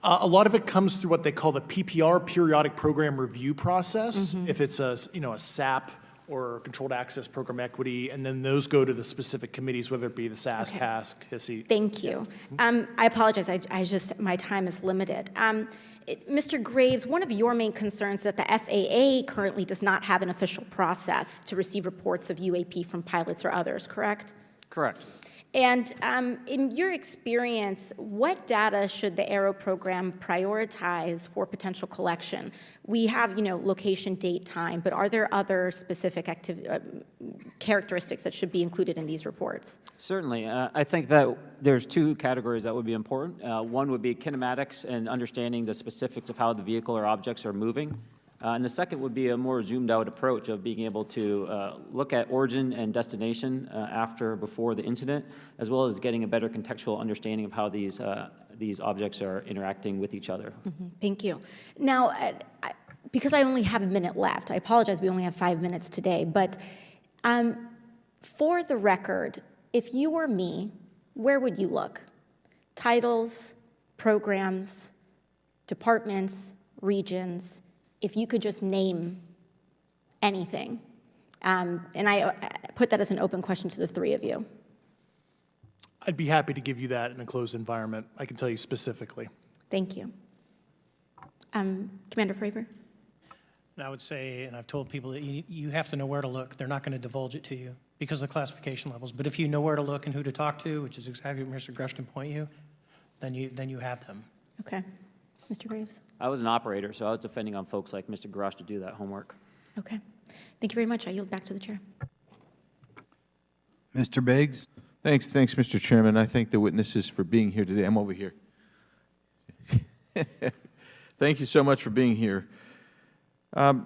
A lot of it comes through what they call the PPR, Periodic Program Review Process. If it's a SAP or Controlled Access Program Equity, and then those go to the specific committees, whether it be the SAS, CASC, HISI. Thank you. I apologize. My time is limited. Mr. Graves, one of your main concerns is that the FAA currently does not have an official process to receive reports of UAP from pilots or others, correct? Correct. And in your experience, what data should the AERO program prioritize for potential collection? We have, location, date, time, but are there other specific characteristics that should be included in these reports? Certainly. I think that there's two categories that would be important. One would be kinematics and understanding the specifics of how the vehicle or objects are moving. And the second would be a more zoomed out approach of being able to look at origin and destination before the incident, as well as getting a better contextual understanding of how these objects are interacting with each other. Thank you. Now, because I only have a minute left, I apologize, we only have 5 minutes today, but for the record, if you were me, where would you look? Titles, programs, departments, regions, if you could just name anything. And I put that as an open question to the three of you. I'd be happy to give you that in a closed environment. I can tell you specifically. Thank you. Commander Fravor? And I would say, and I've told people that you have to know where to look. They're not going to divulge it to you because of the classification levels. But if you know where to look and who to talk to, which is exactly what Mr. Grush can point you, then you have them. Okay. Mr. Graves? I was an operator, so I was depending on folks like Mr. Grosh to do that homework. Okay. Thank you very much. I yield back to the chair. Mr. Biggs? Thanks, Mr. Chairman. I thank the witnesses for being here today. I'm over here. Thank you so much for being here. I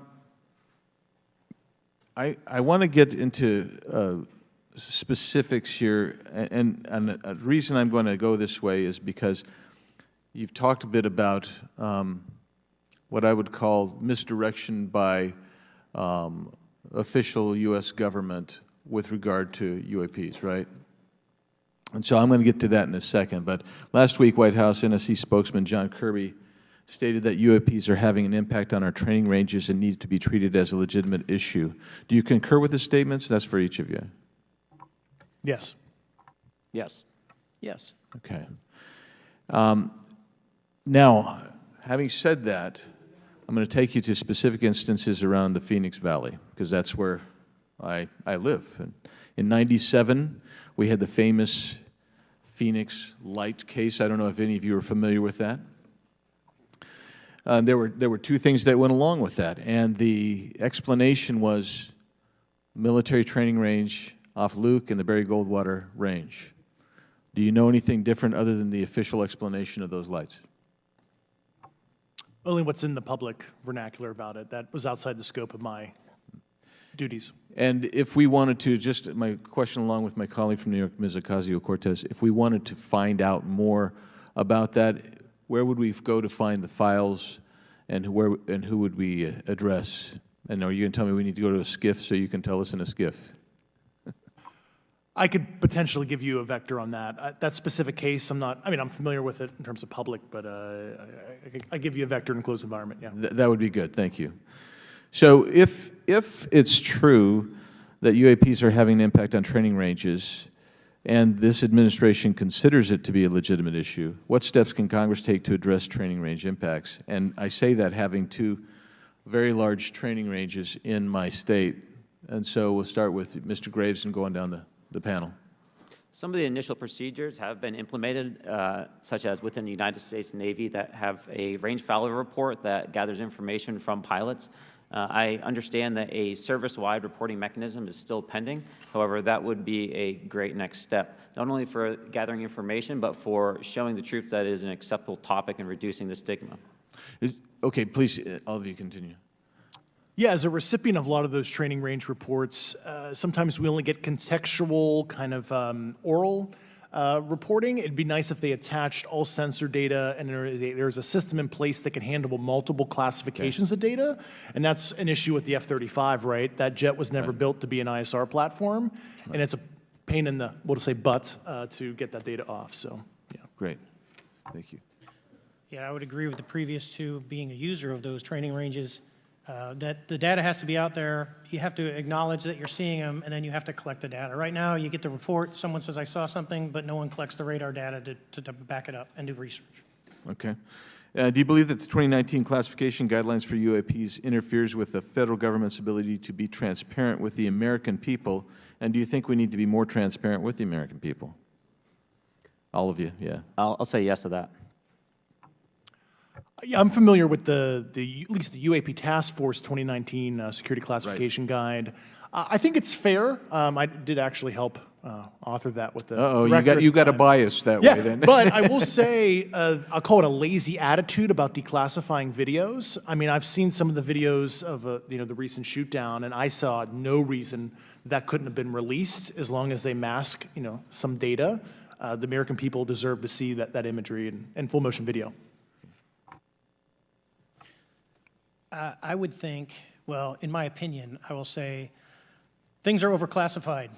want to get into specifics here, and the reason I'm going to go this way is because you've talked a bit about what I would call misdirection by official U.S. government with regard to UAPs, right? And so I'm going to get to that in a second. But last week, White House NSC spokesman John Kirby stated that UAPs are having an impact on our training ranges and need to be treated as a legitimate issue. Do you concur with the statements? That's for each of you. Yes. Yes. Yes. Okay. Now, having said that, I'm going to take you to specific instances around the Phoenix Valley, because that's where I live. And in '97, we had the famous Phoenix Light case. I don't know if any of you are familiar with that. There were two things that went along with that, and the explanation was military training range off Luke and the Barry Goldwater Range. Do you know anything different other than the official explanation of those lights? Only what's in the public vernacular about it. That was outside the scope of my duties. And if we wanted to, just my question along with my colleague from New York, Ms. Ocasio-Cortez, if we wanted to find out more about that, where would we go to find the files, and who would we address? And are you going to tell me we need to go to a SCIF so you can tell us in a SCIF? I could potentially give you a vector on that. That specific case, I'm familiar with it in terms of public, but I give you a vector in closed environment, yeah. That would be good, thank you. So if it's true that UAPs are having an impact on training ranges, and this administration considers it to be a legitimate issue, what steps can Congress take to address training range impacts? And I say that having two very large training ranges in my state. And so we'll start with Mr. Graves and go on down the panel. Some of the initial procedures have been implemented, such as within the United States Navy, that have a range failure report that gathers information from pilots. I understand that a service-wide reporting mechanism is still pending. However, that would be a great next step, not only for gathering information, but for showing the troops that it is an acceptable topic and reducing the stigma. Okay, please, all of you continue. Yeah, as a recipient of a lot of those training range reports, sometimes we only get contextual kind of oral reporting. It'd be nice if they attached all sensor data and there's a system in place that can handle multiple classifications of data. And that's an issue with the F-35, right? That jet was never built to be an ISR platform. And it's a pain in the, we'll just say butt, to get that data off, so, yeah. Great, thank you. Yeah, I would agree with the previous two. Being a user of those training ranges, that the data has to be out there. You have to acknowledge that you're seeing them, and then you have to collect the data. Right now, you get the report, someone says, I saw something, but no one collects the radar data to back it up and do research. Okay. Do you believe that the 2019 classification guidelines for UAPs interferes with the federal government's ability to be transparent with the American people? And do you think we need to be more transparent with the American people? All of you, yeah. I'll say yes to that. Yeah, I'm familiar with at least the UAP Task Force 2019 Security Classification Guide. I think it's fair. I did actually help author that with the director. You got a bias that way then. But I will say, I'll call it a lazy attitude about declassifying videos. I mean, I've seen some of the videos of the recent shoot down, and I saw no reason that couldn't have been released as long as they mask some data. The American people deserve to see that imagery in full motion video. I would think, well, in my opinion, I will say things are overclassified.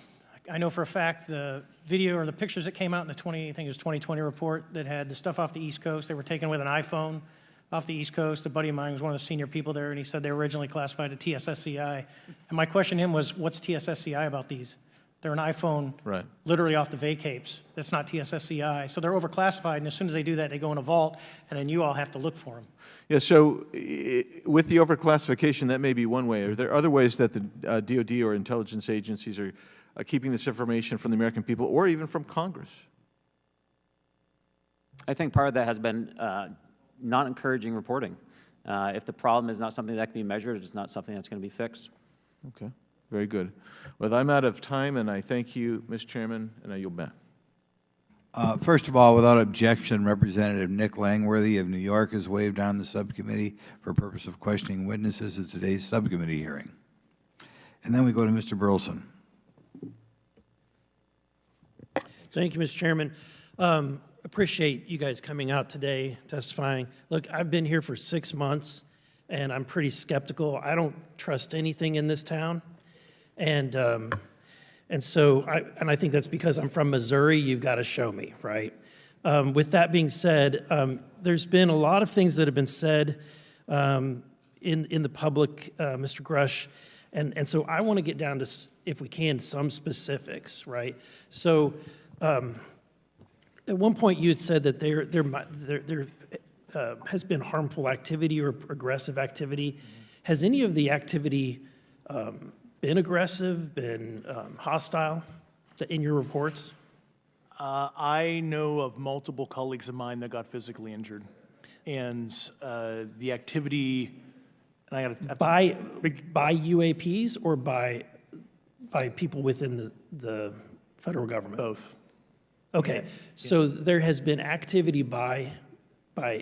I know for a fact the video or the pictures that came out in the 2020 report that had the stuff off the East Coast, they were taken with an iPhone off the East Coast. A buddy of mine was one of the senior people there, and he said they were originally classified at TSSCI. And my question to him was, what's TSSCI about these? They're an iPhone Right. literally off the vacapes. That's not TSSCI. So they're overclassified, and as soon as they do that, they go in a vault, and then you all have to look for them. Yeah, so with the overclassification, that may be one way. Are there other ways that the DOD or intelligence agencies are keeping this information from the American people or even from Congress? I think part of that has been not encouraging reporting. If the problem is not something that can be measured, it's not something that's going to be fixed. Okay, very good. Well, I'm out of time, and I thank you, Mr. Chairman, and I yield back. First of all, without objection, Representative Nick Langworthy of New York has waived on the subcommittee for purpose of questioning witnesses at today's subcommittee hearing. And then we go to Mr. Burleson. Thank you, Mr. Chairman. Appreciate you guys coming out today, testifying. Look, I've been here for 6 months, and I'm pretty skeptical. I don't trust anything in this town. And so I think that's because I'm from Missouri. You've got to show me, right? With that being said, there's been a lot of things that have been said in the public, Mr. Grush, and so I want to get down to, if we can, some specifics, right? So at one point you had said that there has been harmful activity or aggressive activity. Has any of the activity been aggressive, been hostile in your reports? I know of multiple colleagues of mine that got physically injured. And the activity, and I got by UAPs or by people within the federal government? Both. Okay, Yeah. so there has been activity by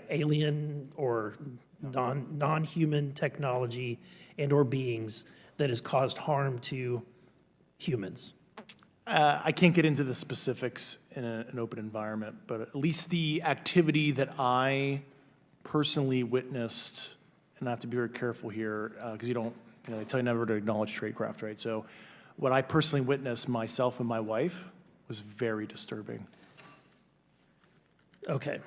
alien or non-human technology and or beings that has caused harm to humans? I can't get into the specifics in an open environment, but at least the activity that I personally witnessed, and I have to be very careful here because they tell you never to acknowledge tradecraft, right? So what I personally witnessed myself and my wife was very disturbing. Okay.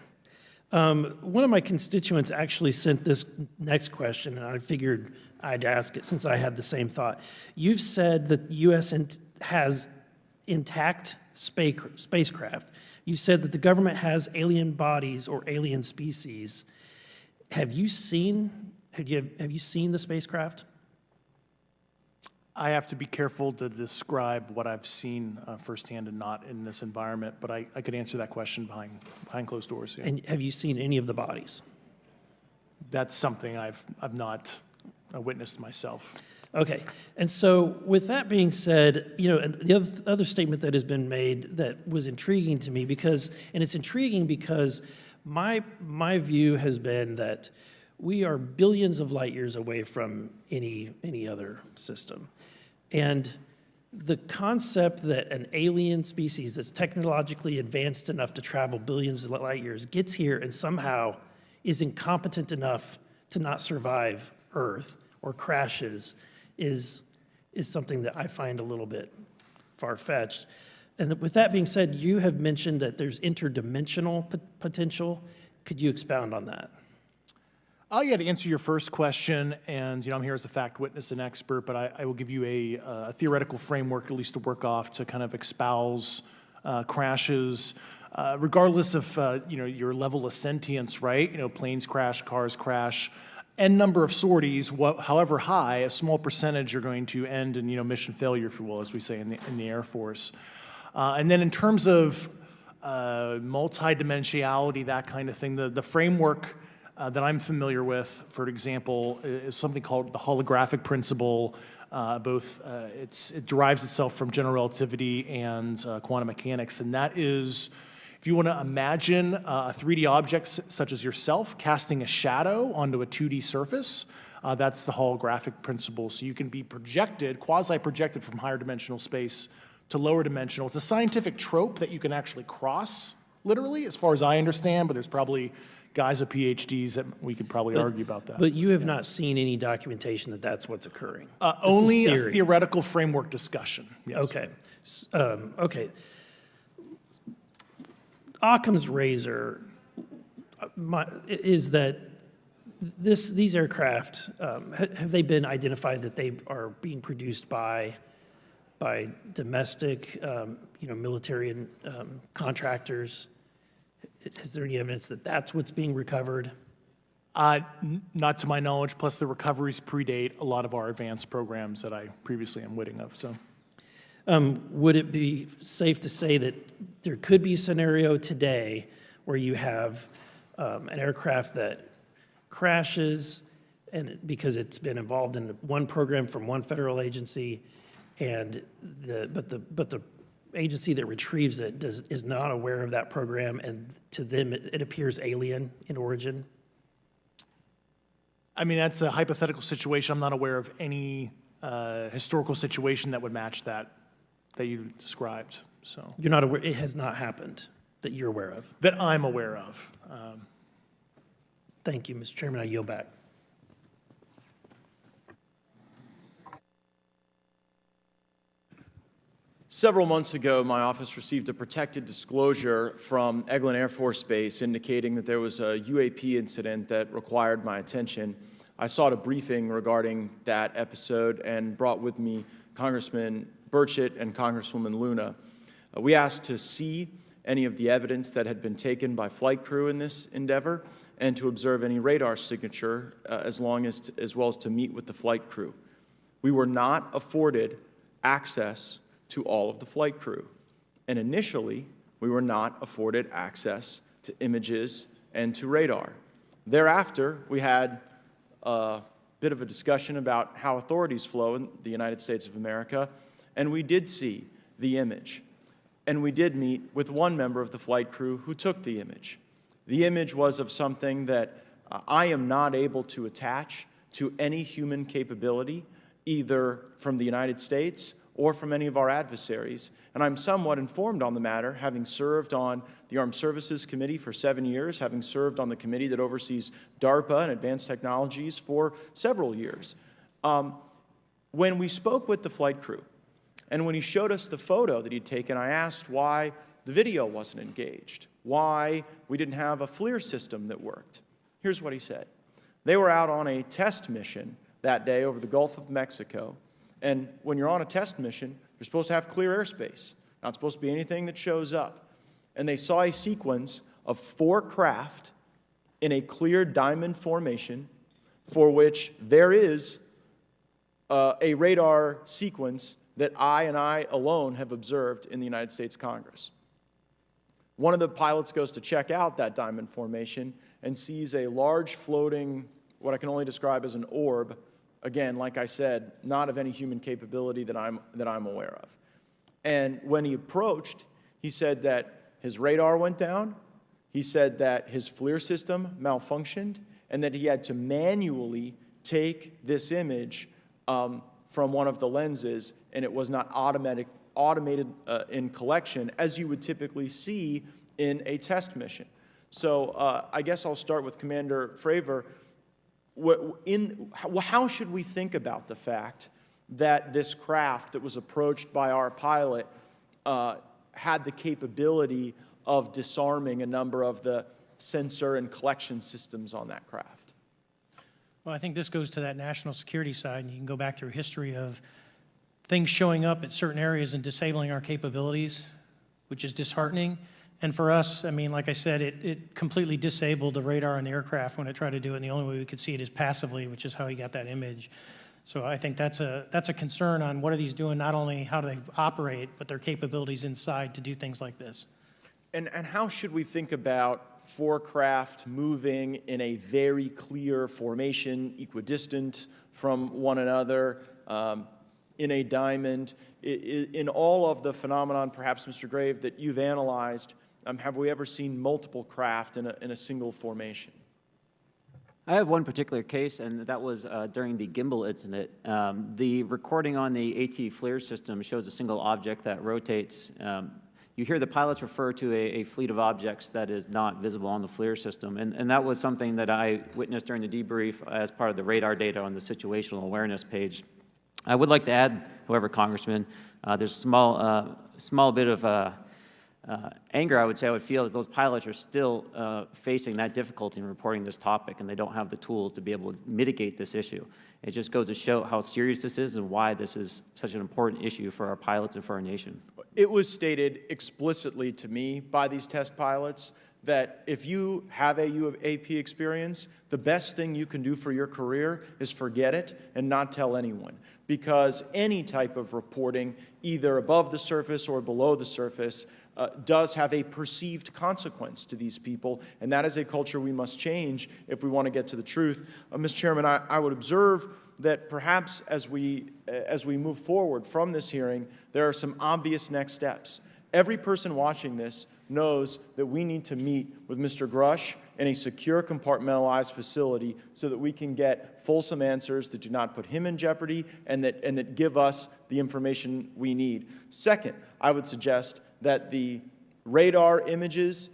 One of my constituents actually sent this next question, and I figured I'd ask it since I had the same thought. You've said that the U.S. has intact spacecraft. You said that the government has alien bodies or alien species. Have you seen the spacecraft? I have to be careful to describe what I've seen firsthand and not in this environment, but I could answer that question behind closed doors. Yeah. And have you seen any of the bodies? That's something I've not witnessed myself. Okay, and so with that being said, and the other statement that has been made that was intriguing to me it's intriguing because my view has been that we are billions of light years away from any other system. And the concept that an alien species that's technologically advanced enough to travel billions of light years gets here and somehow is incompetent enough to not survive Earth or crashes is something that I find a little bit far-fetched. And with that being said, you have mentioned that there's interdimensional potential. Could you expound on that? Yeah, to answer your first question, and I'm here as a fact witness and expert, but I will give you a theoretical framework, at least to work off, to kind of espouse crashes, regardless of your level of sentience, right? Planes crash, cars crash, n number of sorties, however high, a small percentage are going to end in mission failure, if you will, as we say in the Air Force. And then in terms of multidimensionality, that kind of thing, the framework that I'm familiar with, for example, is something called the holographic principle. It derives itself from general relativity and quantum mechanics, and that is, if you want to imagine a 3D object such as yourself casting a shadow onto a 2D surface, that's the holographic principle. So you can be projected, quasi-projected from higher dimensional space to lower dimensional. It's a scientific trope that you can actually cross, literally, as far as I understand, but there's probably guys with PhDs that we could probably argue about that. But you have not seen any documentation that that's what's occurring? Only a theoretical framework discussion, yes. Okay. Okay. Occam's razor is that these aircraft, have they been identified that they are being produced by by domestic, military and contractors? Is there any evidence that that's what's being recovered? Not to my knowledge, plus the recoveries predate a lot of our advanced programs that I previously am witting of, so. Would it be safe to say that there could be a scenario today where you have an aircraft that crashes and because it's been involved in one program from one federal agency, and but the agency that retrieves it is not aware of that program, and to them it appears alien in origin? I mean, that's a hypothetical situation. I'm not aware of any historical situation that would match that you described, so. You're not aware, it has not happened that you're aware of? That I'm aware of. Thank you, Mr. Chairman, I yield back. Several months ago, my office received a protected disclosure from Eglin Air Force Base indicating that there was a UAP incident that required my attention. I sought a briefing regarding that episode and brought with me Congressman Burchett and Congresswoman Luna. We asked to see any of the evidence that had been taken by flight crew in this endeavor and to observe any radar signature as well as to meet with the flight crew. We were not afforded access to all of the flight crew. And initially, we were not afforded access to images and to radar. Thereafter, we had a bit of a discussion about how authorities flow in the United States of America, and we did see the image. And we did meet with one member of the flight crew who took the image. The image was of something that I am not able to attach to any human capability, either from the United States or from any of our adversaries. And I'm somewhat informed on the matter, having served on the Armed Services Committee for 7 years, having served on the committee that oversees DARPA and advanced technologies for several years. When we spoke with the flight crew, and when he showed us the photo that he'd taken, I asked why the video wasn't engaged, why we didn't have a FLIR system that worked. Here's what he said. They were out on a test mission that day over the Gulf of Mexico. And when you're on a test mission, you're supposed to have clear airspace. Not supposed to be anything that shows up. And they saw a sequence of 4 craft in a clear diamond formation for which there is a radar sequence that I alone have observed in the United States Congress. One of the pilots goes to check out that diamond formation and sees a large floating, what I can only describe as an orb. Again, like I said, not of any human capability that I'm aware of. And when he approached, he said that his radar went down, he said that his FLIR system malfunctioned, and that he had to manually take this image from one of the lenses, and it was not automated in collection, as you would typically see in a test mission. So I guess I'll start with Commander Fravor. How should we think about the fact that this craft that was approached by our pilot had the capability of disarming a number of the sensor and collection systems on that craft? Well, I think this goes to that national security side, and you can go back through history of things showing up at certain areas and disabling our capabilities, which is disheartening. And for us, I mean, like I said, it completely disabled the radar on the aircraft when it tried to do it, and the only way we could see it is passively, which is how he got that image. So I think that's a concern on what are these doing, not only how do they operate, but their capabilities inside to do things like this. And how should we think about 4 craft moving in a very clear formation, equidistant from one another, in a diamond? In all of the phenomenon, perhaps, Mr. Grave, that you've analyzed, have we ever seen multiple craft in a single formation? I have one particular case, and that was during the gimbal incident. The recording on the AT FLIR system shows a single object that rotates. You hear the pilots refer to a fleet of objects that is not visible on the FLIR system, and that was something that I witnessed during the debrief as part of the radar data on the situational awareness page. I would like to add, however, Congressman, there's a small bit of anger, I would say I would feel that those pilots are still facing that difficulty in reporting this topic, and they don't have the tools to be able to mitigate this issue. It just goes to show how serious this is and why this is such an important issue for our pilots and for our nation. It was stated explicitly to me by these test pilots that if you have a UAP experience, the best thing you can do for your career is forget it and not tell anyone. Because any type of reporting, either above the surface or below the surface, does have a perceived consequence to these people, and that is a culture we must change if we want to get to the truth. Mr. Chairman, I would observe that perhaps as we move forward from this hearing, there are some obvious next steps. Every person watching this knows that we need to meet with Mr. Grush in a secure, compartmentalized facility so that we can get fulsome answers that do not put him in jeopardy and that give us the information we need. Second, I would suggest that the radar images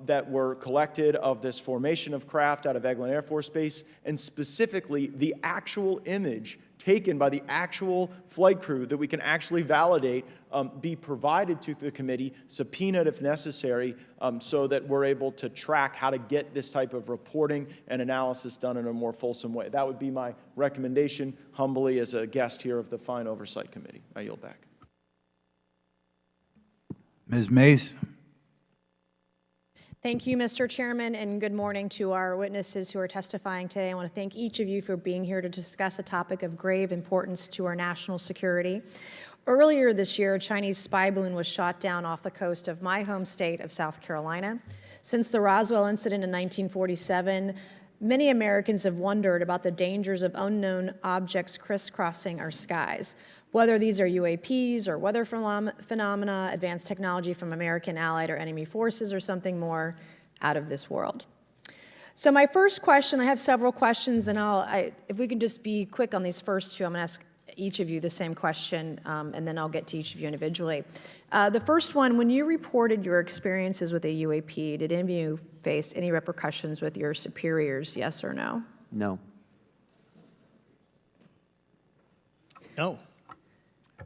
that were collected of this formation of craft out of Eglin Air Force Base, and specifically the actual image taken by the actual flight crew that we can actually validate, be provided to the committee, subpoenaed if necessary, so that we're able to track how to get this type of reporting and analysis done in a more fulsome way. That would be my recommendation, humbly, as a guest here of the Fine Oversight Committee. I yield back. Ms. Mays. Thank you, Mr. Chairman, and good morning to our witnesses who are testifying today. I want to thank each of you for being here to discuss a topic of grave importance to our national security. Earlier this year, a Chinese spy balloon was shot down off the coast of my home state of South Carolina. Since the Roswell incident in 1947, many Americans have wondered about the dangers of unknown objects crisscrossing our skies. Whether these are UAPs or weather phenomena, advanced technology from American allied or enemy forces, or something more out of this world. So my first question, I have several questions, and if we can just be quick on these first two, I'm going to ask each of you the same question, and then I'll get to each of you individually. The first one, when you reported your experiences with a UAP, did any of you face any repercussions with your superiors, yes or no? No. No.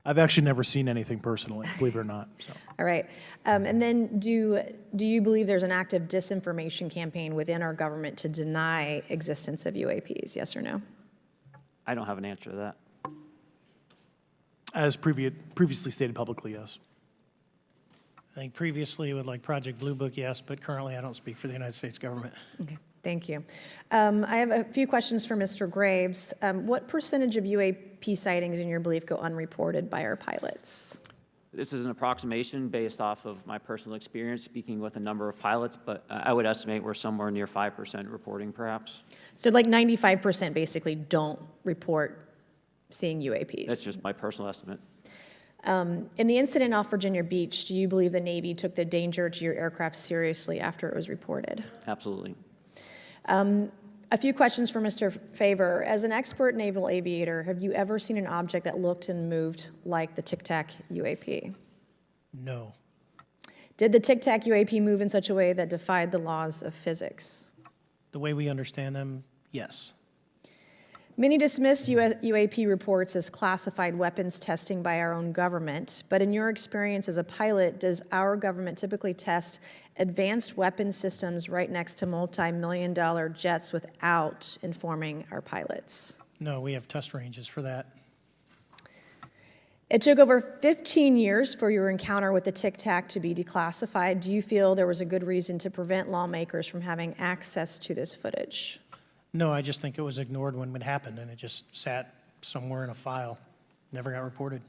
I've actually never seen anything personally, believe it or not. So. All right. And then do you believe there's an active disinformation campaign within our government to deny existence of UAPs, yes or no? I don't have an answer to that. As previously stated publicly, yes. I think previously with like Project Blue Book, yes, but currently I don't speak for the United States government. Okay, thank you. I have a few questions for Mr. Graves. What percentage of UAP sightings, in your belief, go unreported by our pilots? This is an approximation based off of my personal experience speaking with a number of pilots, but I would estimate we're somewhere near 5% reporting, perhaps. So like 95% basically don't report seeing UAPs. That's just my personal estimate. In the incident off Virginia Beach, do you believe the Navy took the danger to your aircraft seriously after it was reported? Absolutely. A few questions for Mr. Favor. As an expert naval aviator, have you ever seen an object that looked and moved like the Tic Tac UAP? No. Did the Tic Tac UAP move in such a way that defied the laws of physics? The way we understand them, yes. Many dismiss UAP reports as classified weapons testing by our own government, but in your experience as a pilot, does our government typically test advanced weapon systems right next to multi-million-dollar jets without informing our pilots? No, we have test ranges for that. It took over 15 years for your encounter with the Tic Tac to be declassified. Do you feel there was a good reason to prevent lawmakers from having access to this footage? No, I just think it was ignored when it happened, and it just sat somewhere in a file. Never got reported.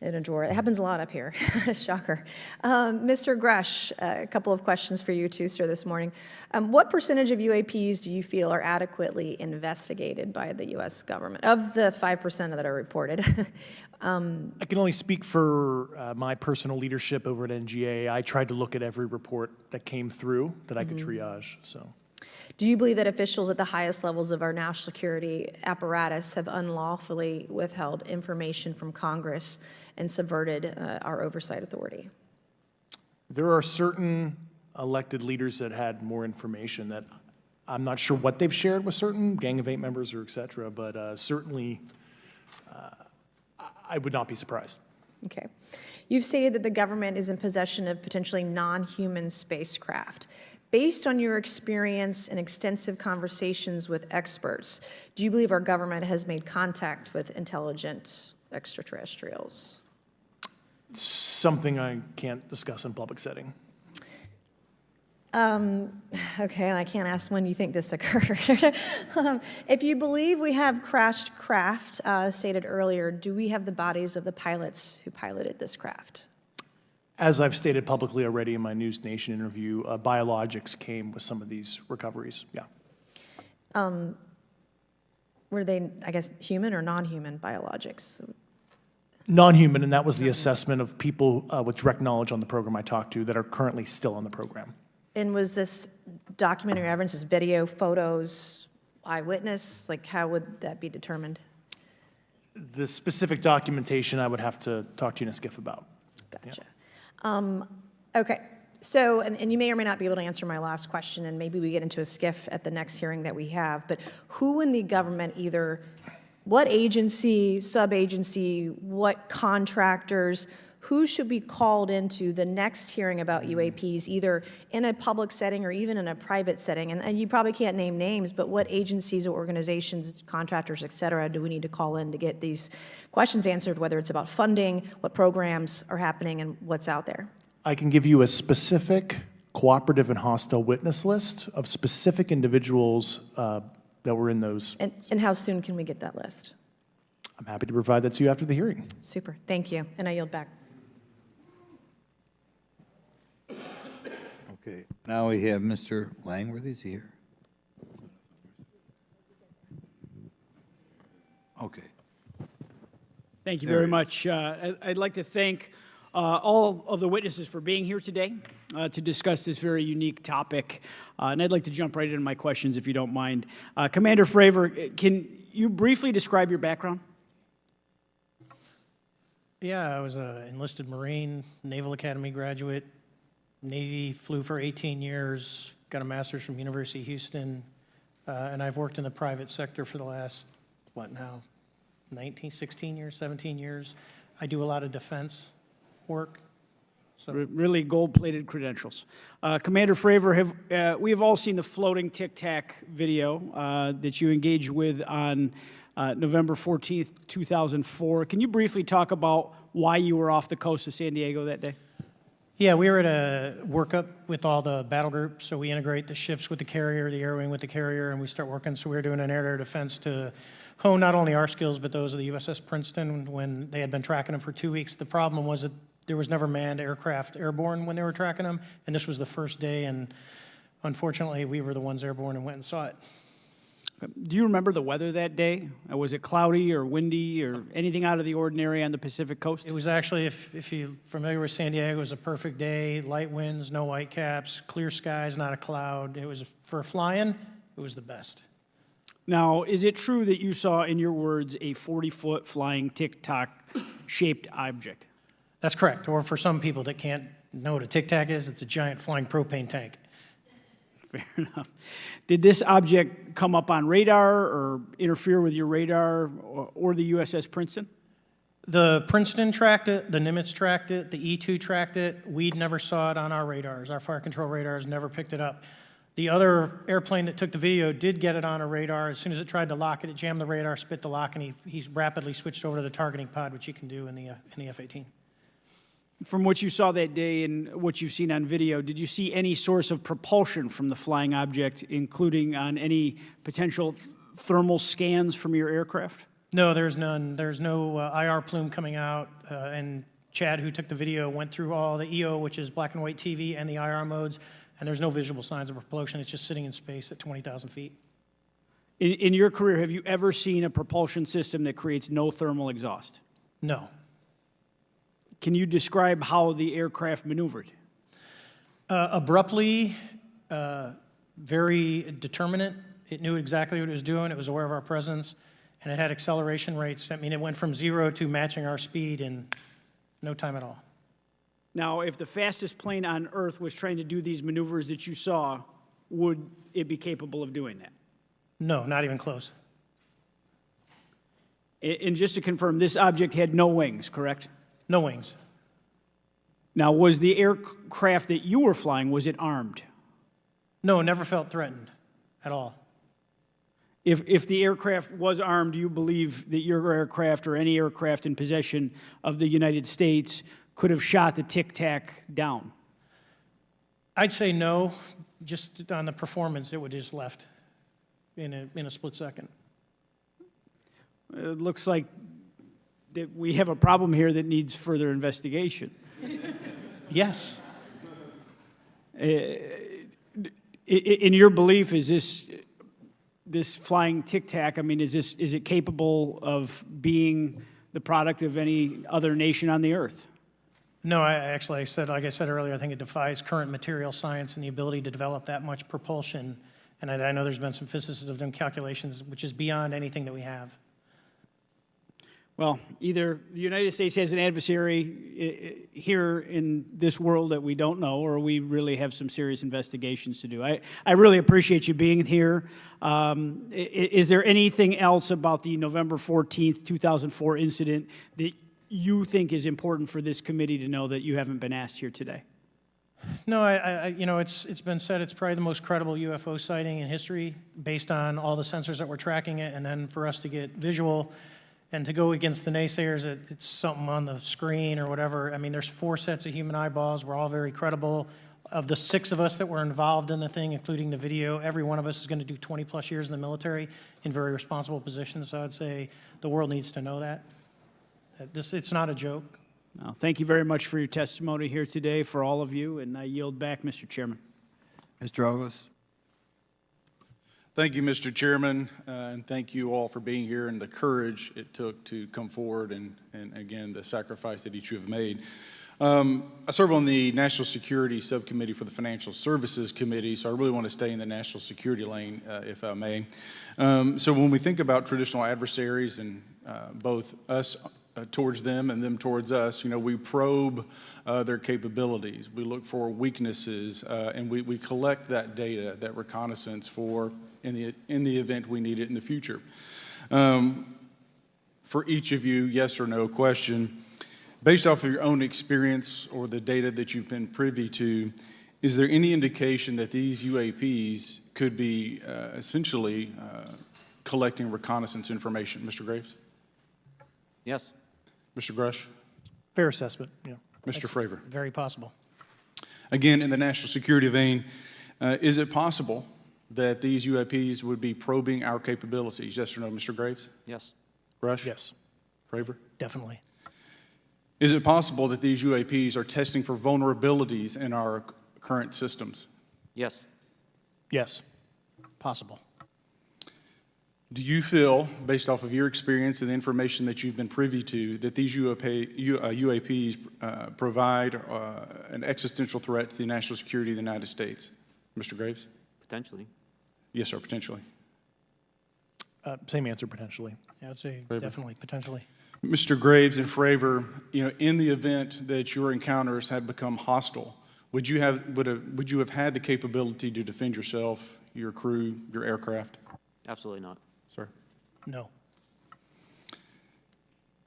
In a drawer. It happens a lot up here. Shocker. Mr. Grush, a couple of questions for you too, sir, this morning. What percentage of UAPs do you feel are adequately investigated by the U.S. government, of the 5% that are reported? I can only speak for my personal leadership over at NGA. I tried to look at every report that came through that I could triage. So. Do you believe that officials at the highest levels of our national security apparatus have unlawfully withheld information from Congress and subverted our oversight authority? There are certain elected leaders that had more information that I'm not sure what they've shared with certain Gang of Eight members or et cetera, but certainly I would not be surprised. Okay. You've stated that the government is in possession of potentially non-human spacecraft. Based on your experience and extensive conversations with experts, do you believe our government has made contact with intelligent extraterrestrials? Something I can't discuss in public setting. Okay, I can't ask when you think this occurred. If you believe we have crashed craft, stated earlier, do we have the bodies of the pilots who piloted this craft? As I've stated publicly already in my News Nation interview, biologics came with some of these recoveries, yeah. Were they, I guess, human or non-human biologics? Non-human, and that was the assessment of people with direct knowledge on the program I talked to that are currently still on the program. And was this documentary evidence, this video, photos, eyewitness? Like, how would that be determined? The specific documentation I would have to talk to you in a skiff about. Gotcha. Yeah. Okay. So, and you may or may not be able to answer my last question, and maybe we get into a skiff at the next hearing that we have, but who in the government, either what agency, sub-agency, what contractors, who should be called into the next hearing about UAPs, either in a public setting or even in a private setting? And you probably can't name names, but what agencies or organizations, contractors, et cetera, do we need to call in to get these questions answered, whether it's about funding, what programs are happening, and what's out there? I can give you a specific cooperative and hostile witness list of specific individuals that were in those. And how soon can we get that list? I'm happy to provide that to you after the hearing. Super. Thank you. And I yield back. Okay, now we have Mr. Langworthy. Is he here? Okay. Thank you very much. I'd like to thank all of the witnesses for being here today to discuss this very unique topic. And I'd like to jump right into my questions, if you don't mind. Commander Fravor, can you briefly describe your background? Yeah, I was an enlisted Marine, Naval Academy graduate, Navy, flew for 18 years, got a master's from University of Houston, and I've worked in the private sector for the last, 16 years, 17 years. I do a lot of defense work. So. Really gold-plated credentials. Commander Fravor, we have all seen the floating Tic Tac video that you engaged with on November 14th, 2004. Can you briefly talk about why you were off the coast of San Diego that day? Yeah, we were at a workup with all the battle groups, so we integrate the ships with the carrier, the air wing with the carrier, and we start working. So we were doing an air-to-air defense to hone not only our skills, but those of the USS Princeton when they had been tracking them for 2 weeks. The problem was that there was never manned aircraft airborne when they were tracking them, and this was the first day, and unfortunately, we were the ones airborne and went and saw it. Do you remember the weather that day? Was it cloudy or windy or anything out of the ordinary on the Pacific coast? It was actually, if you're familiar with San Diego, it was a perfect day, light winds, no whitecaps, clear skies, not a cloud. It was, for flying, it was the best. Now, is it true that you saw, in your words, a 40-foot flying tic-tac-shaped object? That's correct. Or for some people that can't know what a tic-tac is, it's a giant flying propane tank. Fair enough. Did this object come up on radar or interfere with your radar or the USS Princeton? The Princeton tracked it, the Nimitz tracked it, the E-2 tracked it. We never saw it on our radars. Our fire control radars never picked it up. The other airplane that took the video did get it on a radar. As soon as it tried to lock it, it jammed the radar, spit the lock, and he rapidly switched over to the targeting pod, which you can do in the F-18. From what you saw that day and what you've seen on video, did you see any source of propulsion from the flying object, including on any potential thermal scans from your aircraft? No, there's none. There's no IR plume coming out, and Chad, who took the video, went through all the EO, which is black and white TV, and the IR modes, and there's no visible signs of propulsion. It's just sitting in space at 20,000 feet. In your career, have you ever seen a propulsion system that creates no thermal exhaust? No. Can you describe how the aircraft maneuvered? Abruptly, very determinate. It knew exactly what it was doing. It was aware of our presence, and it had acceleration rates. I mean, it went from 0 to matching our speed in no time at all. Now, if the fastest plane on Earth was trying to do these maneuvers that you saw, would it be capable of doing that? No, not even close. And just to confirm, this object had no wings, correct? No wings. Now, was the aircraft that you were flying, was it armed? No, never felt threatened at all. If the aircraft was armed, do you believe that your aircraft or any aircraft in possession of the United States could have shot the Tic Tac down? I'd say no. Just on the performance, it would just left in a split second. It looks like that we have a problem here that needs further investigation. Yes. In your belief, is this flying Tic Tac, I mean, is it capable of being the product of any other nation on the earth? No, like I said earlier, I think it defies current material science and the ability to develop that much propulsion. And I know there's been some physicists who have done calculations, which is beyond anything that we have. Well, either the United States has an adversary here in this world that we don't know, or we really have some serious investigations to do. I really appreciate you being here. Is there anything else about the November 14th, 2004 incident that you think is important for this committee to know that you haven't been asked here today? No, it's been said it's probably the most credible UFO sighting in history based on all the sensors that were tracking it, and then for us to get visual and to go against the naysayers that it's something on the screen or whatever. I mean, there's 4 sets of human eyeballs. We're all very credible. Of the 6 of us that were involved in the thing, including the video, every one of us is going to do 20-plus years in the military in very responsible positions. So I'd say the world needs to know that. It's not a joke. Well, thank you very much for your testimony here today for all of you, and I yield back, Mr. Chairman. Mr. Douglas. Thank you, Mr. Chairman, and thank you all for being here and the courage it took to come forward and again, the sacrifice that each of you have made. I serve on the National Security Subcommittee for the Financial Services Committee, so I really want to stay in the national security lane, if I may. So when we think about traditional adversaries and both us towards them and them towards us, we probe their capabilities. We look for weaknesses, and we collect that data, that reconnaissance for in the event we need it in the future. For each of you, yes or no question, based off of your own experience or the data that you've been privy to, is there any indication that these UAPs could be essentially collecting reconnaissance information? Mr. Graves? Yes. Mr. Grush? Fair assessment, yeah. Mr. Fravor? Very possible. Again, in the national security vein, is it possible that these UAPs would be probing our capabilities? Yes or no, Mr. Graves? Yes. Grush? Yes. Fravor? Definitely. Is it possible that these UAPs are testing for vulnerabilities in our current systems? Yes. Yes. Possible. Do you feel, based off of your experience and the information that you've been privy to, that these UAPs provide an existential threat to the national security of the United States? Mr. Graves? Potentially. Yes, sir, potentially. Same answer, potentially. Yeah, I'd say Fravor? definitely, potentially. Mr. Graves and Fravor, in the event that your encounters had become hostile, would you have had the capability to defend yourself, your crew, your aircraft? Absolutely not. Sir? No.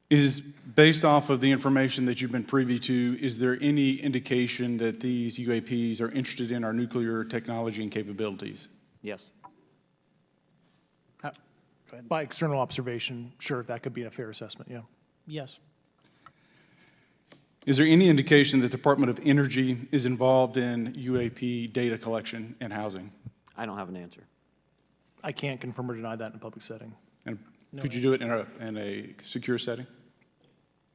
Is, based off of the information that you've been privy to, is there any indication that these UAPs are interested in our nuclear technology and capabilities? Yes. By external observation, sure, that could be a fair assessment, yeah. Yes. Is there any indication that the Department of Energy is involved in UAP data collection and housing? I don't have an answer. I can't confirm or deny that in a public setting. And could you do it in a secure setting?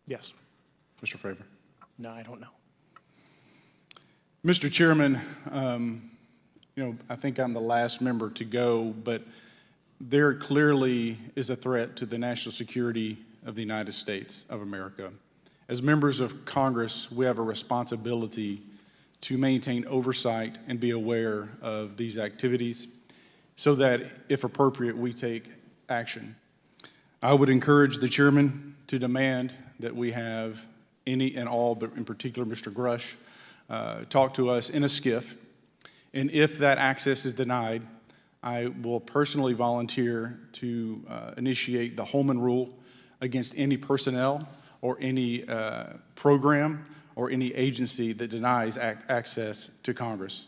Yes. Mr. Fravor? No, I don't know. Mr. Chairman, I think I'm the last member to go, but there clearly is a threat to the national security of the United States of America. As members of Congress, we have a responsibility to maintain oversight and be aware of these activities so that, if appropriate, we take action. I would encourage the chairman to demand that we have any and all, but in particular Mr. Grush, talk to us in a skiff. And if that access is denied, I will personally volunteer to initiate the Holman Rule against any personnel or any program or any agency that denies access to Congress.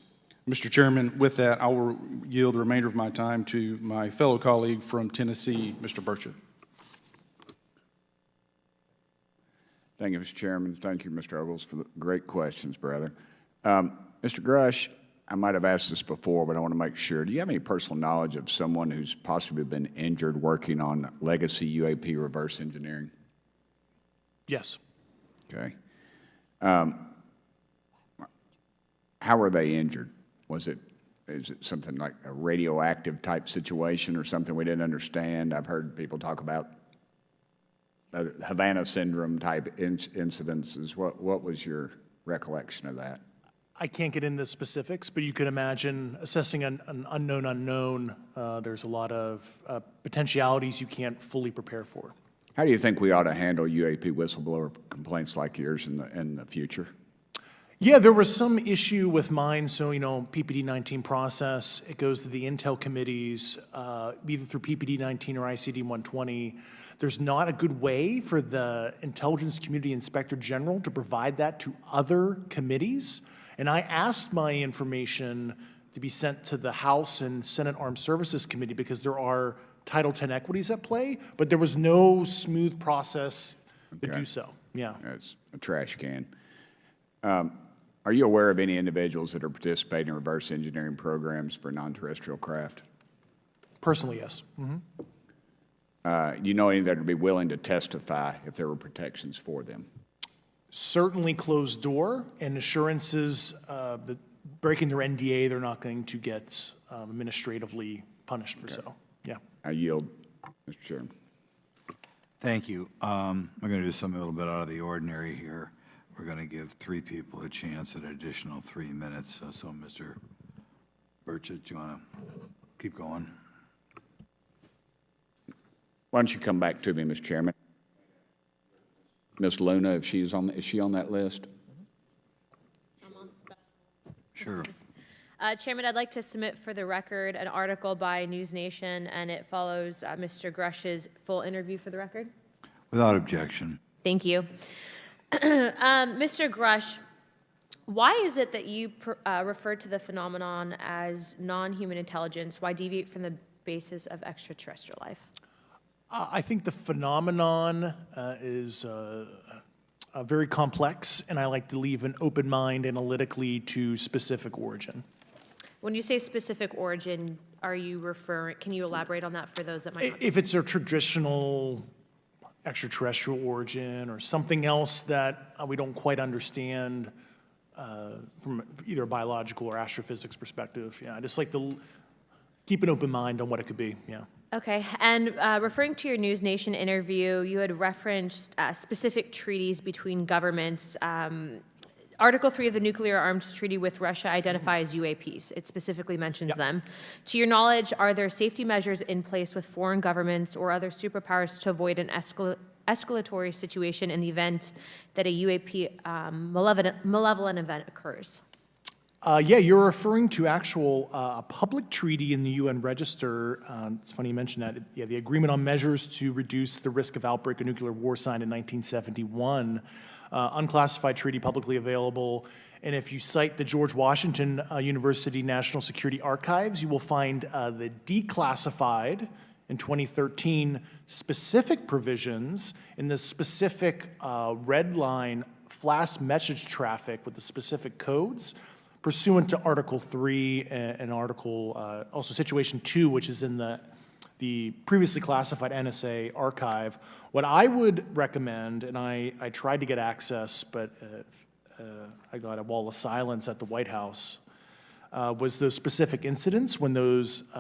Mr. Chairman, with that, I will yield the remainder of my time to my fellow colleague from Tennessee, Mr. Burchett. Thank you, Mr. Chairman. Thank you, Mr. Ogles, for the great questions, brother. Mr. Grush, I might have asked this before, but I want to make sure. Do you have any personal knowledge of someone who's possibly been injured working on legacy UAP reverse engineering? Yes. Okay. How were they injured? Is it something like a radioactive type situation or something we didn't understand? I've heard people talk about Havana syndrome type incidences. What was your recollection of that? I can't get into specifics, but you can imagine assessing an unknown unknown. There's a lot of potentialities you can't fully prepare for. How do you think we ought to handle UAP whistleblower complaints like yours in the future? Yeah, there was some issue with mine. So, PPD 19 process, it goes to the Intel committees, either through PPD 19 or ICD 120. There's not a good way for the Intelligence Community Inspector General to provide that to other committees. And I asked my information to be sent to the House and Senate Armed Services Committee because there are Title X equities at play, but there was no smooth process to do so. Yeah. It's a trash can. Are you aware of any individuals that are participating in reverse engineering programs for non-terrestrial craft? Personally, yes. Do you know any that would be willing to testify if there were protections for them? Certainly closed door and assurances that breaking their NDA, they're not going to get administratively punished for so. Yeah. I yield, Mr. Chairman. Thank you. I'm going to do something a little bit out of the ordinary here. We're going to give 3 people a chance at an additional 3 minutes. So Mr. Burchett, do you want to keep going? Why don't you come back to me, Mr. Chairman? Ms. Luna, if she's on, is she on that list? Sure. Chairman, I'd like to submit for the record an article by News Nation, and it follows Mr. Grush's full interview for the record. Without objection. Thank you. Mr. Grush, why is it that you refer to the phenomenon as non-human intelligence? Why deviate from the basis of extraterrestrial life? I think the phenomenon is very complex, and I like to leave an open mind analytically to specific origin. When you say specific origin, are you referring, can you elaborate on that for those that might not? If it's a traditional extraterrestrial origin or something else that we don't quite understand from either a biological or astrophysics perspective, yeah, I just like to keep an open mind on what it could be, yeah. Okay, and referring to your News Nation interview, you had referenced specific treaties between governments. Article 3 of the Nuclear Arms Treaty with Russia identifies UAPs. It specifically mentions them. To your knowledge, are there safety measures in place with foreign governments or other superpowers to avoid an escalatory situation in the event that a UAP malevolent event occurs? Yeah, you're referring to actual public treaty in the UN Register. It's funny you mentioned that. Yeah, the Agreement on Measures to Reduce the Risk of Outbreak of Nuclear War signed in 1971. Unclassified treaty publicly available. And if you cite the George Washington University National Security Archives, you will find the declassified in 2013 specific provisions in the specific red line flash message traffic with the specific codes pursuant to Article 3 and Article, also Situation 2, which is in the previously classified NSA archive. What I would recommend, and I tried to get access, but I got a wall of silence at the White House, was those specific incidents when those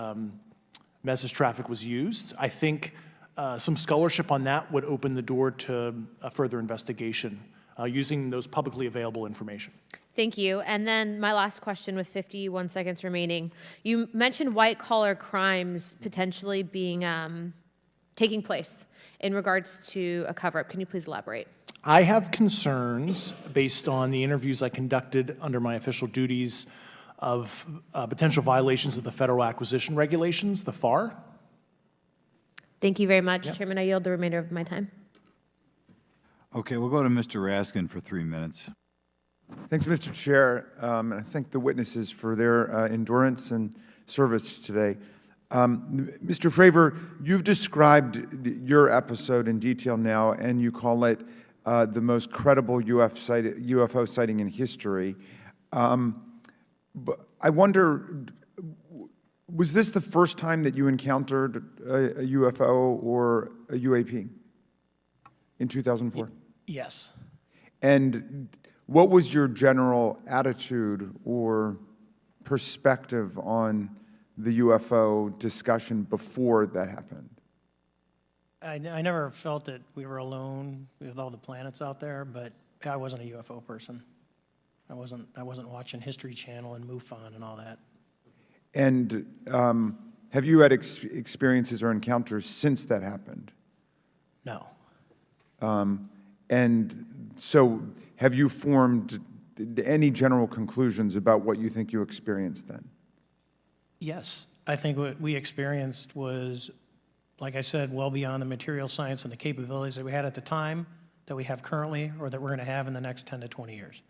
message traffic was used. I think some scholarship on that would open the door to a further investigation using those publicly available information. Thank you. And then my last question with 51 seconds remaining. You mentioned white-collar crimes potentially being taking place in regards to a cover-up. Can you please elaborate? I have concerns based on the interviews I conducted under my official duties of potential violations of the Federal Acquisition Regulations, the FAR. Thank you very much, Chairman. I yield the remainder of my time. Okay, we'll go to Mr. Raskin for 3 minutes. Thanks, Mr. Chair, and I thank the witnesses for their endurance and service today. Mr. Fravor, you've described your episode in detail now, and you call it the most credible UFO sighting in history. But I wonder, was this the first time that you encountered a UFO or a UAP in 2004? Yes. And what was your general attitude or perspective on the UFO discussion before that happened? I never felt that we were alone with all the planets out there, but I wasn't a UFO person. I wasn't watching History Channel and MUFON and all that. And have you had experiences or encounters since that happened? No. And so have you formed any general conclusions about what you think you experienced then? Yes. I think what we experienced was, like I said, well beyond the material science and the capabilities that we had at the time, that we have currently, or that we're going to have in the next 10 to 20 years.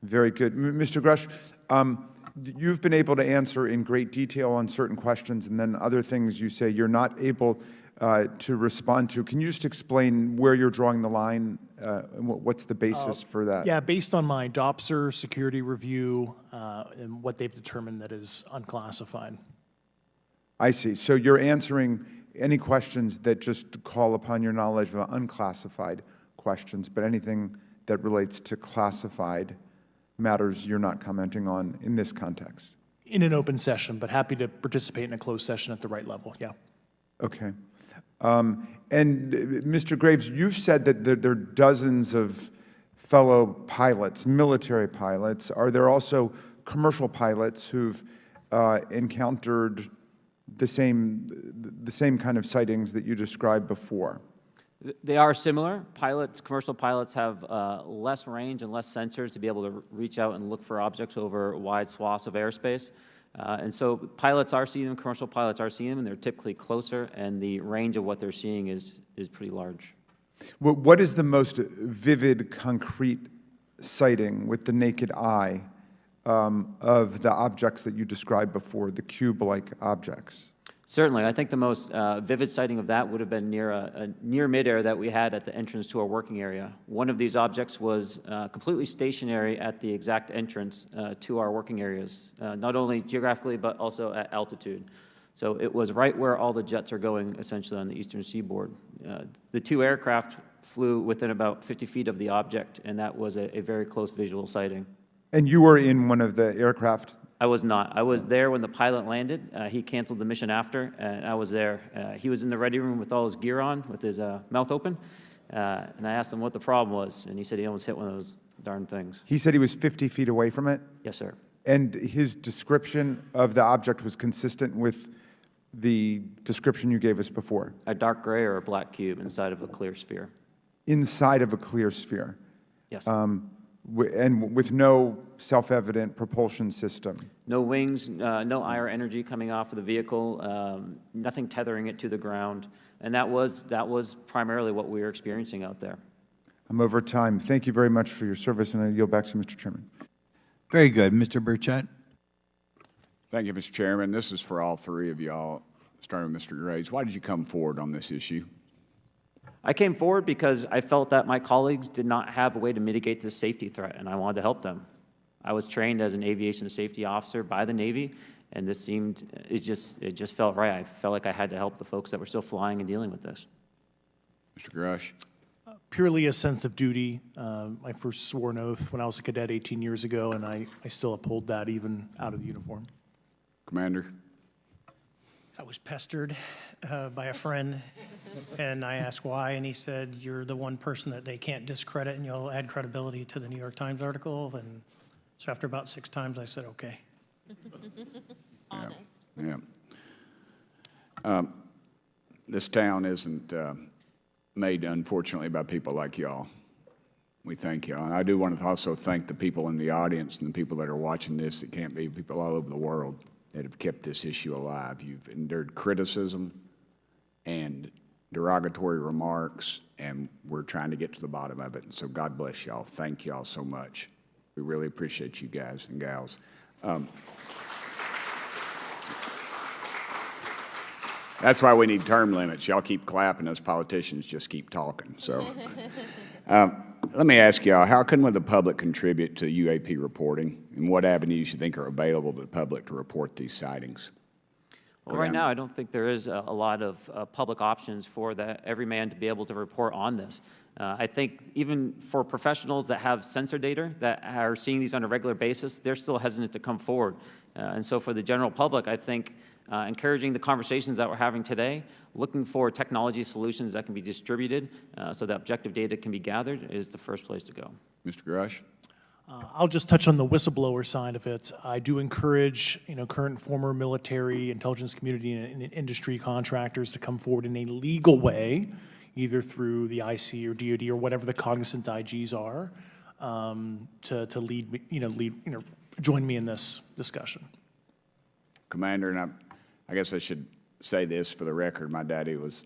Very good. Mr. Grush, you've been able to answer in great detail on certain questions, and then other things you say you're not able to respond to. Can you just explain where you're drawing the line and what's the basis for that? Yeah, based on my DOPSR security review and what they've determined that is unclassified. I see. So you're answering any questions that just call upon your knowledge of unclassified questions, but anything that relates to classified matters you're not commenting on in this context? In an open session, but happy to participate in a closed session at the right level, yeah. Okay. And Mr. Graves, you've said that there are dozens of fellow pilots, military pilots. Are there also commercial pilots who've encountered the same kind of sightings that you described before? They are similar. Commercial pilots have less range and less sensors to be able to reach out and look for objects over wide swaths of airspace. And so pilots are seeing them, commercial pilots are seeing them, and they're typically closer, and the range of what they're seeing is pretty large. What is the most vivid, concrete sighting with the naked eye of the objects that you described before, the cube-like objects? Certainly. I think the most vivid sighting of that would have been near midair that we had at the entrance to our working area. One of these objects was completely stationary at the exact entrance to our working areas, not only geographically but also at altitude. So it was right where all the jets are going, essentially, on the eastern seaboard. The two aircraft flew within about 50 feet of the object, and that was a very close visual sighting. And you were in one of the aircraft? I was not. I was there when the pilot landed. He canceled the mission after, and I was there. He was in the ready room with all his gear on, with his mouth open, and I asked him what the problem was, and he said he almost hit one of those darn things. He said he was 50 feet away from it? Yes, sir. And his description of the object was consistent with the description you gave us before? A dark gray or a black cube inside of a clear sphere. Inside of a clear sphere? Yes. And with no self-evident propulsion system? No wings, no IR energy coming off of the vehicle, nothing tethering it to the ground, and that was primarily what we were experiencing out there. I'm over time. Thank you very much for your service, and I yield back to Mr. Chairman. Very good. Mr. Burchett? Thank you, Mr. Chairman. This is for all three of y'all, starting with Mr. Graves. Why did you come forward on this issue? I came forward because I felt that my colleagues did not have a way to mitigate this safety threat, and I wanted to help them. I was trained as an aviation safety officer by the Navy, and this it just felt right. I felt like I had to help the folks that were still flying and dealing with this. Mr. Grush? Purely a sense of duty. I first swore an oath when I was a cadet 18 years ago, and I still uphold that even out of the uniform. Commander? I was pestered by a friend, and I asked why, and he said, "You're the one person that they can't discredit, and you'll add credibility to the New York Times article." And so after about 6 times, I said, "Okay." Honest. Yeah. This town isn't made, unfortunately, by people like y'all. We thank y'all. And I do want to also thank the people in the audience and the people that are watching this that can't be, people all over the world that have kept this issue alive. You've endured criticism and derogatory remarks, and we're trying to get to the bottom of it. And so God bless y'all. Thank y'all so much. We really appreciate you guys and gals. That's why we need term limits. Y'all keep clapping, us politicians just keep talking. So let me ask y'all, how can the public contribute to UAP reporting, and what avenues you think are available to the public to report these sightings? Well, right now, I don't think there is a lot of public options for every man to be able to report on this. I think even for professionals that have sensor data that are seeing these on a regular basis, they're still hesitant to come forward. And so for the general public, I think encouraging the conversations that we're having today, looking for technology solutions that can be distributed so that objective data can be gathered is the first place to go. Mr. Grush? I'll just touch on the whistleblower side of it. I do encourage, current and former military, intelligence community, and industry contractors to come forward in a legal way, either through the IC or DoD or whatever the cognizant IGs are, to lead, join me in this discussion. Commander, and I guess I should say this for the record. My daddy was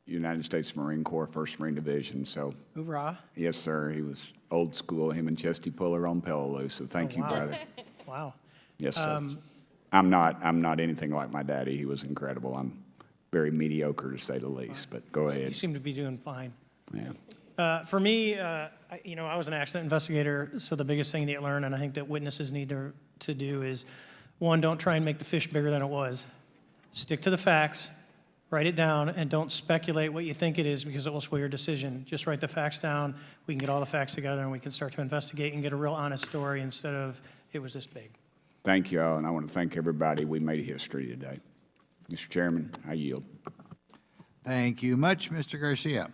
United States Marine Corps, 1st Marine Division, so. Hoorah. Yes, sir. He was old school, him and Chesty Puller on Peleliu, so thank you, wow. brother. Wow. Yes, sir. I'm not anything like my daddy. He was incredible. I'm very mediocre, to say the least, but go ahead. You seem to be doing fine. Yeah. For me, I was an accident investigator, so the biggest thing that you learn, and I think that witnesses need to do is, one, don't try and make the fish bigger than it was. Stick to the facts, write it down, and don't speculate what you think it is because it will sway your decision. Just write the facts down. We can get all the facts together and we can start to investigate and get a real honest story instead of it was this big. Thank you all, and I want to thank everybody. We made history today. Mr. Chairman, I yield. Thank you much, Mr. Garcia.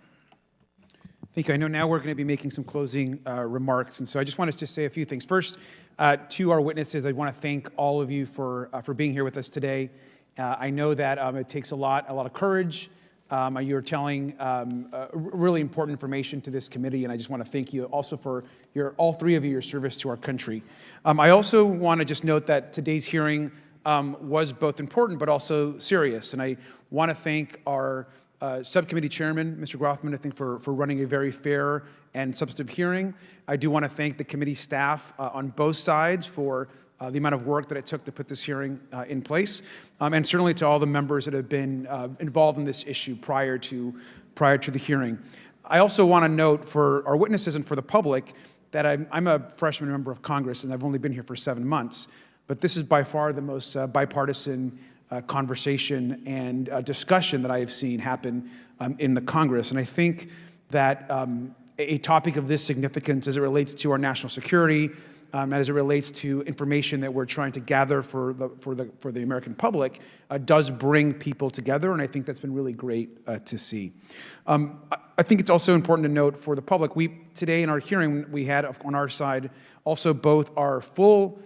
Thank you. I know now we're going to be making some closing remarks, and so I just wanted to say a few things. First, to our witnesses, I want to thank all of you for being here with us today. I know that it takes a lot of courage. You're telling really important information to this committee, and I just want to thank you also for all three of you, your service to our country. I also want to just note that today's hearing was both important but also serious, and I want to thank our subcommittee chairman, Mr. Grothman, I think for running a very fair and substantive hearing. I do want to thank the committee staff on both sides for the amount of work that it took to put this hearing in place, and certainly to all the members that have been involved in this issue prior to the hearing. I also want to note for our witnesses and for the public that I'm a freshman member of Congress, and I've only been here for 7 months, but this is by far the most bipartisan conversation and discussion that I have seen happen in the Congress. And I think that a topic of this significance as it relates to our national security, as it relates to information that we're trying to gather for the American public, does bring people together, and I think that's been really great to see. I think it's also important to note for the public, today in our hearing, we had on our side also both our full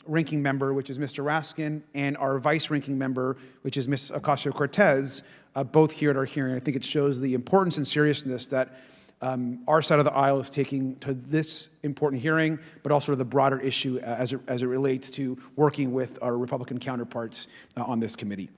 ranking member, which is Mr. Raskin, and our vice ranking member, which is Ms. Ocasio-Cortez, both here at our hearing. I think it shows the importance and seriousness that our side of the aisle is taking to this important hearing, but also to the broader issue as it relates to working with our Republican counterparts on this committee.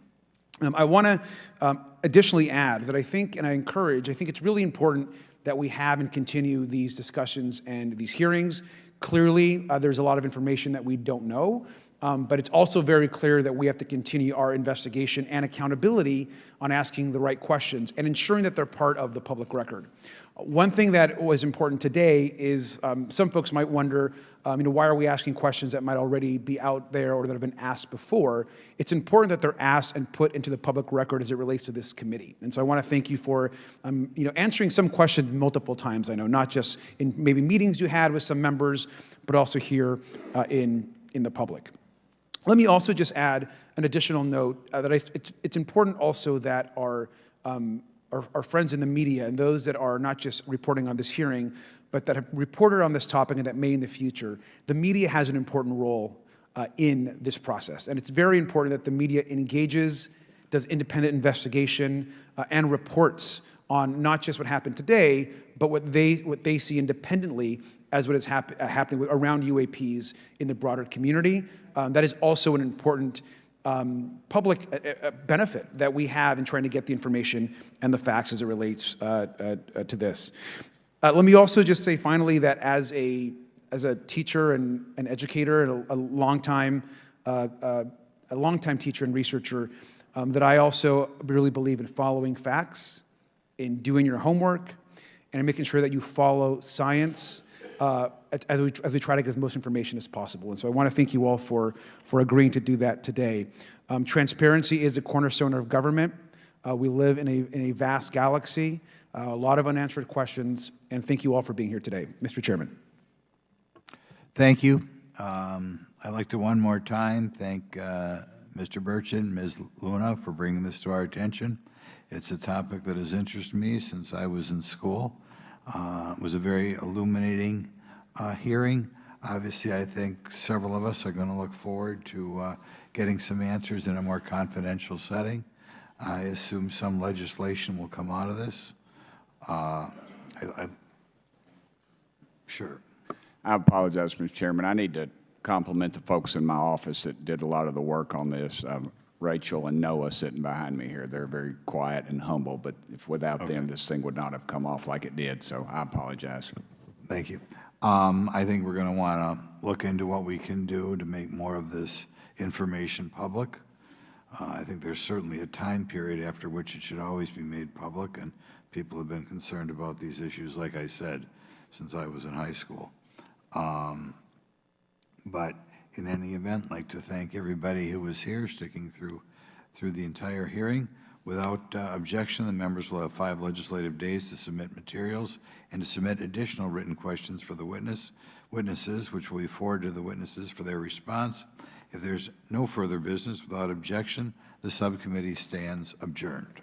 I want to additionally add that I think it's really important that we have and continue these discussions and these hearings. Clearly, there's a lot of information that we don't know, but it's also very clear that we have to continue our investigation and accountability on asking the right questions and ensuring that they're part of the public record. One thing that was important today is some folks might wonder, why are we asking questions that might already be out there or that have been asked before? It's important that they're asked and put into the public record as it relates to this committee. And so I want to thank you for, answering some questions multiple times. I know, not just in maybe meetings you had with some members, but also here in the public. Let me also just add an additional note that it's important also that our friends in the media and those that are not just reporting on this hearing, but that have reported on this topic and that may in the future, the media has an important role in this process. And it's very important that the media engages, does independent investigation, and reports on not just what happened today, but what they see independently as what is happening around UAPs in the broader community. That is also an important public benefit that we have in trying to get the information and the facts as it relates to this. Let me also just say finally that as a teacher and an educator and a longtime teacher and researcher, that I also really believe in following facts, in doing your homework, and in making sure that you follow science as we try to get as most information as possible. And so I want to thank you all for agreeing to do that today. Transparency is a cornerstone of government. We live in a vast galaxy, a lot of unanswered questions, and thank you all for being here today. Mr. Chairman. Thank you. I'd like to one more time thank Mr. Burchett and Ms. Luna for bringing this to our attention. It's a topic that has interested me since I was in school. It was a very illuminating hearing. Obviously, I think several of us are going to look forward to getting some answers in a more confidential setting. I assume some legislation will come out of this. Sure. I apologize, Mr. Chairman. I need to compliment the folks in my office that did a lot of the work on this. Rachel and Noah sitting behind me here. They're very quiet and humble, but if without them, this thing would not have come off like it did, so I apologize. Thank you. I think we're going to want to look into what we can do to make more of this information public. I think there's certainly a time period after which it should always be made public, and people have been concerned about these issues, like I said, since I was in high school. But in any event, I'd like to thank everybody who was here, sticking through the entire hearing. Without objection, the members will have 5 legislative days to submit materials and to submit additional written questions for the witnesses, which will be forwarded to the witnesses for their response. If there's no further business, without objection, the subcommittee stands adjourned.